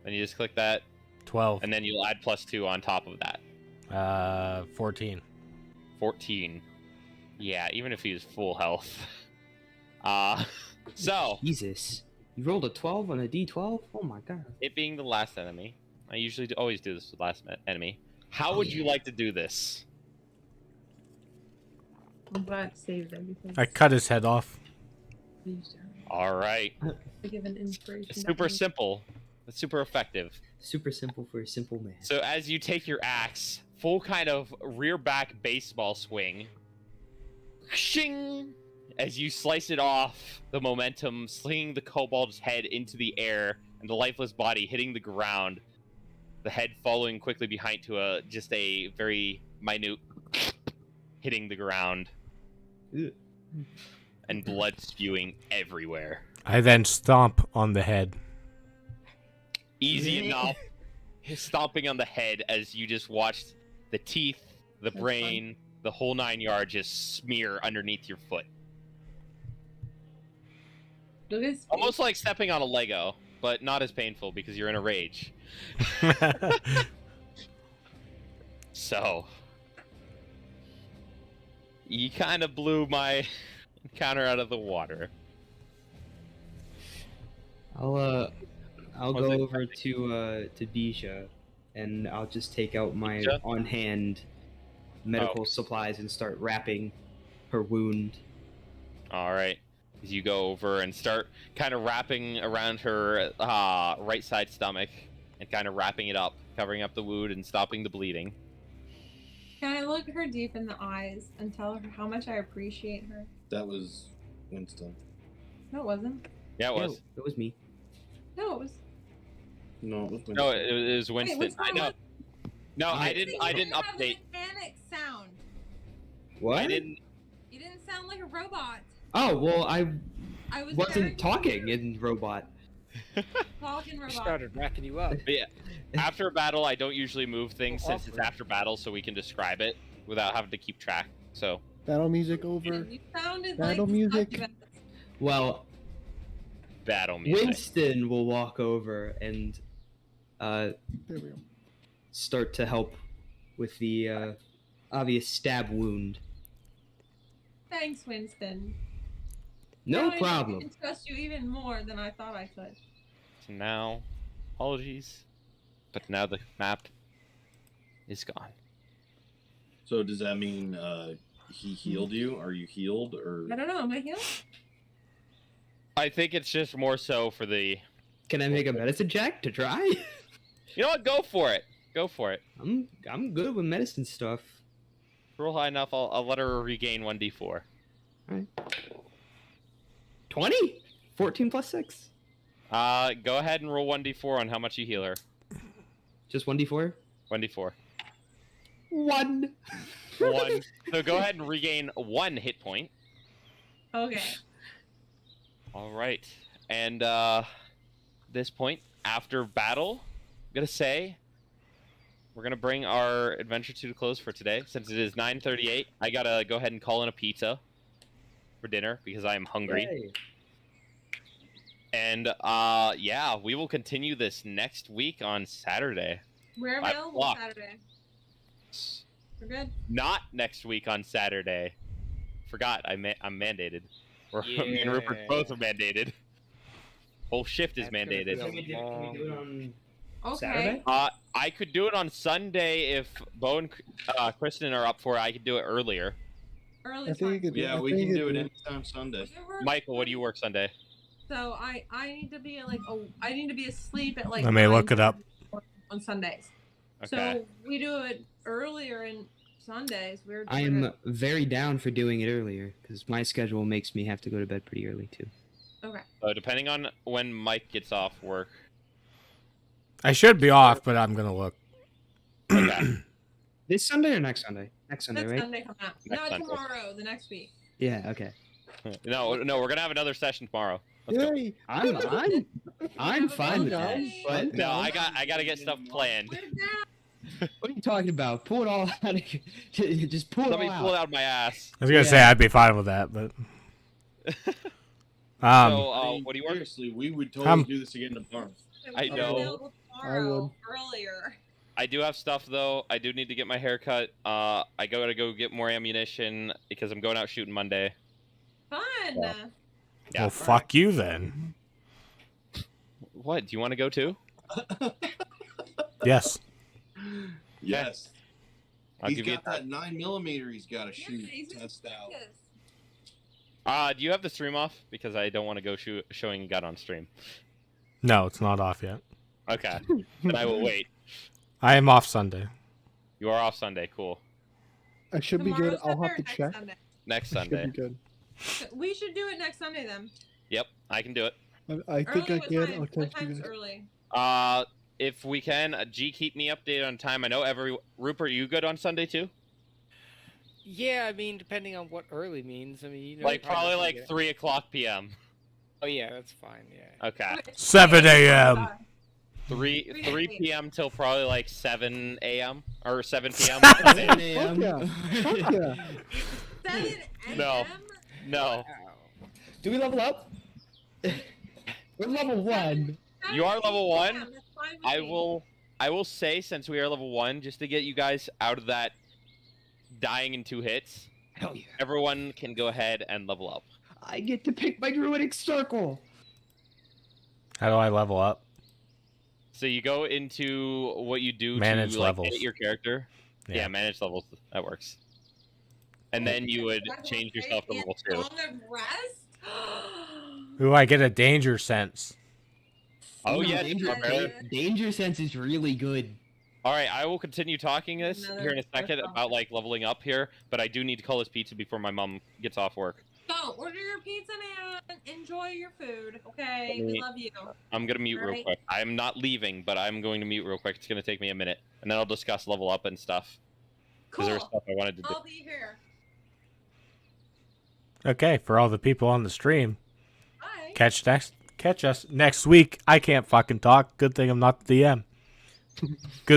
Speaker 2: Then you just click that,
Speaker 3: 12.
Speaker 2: and then you'll add +2 on top of that.
Speaker 3: 14.
Speaker 2: 14. Yeah, even if he was full health. So,
Speaker 1: Jesus. You rolled a 12 on a d12? Oh my god.
Speaker 2: it being the last enemy, I usually always do this with last enemy. How would you like to do this?
Speaker 5: I'm glad it saved everything.
Speaker 3: I cut his head off.
Speaker 2: All right.
Speaker 5: To give an inspiration.
Speaker 2: It's super simple. It's super effective.
Speaker 1: Super simple for a simple man.
Speaker 2: So as you take your axe, full kind of rear back baseball swing, shing, as you slice it off, the momentum slinging the kobold's head into the air and the lifeless body hitting the ground, the head following quickly behind to just a very minute hitting the ground.
Speaker 1: Ugh.
Speaker 2: And blood spewing everywhere.
Speaker 3: I then stomp on the head.
Speaker 2: Easy enough. Stomping on the head as you just watched the teeth, the brain, the whole 9 yards just smear underneath your foot.
Speaker 5: Look at his face.
Speaker 2: Almost like stepping on a Lego, but not as painful because you're in a rage. So, you kind of blew my encounter out of the water.
Speaker 1: I'll
Speaker 2: Was
Speaker 1: go
Speaker 2: it-
Speaker 1: over to Deja, and I'll just take out my
Speaker 2: Deja?
Speaker 1: on-hand medical supplies and start wrapping her wound.
Speaker 2: All right. As you go over and start kind of wrapping around her right side stomach and kind of wrapping it up, covering up the wound and stopping the bleeding.
Speaker 5: Can I look her deep in the eyes and tell her how much I appreciate her?
Speaker 7: That was Winston.
Speaker 5: No, it wasn't.
Speaker 2: Yeah, it
Speaker 1: Yeah,
Speaker 2: was.
Speaker 1: it was me.
Speaker 5: No, it was.
Speaker 7: No, it was Winston.
Speaker 2: No, it was Winston.
Speaker 5: which
Speaker 2: I
Speaker 5: one
Speaker 2: know.
Speaker 5: was-
Speaker 2: No, I
Speaker 1: I
Speaker 2: didn't.
Speaker 5: You
Speaker 2: I didn't
Speaker 5: have a
Speaker 2: update.
Speaker 5: mechanic sound.
Speaker 1: What?
Speaker 2: I didn't.
Speaker 5: You didn't sound like a robot.
Speaker 1: Oh well, I
Speaker 5: I was
Speaker 1: wasn't talking in robot.
Speaker 5: talking
Speaker 4: I
Speaker 5: robot.
Speaker 4: started wrapping you up.
Speaker 2: But yeah, after battle, I don't usually move things since it's
Speaker 9: awkward.
Speaker 2: after battle, so we can describe it without having to keep track. So
Speaker 9: Battle music over.
Speaker 5: You sounded
Speaker 9: Battle
Speaker 5: like
Speaker 9: music.
Speaker 5: succubus.
Speaker 1: Well,
Speaker 2: battle music.
Speaker 1: Winston will walk over and
Speaker 9: There we go.
Speaker 1: start to help with the obvious stab wound.
Speaker 5: Thanks, Winston.
Speaker 1: No
Speaker 5: Now I
Speaker 1: problem.
Speaker 5: can trust you even more than I thought I could.
Speaker 2: So now, apologies, but now the map is gone.
Speaker 7: So does that mean he healed you? Are you healed or?
Speaker 5: I don't know. Am I healed?
Speaker 2: I think it's just more so for the.
Speaker 1: Can I make a medicine check to try?
Speaker 2: You know what? Go for it. Go for it.
Speaker 1: I'm good with medicine stuff.
Speaker 2: Roll high enough. I'll let her regain 1d4.
Speaker 1: 20? 14 plus 6.
Speaker 2: Go ahead and roll 1d4 on how much you heal her.
Speaker 1: Just 1d4?
Speaker 2: 1d4.
Speaker 1: 1.
Speaker 2: 1. So go ahead and regain 1 hit point.
Speaker 5: Okay.
Speaker 2: All right. And this point, after battle, I'm gonna say we're gonna bring our adventure to a close for today. Since it is 9:38, I gotta go ahead and call in a pizza for dinner because I am hungry.
Speaker 1: Yay.
Speaker 2: And yeah, we will continue this next week on Saturday.
Speaker 5: We're
Speaker 2: 5
Speaker 5: available
Speaker 2: o'clock.
Speaker 5: Saturday. We're good.
Speaker 2: Not next week on Saturday. Forgot, I'm mandated. Or me and Rupert
Speaker 4: Yeah.
Speaker 2: both are mandated. Whole shift is
Speaker 4: That's gonna
Speaker 2: mandated.
Speaker 4: be
Speaker 1: Can we do it on
Speaker 5: Okay.
Speaker 1: Saturday?
Speaker 2: I could do it on Sunday if Bo and Kristen are up for it. I could do it earlier.
Speaker 5: Early
Speaker 9: I think
Speaker 5: fine.
Speaker 9: it-
Speaker 7: Yeah,
Speaker 9: I
Speaker 7: we
Speaker 9: think
Speaker 7: can do
Speaker 9: it-
Speaker 7: it anytime Sunday.
Speaker 5: Whatever.
Speaker 2: Michael, what do you work Sunday?
Speaker 5: So I need to be like I need to be asleep at like.
Speaker 3: Let me look it up.
Speaker 5: 9 on Sundays.
Speaker 2: Okay.
Speaker 5: So we do it earlier in Sundays. We're
Speaker 1: I'm very down for doing it earlier because my schedule makes me have to go to bed pretty early too.
Speaker 5: okay.
Speaker 2: So depending on when Mike gets off work.
Speaker 3: I should be off, but I'm gonna look.
Speaker 2: Okay.
Speaker 1: This Sunday or next Sunday? Next Sunday,
Speaker 5: Next
Speaker 1: right?
Speaker 5: Sunday coming up.
Speaker 2: Next
Speaker 5: Not
Speaker 2: Sunday.
Speaker 5: tomorrow. The next week.
Speaker 1: Yeah. Okay.
Speaker 2: no, we're gonna have another session tomorrow. Let's go.
Speaker 9: Yay!
Speaker 1: I'm fine with that.
Speaker 5: Okay.
Speaker 1: But
Speaker 2: No, I gotta get stuff planned.
Speaker 5: We're down.
Speaker 1: what are you talking about? Pull it all out. Just pull it
Speaker 2: Let
Speaker 1: all
Speaker 2: me pull it
Speaker 1: out.
Speaker 2: out of my ass.
Speaker 3: I was gonna say
Speaker 1: Yeah.
Speaker 3: I'd be fine with that, but
Speaker 2: So
Speaker 7: I mean,
Speaker 2: what do you work?
Speaker 7: Seriously, we would totally do this again tomorrow.
Speaker 2: I
Speaker 5: We're
Speaker 2: know.
Speaker 5: available tomorrow earlier.
Speaker 2: I do have stuff though. I do need to get my hair cut. I gotta go get more ammunition because I'm going out shooting Monday.
Speaker 5: Fun.
Speaker 2: Yeah. Yeah.
Speaker 3: well, fuck you then.
Speaker 2: What? Do you want to go too?
Speaker 3: Yes.
Speaker 7: Yes.
Speaker 2: I'll
Speaker 7: He's
Speaker 2: give you.
Speaker 7: got that 9mm he's got to
Speaker 5: Yeah,
Speaker 7: shoot,
Speaker 5: he's a
Speaker 7: test out.
Speaker 5: genius.
Speaker 2: Do you have the stream off? Because I don't want to go showing a gun on stream.
Speaker 3: No, it's not off yet.
Speaker 2: Okay. Then I will wait.
Speaker 3: I am off Sunday.
Speaker 2: You are off Sunday. Cool.
Speaker 9: I should be
Speaker 5: Tomorrow
Speaker 9: good. I'll
Speaker 5: Sunday
Speaker 9: have
Speaker 5: or
Speaker 9: to
Speaker 5: next
Speaker 9: check.
Speaker 5: Sunday?
Speaker 2: Next
Speaker 9: I should
Speaker 2: Sunday.
Speaker 9: be good.
Speaker 5: We should do it next Sunday then.
Speaker 2: Yep, I can do it.
Speaker 9: I think
Speaker 5: Early,
Speaker 9: I
Speaker 5: what
Speaker 9: can.
Speaker 5: time?
Speaker 9: I'll
Speaker 5: What
Speaker 9: text you
Speaker 5: time's
Speaker 9: guys.
Speaker 5: early?
Speaker 2: If we can, G, keep me updated on time. I know Rupert, you good on Sunday too?
Speaker 4: Yeah, I mean, depending on what early means. I mean, you know,
Speaker 2: Like
Speaker 4: probably
Speaker 2: probably
Speaker 4: not
Speaker 2: like
Speaker 4: gonna get
Speaker 2: 3 o'clock p.m.
Speaker 4: Oh yeah, that's fine. Yeah.
Speaker 2: Okay.
Speaker 3: 7 a.m.
Speaker 2: 3 p.m. till probably like 7 a.m. or 7 p.m.
Speaker 1: 7 a.m.
Speaker 9: Fuck yeah.
Speaker 5: 7 a.m.
Speaker 2: No. No.
Speaker 4: Wow.
Speaker 1: Do we level up? We're level 1.
Speaker 2: You are level 1?
Speaker 5: That's fine with
Speaker 2: I
Speaker 5: me.
Speaker 2: will I will say, since we are level 1, just to get you guys out of that dying in 2 hits,
Speaker 1: Hell yeah.
Speaker 2: everyone can go ahead and level up.
Speaker 1: I get to pick my druidic circle.
Speaker 3: How do I level up?
Speaker 2: So you go into what you do
Speaker 3: Manage
Speaker 2: to like,
Speaker 3: levels.
Speaker 2: edit your character. Yeah. manage levels. That works. And then you would change yourself to level 2.
Speaker 5: Song of Rest?
Speaker 3: Ooh, I get a danger sense.
Speaker 2: Oh,
Speaker 5: Ooh,
Speaker 2: yeah,
Speaker 1: danger,
Speaker 2: Barbarian.
Speaker 1: danger sense is really good.
Speaker 2: All right, I will continue talking this
Speaker 5: Another
Speaker 2: here in a second
Speaker 5: circle.
Speaker 2: about like leveling up here, but I do need to call this pizza before my mom gets off work.
Speaker 5: So, order your pizza, man. Enjoy your food, okay?
Speaker 2: Let
Speaker 5: We
Speaker 2: me-
Speaker 5: love you.
Speaker 2: I'm gonna mute real
Speaker 5: Alright.
Speaker 2: quick. I'm not leaving, but I'm going to mute real quick. It's gonna take me a minute, and then I'll discuss level up and stuff. Because there was
Speaker 5: Cool.
Speaker 2: stuff I wanted to do.
Speaker 5: I'll be here.
Speaker 3: Okay, for all the people on the stream,
Speaker 5: Bye.
Speaker 3: catch us next week. I can't fucking talk. Good thing I'm not the DM. Good